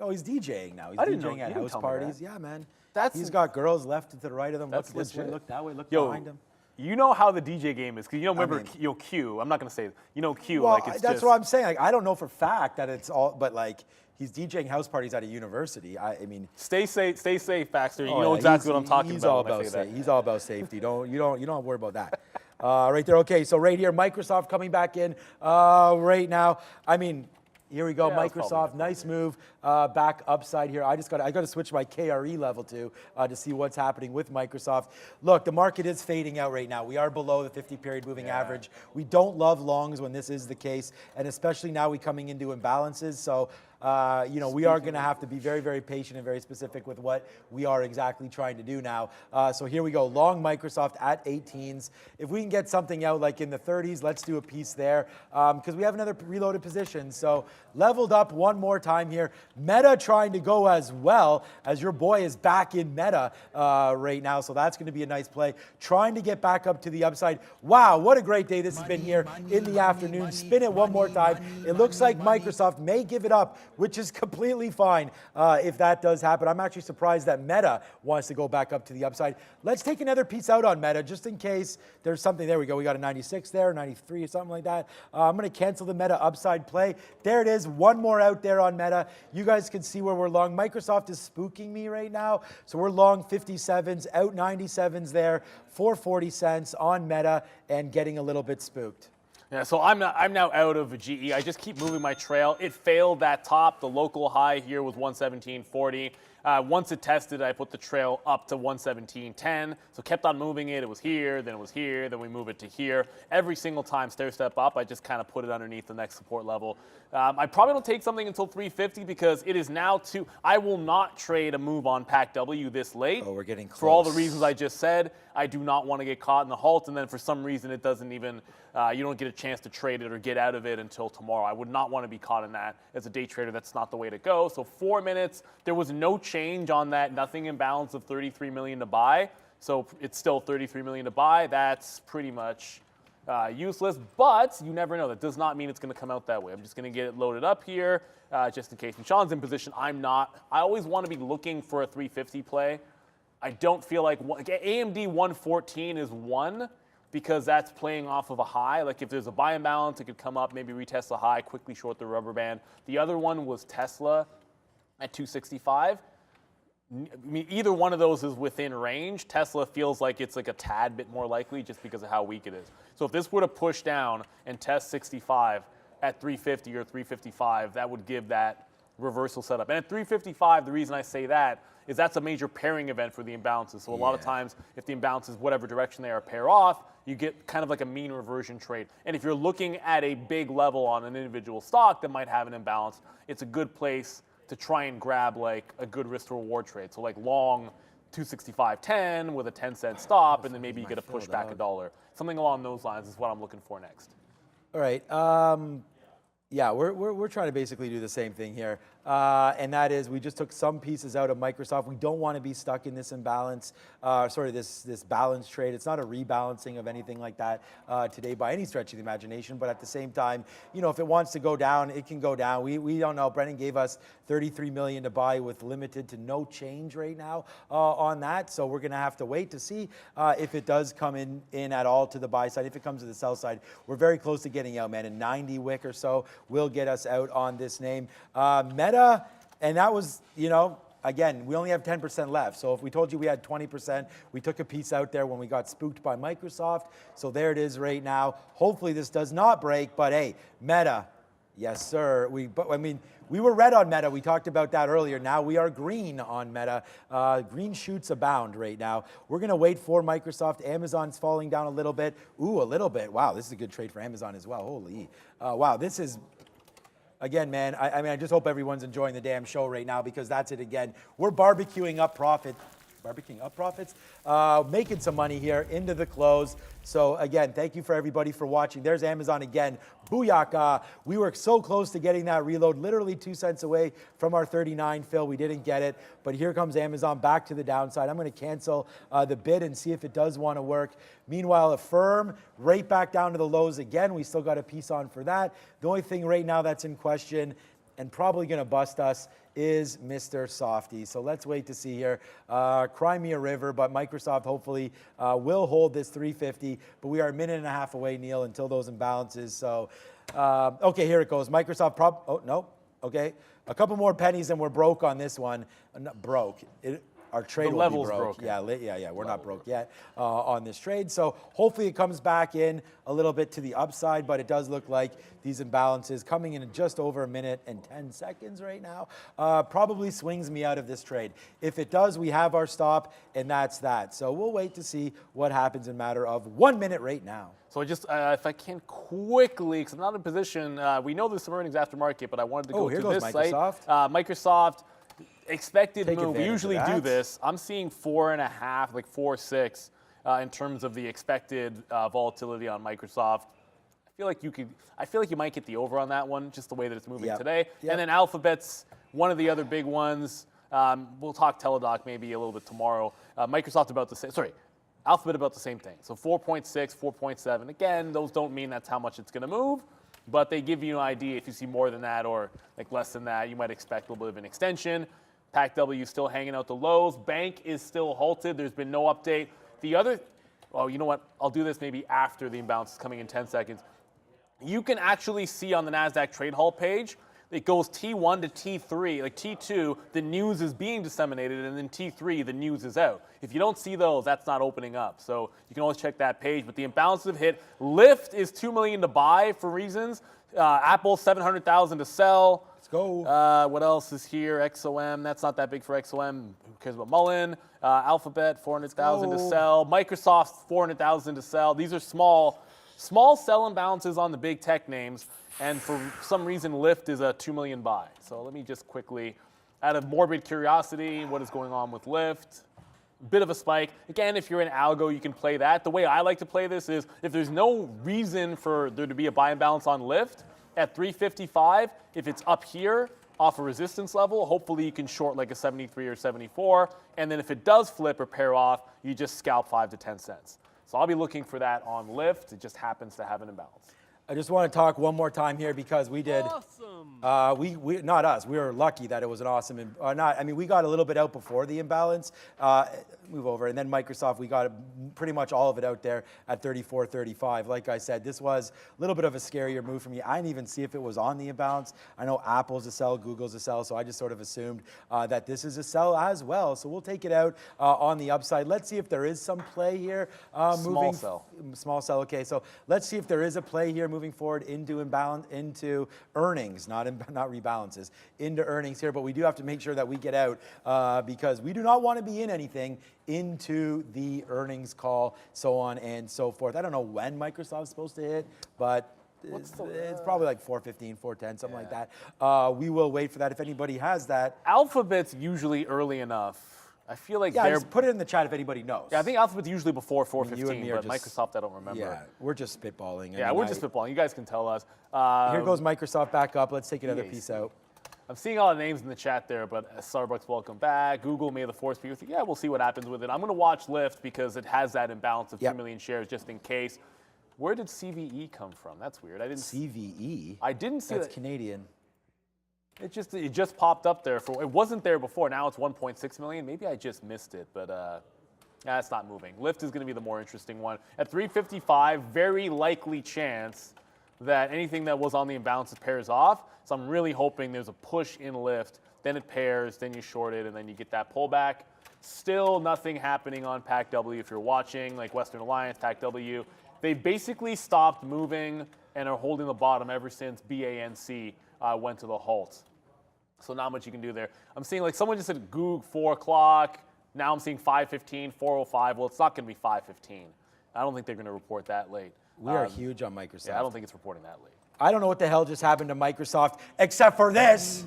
Oh, he's DJing now. He's I didn't know- DJing you at didn't house tell me parties. that. Yeah, man. That's- He's got girls left to the right of them. That's Look this way, legit. look that way, look Yo, behind him. You know how the DJ game is, because remember, Q. I'm not gonna say it. Q. Well, Like it's that's just, what I'm saying. Like, I don't know for fact that it's all, but like he's DJing house parties at a university. I mean, Stay safe, Baxter. You oh, know yeah, exactly what I'm talking he's about. All when I about say that. He's all about safety. You don't have to worry about that. Right there. Okay, so right here, Microsoft coming back in right now. I mean, here we go. Yeah, Microsoft, nice move back upside here. I got to switch my KRE level to see what's happening with Microsoft. Look, the market is fading out right now. We are below the 50-period moving average. We don't love longs when this is the case, and especially now we coming into imbalances. So. We are going to have to be very, very patient and very specific with what we are exactly trying to do now. So here we go, long Microsoft at 18s. If we can get something out like in the 30s, let's do a piece there because we have another reloaded position. So leveled up one more time here. Meta trying to go as well as your boy is back in Meta right now. So that's going to be a nice play. Trying to get back up to the upside. Wow, what a great day this has been here in the afternoon. Spin it one more time. It looks like Microsoft may give it up, which is completely fine if that does happen. I'm actually surprised that Meta wants to go back up to the upside. Let's take another piece out on Meta just in case there's something. There we go. We got a 96 there, 93 or something like that. I'm going to cancel the Meta upside play. There it is. One more out there on Meta. You guys can see where we're long. Microsoft is spooking me right now. So we're long 57s, out 97s there, 440 cents on Meta and getting a little bit spooked. Yeah, so I'm now out of a GE. I just keep moving my trail. It failed that top. The local high here was 117.40. Once it tested, I put the trail up to 117.10. So kept on moving it. It was here, then it was here, then we move it to here. Every single time stair step up, I just kind of put it underneath the next support level. I probably don't take something until 350 because it is now I will not trade a move on Pac W this late. Oh, we're getting close. For all the reasons I just said. I do not want to get caught in the halt, and then for some reason it doesn't even, you don't get a chance to trade it or get out of it until tomorrow. I would not want to be caught in that. As a day trader, that's not the way to go. So 4 minutes, there was no change on that, nothing in balance of 33 million to buy. So it's still 33 million to buy. That's pretty much useless, but you never know. That does not mean it's going to come out that way. I'm just going to get it loaded up here just in case. When Sean's in position, I'm not. I always want to be looking for a 350 play. I don't feel like AMD 114 is one because that's playing off of a high. Like if there's a buy imbalance, it could come up, maybe retest the high, quickly short the rubber band. The other one was Tesla at 265. I mean, either one of those is within range. Tesla feels like it's like a tad bit more likely just because of how weak it is. So if this were to push down and test 65 at 350 or 355, that would give that reversal setup. And at 355, the reason I say that is that's a major pairing event for the imbalances. So a lot of times, if the imbalances, whatever direction they are, pair off, you get kind of like a mean reversion trade. And if you're looking at a big level on an individual stock that might have an imbalance, it's a good place to try and grab like a good risk to reward trade. So like long 265.10 with a 10-cent stop, and then maybe you get a push back $1. Something along those lines is what I'm looking for next. All right. Yeah, we're trying to basically do the same thing here. And that is we just took some pieces out of Microsoft. We don't want to be stuck in this imbalance, this balance trade. It's not a rebalancing of anything like that today by any stretch of the imagination. But at the same time, if it wants to go down, it can go down. We don't know. Brennan gave us 33 million to buy with limited to no change right now on that. So we're going to have to wait to see if it does come in at all to the buy side. If it comes to the sell side, we're very close to getting out, man. A 90 wick or so will get us out on this name. Meta, and that was, again, we only have 10% left. So if we told you we had 20%, we took a piece out there when we got spooked by Microsoft. So there it is right now. Hopefully this does not break, but hey, Meta, yes, sir. We were red on Meta. We talked about that earlier. Now we are green on Meta. Green shoots abound right now. We're going to wait for Microsoft. Amazon's falling down a little bit. Ooh, a little bit. Wow, this is a good trade for Amazon as well. Holy. Wow, this is... Again, man, I just hope everyone's enjoying the damn show right now because that's it again. We're barbecuing up profits, making some money here into the close. So again, thank you for everybody for watching. There's Amazon again. Booyaka. We were so close to getting that reload, literally 2 cents away from our 39 fill. We didn't get it, but here comes Amazon back to the downside. I'm going to cancel the bid and see if it does want to work. Meanwhile, Affirm right back down to the lows again. We still got a piece on for that. The only thing right now that's in question and probably going to bust us is Mr. Softy. So let's wait to see here. Cry me a river, but Microsoft hopefully will hold this 350. But we are a minute and a half away, Neil, until those imbalances. So, okay, here it goes. Microsoft oh, no. Okay. A couple more pennies and we're broke on this one. Not broke. Our trade The will level's be broke. broken. Yeah. We're not broke yet on this trade. So hopefully it comes back in a little bit to the upside, but it does look like these imbalances coming in just over a minute and 10 seconds right now probably swings me out of this trade. If it does, we have our stop, and that's that. So we'll wait to see what happens in a matter of 1 minute right now. So just, if I can quickly, because I'm not in position, we know there's some earnings after market, but I wanted to go here to goes this Microsoft. site. Microsoft, expected Take move. We advantage of usually do that. this. I'm seeing 4.5, like 4.6 in terms of the expected volatility on Microsoft. I feel like you might get the over on that one, just the way that it's moving today. And then Alphabet's one of the other big ones. We'll talk Teladoc maybe a little bit tomorrow. Microsoft about the same. Sorry, Alphabet about the same thing. So 4.6, 4.7. Again, those don't mean that's how much it's going to move, but they give you an idea. If you see more than that or like less than that, you might expect a little bit of an extension. Pac W still hanging out the lows. Bank is still halted. There's been no update. The other, oh, you know what? I'll do this maybe after the imbalance is coming in 10 seconds. You can actually see on the NASDAQ trade hall page, it goes T1 to T3. Like T2, the news is being disseminated, and then T3, the news is out. If you don't see those, that's not opening up. So you can always check that page. But the imbalances have hit. Lyft is $2 million to buy for reasons. Apple, $700,000 to sell. Let's go. What else is here? XOM, that's not that big for XOM. Who cares about Mullen? Alphabet, $400,000 to sell. Microsoft, $400,000 to sell. These are small sell imbalances on the big tech names. And for some reason, Lyft is a $2 million buy. So let me just quickly, out of morbid curiosity, what is going on with Lyft? Bit of a spike. Again, if you're in algo, you can play that. The way I like to play this is if there's no reason for there to be a buy imbalance on Lyft, at 355, if it's up here off a resistance level, hopefully you can short like a 73 or 74. And then if it does flip or pair off, you just scalp 5 to 10 cents. So I'll be looking for that on Lyft. It just happens to have an imbalance. I just want to talk one more time here because we did. Awesome. We not us. We were lucky that it was an awesome. We got a little bit out before the imbalance. Move over, and then Microsoft. We got pretty much all of it out there at 34.35. Like I said, this was a little bit of a scarier move for me. I didn't even see if it was on the imbalance. I know Apple's a sell, Google's a sell, so I just sort of assumed that this is a sell as well. So we'll take it out on the upside. Let's see if there is some play here. Small sell. Small sell. Okay, so let's see if there is a play here moving forward into earnings, not rebalances, into earnings here. But we do have to make sure that we get out because we do not want to be in anything into the earnings call, so on and so forth. I don't know when Microsoft's supposed to hit, but it's probably like 4:15, 4:10, something like that. We will wait for that if anybody has that. Alphabet's usually early enough. I feel like Yeah, they're. just put it in the chat if anybody knows. Yeah, I think Alphabet's usually before you and 4:15, me are but just- Microsoft I don't remember. Yeah, we're just spitballing. Yeah, we're just spitballing. You guys can tell us. Here goes Microsoft back up. Let's take another PAC. piece out. I'm seeing all the names in the chat there, but Starbucks, welcome back. Google, may the force be with you. Yeah, we'll see what happens with it. I'm going to watch Lyft because it has that imbalance of 2 million shares just in case. Where did CVE come from? That's weird. I didn't. CVE. I didn't see That's that. Canadian. It just popped up there for. It wasn't there before. Now it's 1.6 million. Maybe I just missed it, but yeah, it's not moving. Lyft is going to be the more interesting one at 355. Very likely chance that anything that was on the imbalance pairs off. So I'm really hoping there's a push in Lyft, then it pairs, then you short it, and then you get that pullback. Still nothing happening on Pac W. If you're watching, like Western Alliance, Pac W, they basically stopped moving and are holding the bottom ever since BANC went to the halt. So not much you can do there. I'm seeing like someone just said Goog 4 o'clock. Now I'm seeing 5:15, 4:05. Well, it's not going to be 5:15. I don't think they're going to report that late. We are huge on Microsoft. Yeah, I don't think it's reporting that late. I don't know what the hell just happened to Microsoft, except for this.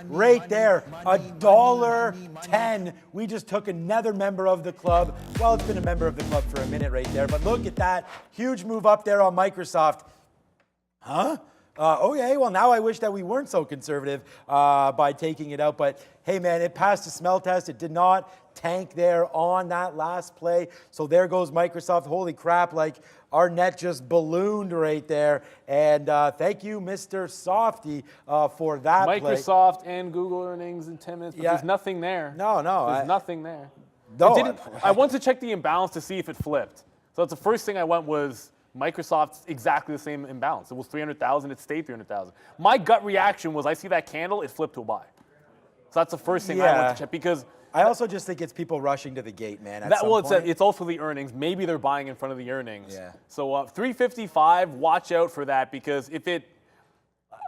Right there, $1.10. We just took another member of the club. Well, it's been a member of the club for a minute right there, but look at that. Huge move up there on Microsoft. Huh? Okay, well, now I wish that we weren't so conservative by taking it out. But hey, man, it passed the smell test. It did not tank there on that last play. So there goes Microsoft. Holy crap, like our net just ballooned right there. And thank you, Mr. Softy, for that play. Microsoft and Google earnings in 10 minutes, but there's nothing there. No. There's nothing there. No, I went to check the imbalance to see if it flipped. So that's the first thing I went was Microsoft's exactly the same imbalance. It was 300,000. It stayed 300,000. My gut reaction was I see that candle, it flipped to a buy. So that's the first thing I went to check because I also just think it's people rushing to the gate, man. It's also the earnings. Maybe they're buying in front of the earnings. Yeah. So 355, watch out for that because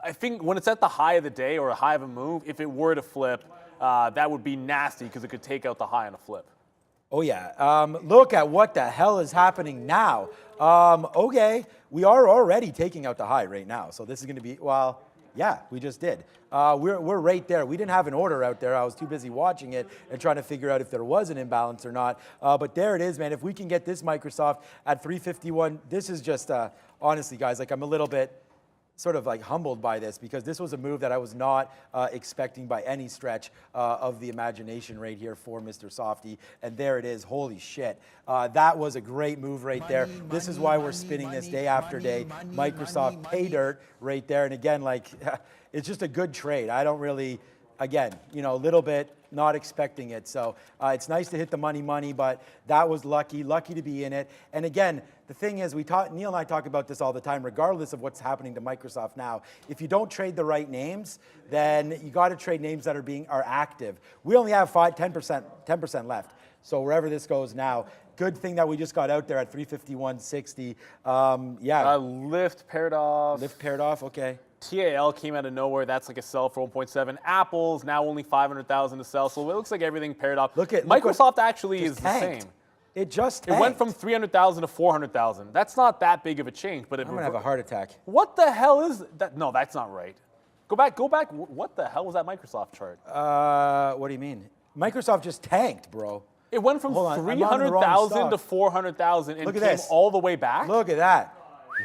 I think when it's at the high of the day or a high of a move, if it were to flip, that would be nasty because it could take out the high on a flip. Oh, yeah. Look at what the hell is happening now. Okay, we are already taking out the high right now. So this is going to be, well, yeah, we just did. We're right there. We didn't have an order out there. I was too busy watching it and trying to figure out if there was an imbalance or not. But there it is, man. If we can get this Microsoft at 351, this is just, honestly, guys, like I'm a little bit sort of like humbled by this because this was a move that I was not expecting by any stretch of the imagination right here for Mr. Softy. And there it is. Holy shit. That was a great move right there. This is why we're spinning this day after day. Microsoft pay dirt right there. And again, like it's just a good trade. I don't really, again, a little bit not expecting it. So it's nice to hit the money, but that was lucky to be in it. And again, the thing is, Neil and I talk about this all the time, regardless of what's happening to Microsoft now. If you don't trade the right names, then you got to trade names that are active. We only have 10% left. So wherever this goes now, good thing that we just got out there at 351.60. Yeah. Lift paired off. Lift paired off, okay. TAL came out of nowhere. That's like a sell for 1.7. Apple's now only 500,000 to sell. So it looks like everything paired off. Microsoft actually is the same. It just tanked. It went from 300,000 to 400,000. That's not that big of a change, but I'm gonna have a heart attack. What the hell is that? No, that's not right. Go back. What the hell was that Microsoft chart? What do you mean? Microsoft just tanked, bro. It went from 300,000 to 400,000 and came all the way back? Look at that.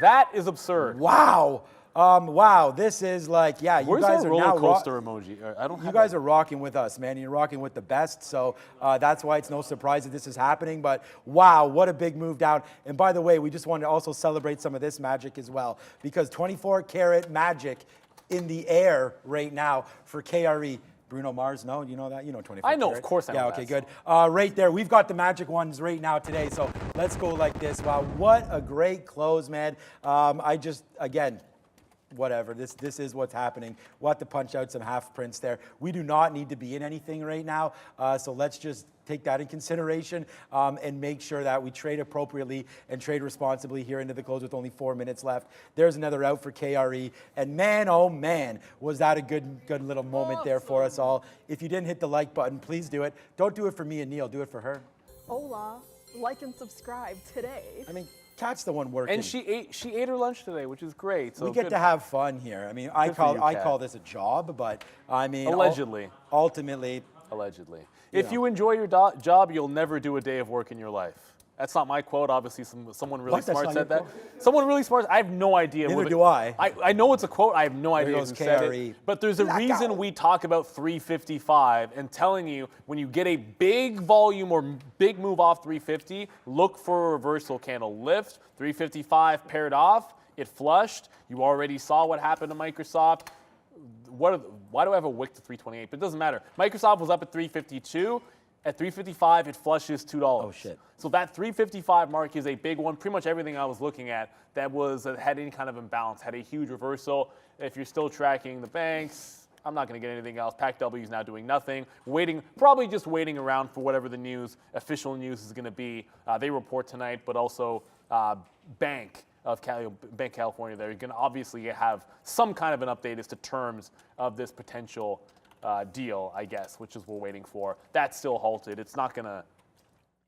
That is absurd. Wow. Wow, this is like, yeah, you guys are now roller coaster emoji? You guys are rocking with us, man. You're rocking with the best, so that's why it's no surprise that this is happening. But wow, what a big move down. And by the way, we just wanted to also celebrate some of this magic as well, because 24-karat magic in the air right now for KRE. Bruno Mars, no, you know that? You know 24 I know, karat. of course I know. Yeah, okay, good. Right there, we've got the magic ones right now today, so let's go like this. Wow, what a great close, man. Again, whatever, this is what's happening. We'll have to punch out some half prints there. We do not need to be in anything right now, so let's just take that in consideration and make sure that we trade appropriately and trade responsibly here into the close with only 4 minutes left. There's another out for KRE, and man, oh man, was that a good little moment there for us all. If you didn't hit the like button, please do it. Don't do it for me and Neil, do it for her. Hola, like and subscribe today. I mean, Kat's the one working. And she ate her lunch today, which is great. So we get to have fun here. I mean, I call this a job, but I mean, allegedly. Ultimately. Allegedly. If you enjoy your job, you'll never do a day of work in your life. That's not my quote. Obviously, someone really smart said that. Someone really smart. I have no idea. Neither do I. I know it's a quote. I have no idea who said it. But there's a reason we talk about 355 and telling you when you get a big volume or big move off 350, look for a reversal candle. Lift, 355 paired off. It flushed. You already saw what happened to Microsoft. Why do I have a wick to 328? But it doesn't matter. Microsoft was up at 352. At 355, it flushes $2. Oh, shit. So that 355 mark is a big one. Pretty much everything I was looking at that had any kind of imbalance had a huge reversal. If you're still tracking the banks, I'm not going to get anything else. Pac W is now doing nothing. Probably just waiting around for whatever the official news is going to be. They report tonight, but also Bank California, they're going to obviously have some kind of an update as to terms of this potential deal, I guess, which is what we're waiting for. That's still halted. It's not going to,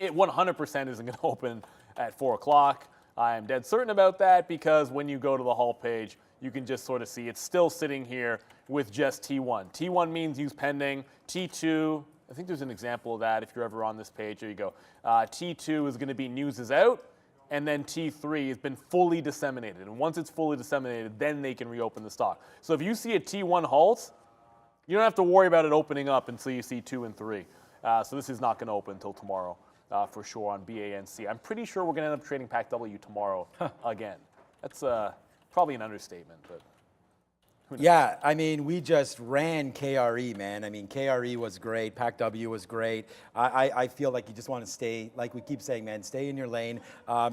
it 100% isn't going to open at 4 o'clock. I am dead certain about that because when you go to the halt page, you can just sort of see it's still sitting here with just T1. T1 means use pending. T2, I think there's an example of that if you're ever on this page. There you go. T2 is going to be news is out. and then T3 has been fully disseminated. And once it's fully disseminated, then they can reopen the stock. So if you see a T1 halt, you don't have to worry about it opening up until you see 2 and 3. So this is not going to open until tomorrow for sure on BANC. I'm pretty sure we're going to end up trading Pac W tomorrow again. That's probably an understatement, but. Yeah, I mean, we just ran KRE, man. I mean, KRE was great. Pac W was great. I feel like you just want to stay, like we keep saying, man, stay in your lane.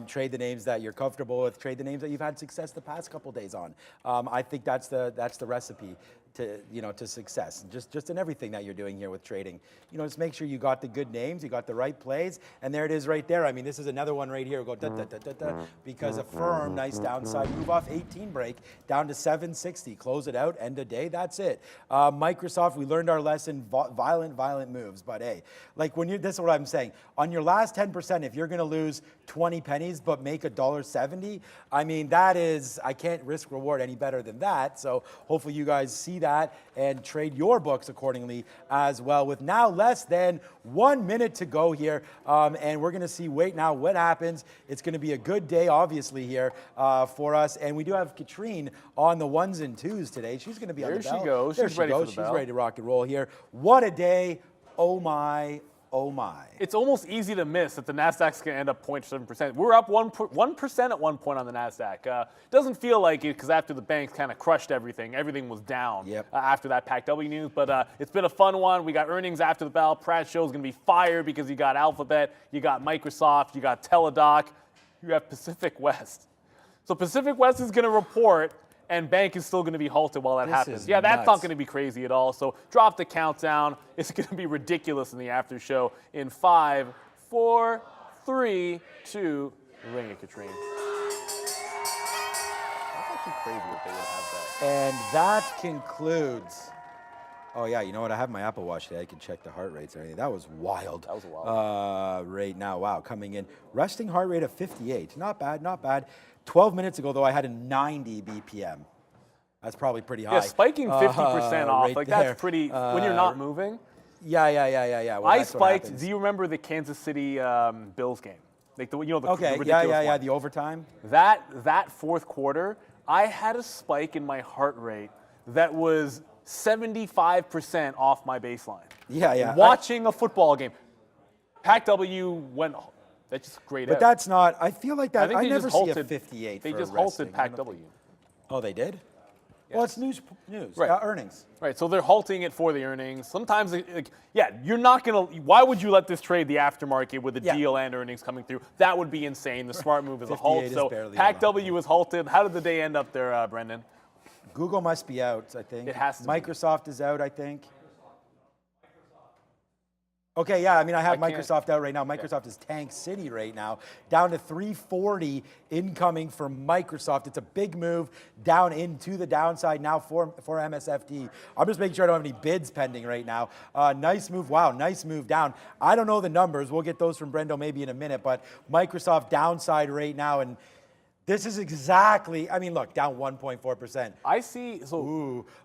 Trade the names that you're comfortable with. Trade the names that you've had success the past couple days on. I think that's the recipe to success. Just in everything that you're doing here with trading. Just make sure you got the good names, you got the right plays, and there it is right there. I mean, this is another one right here. Go da da da da da, because Affirm, nice downside move off 18 break down to 760. Close it out, end of day. That's it. Microsoft, we learned our lesson. Violent moves, but hey, like this is what I'm saying. On your last 10%, if you're going to lose 20 pennies but make $1.70, I mean, that is, I can't risk reward any better than that. So hopefully you guys see that and trade your books accordingly as well. With now less than 1 minute to go here, and we're going to see now what happens. It's going to be a good day, obviously, here for us. And we do have Katrine on the 1s and 2s today. She's going to be on the bell. There she goes. There She's ready for the She's bell. ready to rock and roll here. What a day. Oh my. Oh my. It's almost easy to miss that the NASDAQ's going to end up 0.7%. We're up 1% at one point on the NASDAQ. Doesn't feel like it because after the banks kind of crushed everything was down after that Pac W news. But it's been a fun one. We got earnings after the bell. Pratt show's going to be fired because you got Alphabet, you got Microsoft, you got Teladoc, you have Pacific West. So Pacific West is going to report, and bank is still going to be halted while that happens. Yeah, that's not going to be crazy at all. So drop the countdown. It's going to be ridiculous in the after show in 5, 4, 3, 2, ring it, Katrine. That's actually crazy that they would have that. And that concludes. Oh yeah, you know what? I have my Apple Watch today. I can check the heart rates and everything. That was wild. That was a wild rate now. Wow, coming in. Resting heart rate of 58. Not bad, not bad. 12 minutes ago, though, I had a 90 BPM. That's probably pretty high. Yeah, spiking 50% off. Right like there. that's pretty. When you're not moving. Yeah. Well, I spiked. Do you remember the Kansas City Bills game? Like the ridiculous one. The overtime. That fourth quarter, I had a spike in my heart rate that was 75% off my baseline. Yeah. Watching a football game. Pac W went. That's just great. But that's not. I feel like that. I never see a 58. They for just a halted resting. Pac W. Oh, they did. Yes. Well, it's news. Right. Earnings. Right, so they're halting it for the earnings. Sometimes, you're not going to. Why would you let this trade the aftermarket with the deal and earnings coming through? That would be insane. The smart move is a halt. So Pac W is halted. How did the day end up there, Brendan? Google must be out, I think. It has to. Microsoft is out, I think. Okay, yeah, I mean, I have Microsoft out right now. Microsoft is Tank City right now, down to 340 incoming from Microsoft. It's a big move down into the downside now for MSFT. I'm just making sure I don't have any bids pending right now. Nice move. Wow, nice move down. I don't know the numbers. We'll get those from Brendo maybe in a minute, but Microsoft downside right now, and this is exactly, I mean, look, down 1.4%. I see,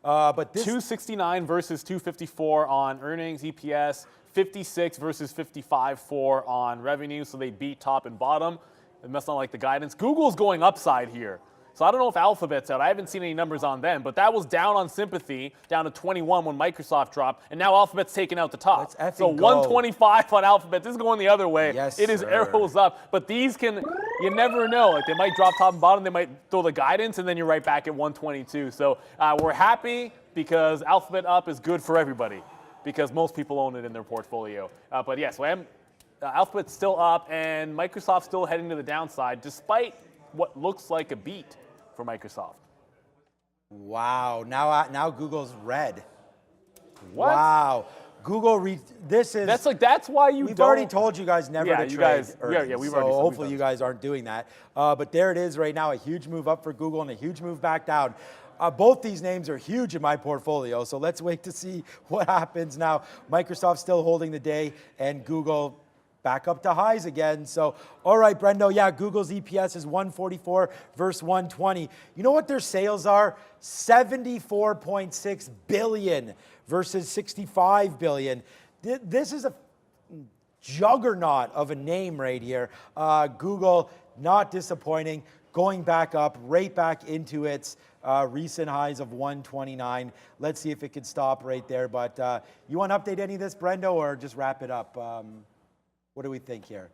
but this 269 versus 254 on earnings, EPS, 56 versus 55.4 on revenue, so they beat top and bottom. It must not like the guidance. Google's going upside here. So I don't know if Alphabet's out. I haven't seen any numbers on them, but that was down on sympathy, down to 21 when Microsoft dropped, and now Alphabet's taking out the top. So 125 on Alphabet. This is going the other way. Yes, it is sir. arrows up, but these you never know. Like they might drop top and bottom, they might throw the guidance, and then you're right back at 122. So we're happy because Alphabet up is good for everybody, because most people own it in their portfolio. But yes, Alphabet's still up, and Microsoft's still heading to the downside, despite what looks like a beat for Microsoft. Wow, now Google's red. What? Wow. Google, that's why we've already told you guys never to trade earnings. we've so already hopefully you guys aren't doing that. But there it is right now, a huge move up for Google and a huge move back down. Both these names are huge in my portfolio, so let's wait to see what happens now. Microsoft still holding the day, and Google back up to highs again. So, all right, Brendo, Google's EPS is 144 versus 120. You know what their sales are? 74.6 billion versus 65 billion. This is juggernaut of a name right here. Google, not disappointing, going back up, right back into its recent highs of 129. Let's see if it can stop right there. But you want to update any of this, Brendo, or just wrap it up? What do we think here?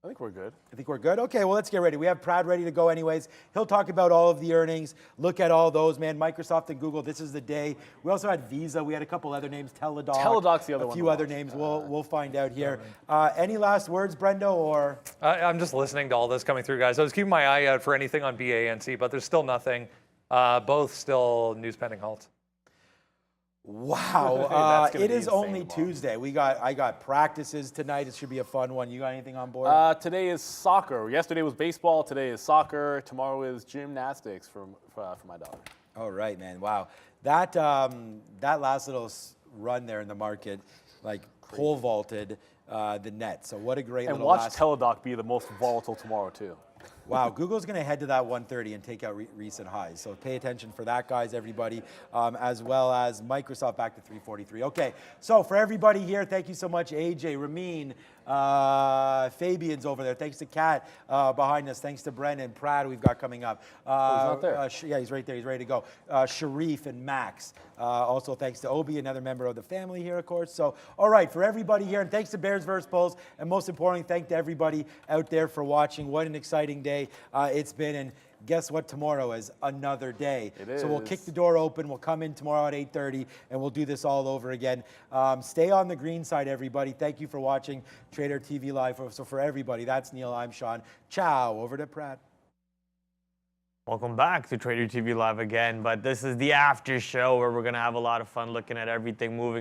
I think we're good. I think we're good. Okay, well, let's get ready. We have Prad ready to go anyways. He'll talk about all of the earnings, look at all those, man. Microsoft and Google, this is the day. We also had Visa. We had a couple other names, Teladoc. Teladoc's the other a one. few other names. We'll find out here. Any last words, Brendo, or? I'm just listening to all this coming through, guys. I was keeping my eye out for anything on BANC, but there's still nothing. Both still news pending halts. Wow, That's it is only tomorrow. Tuesday. I got practices tonight. It should be a fun one. You got anything on board? Today is soccer. Yesterday was baseball. Today is soccer. Tomorrow is gymnastics for my daughter. All right, man. Wow, that last little run there in the market, like pole vaulted the net. So what a great And little watch last. Teladoc be the most volatile tomorrow too. Wow, Google's going to head to that 130 and take out recent highs. So pay attention for that, guys, everybody, as well as Microsoft back to 343. Okay, so for everybody here, thank you so much, AJ, Ramin, Fabian's over there. Thanks to Kat behind us. Thanks to Brendan, Prad we've got coming up. He's not there. Yeah, he's right there. He's ready to go. Sharif and Max. Also thanks to Obi, another member of the family here, of course. So, all right, for everybody here, and thanks to Bears vs. Bulls, and most importantly, thank to everybody out there for watching. What an exciting day it's been, and guess what? Tomorrow is another day. So we'll kick the door open. We'll come in tomorrow at 8:30, and we'll do this all over again. Stay on the green side, everybody. Thank you for watching Trader TV Live. So for everybody, that's Neil. I'm Sean. Ciao. Over to Pratt. Welcome back to Trader TV Live again, but this is the after show where we're going to have a lot of fun looking at everything moving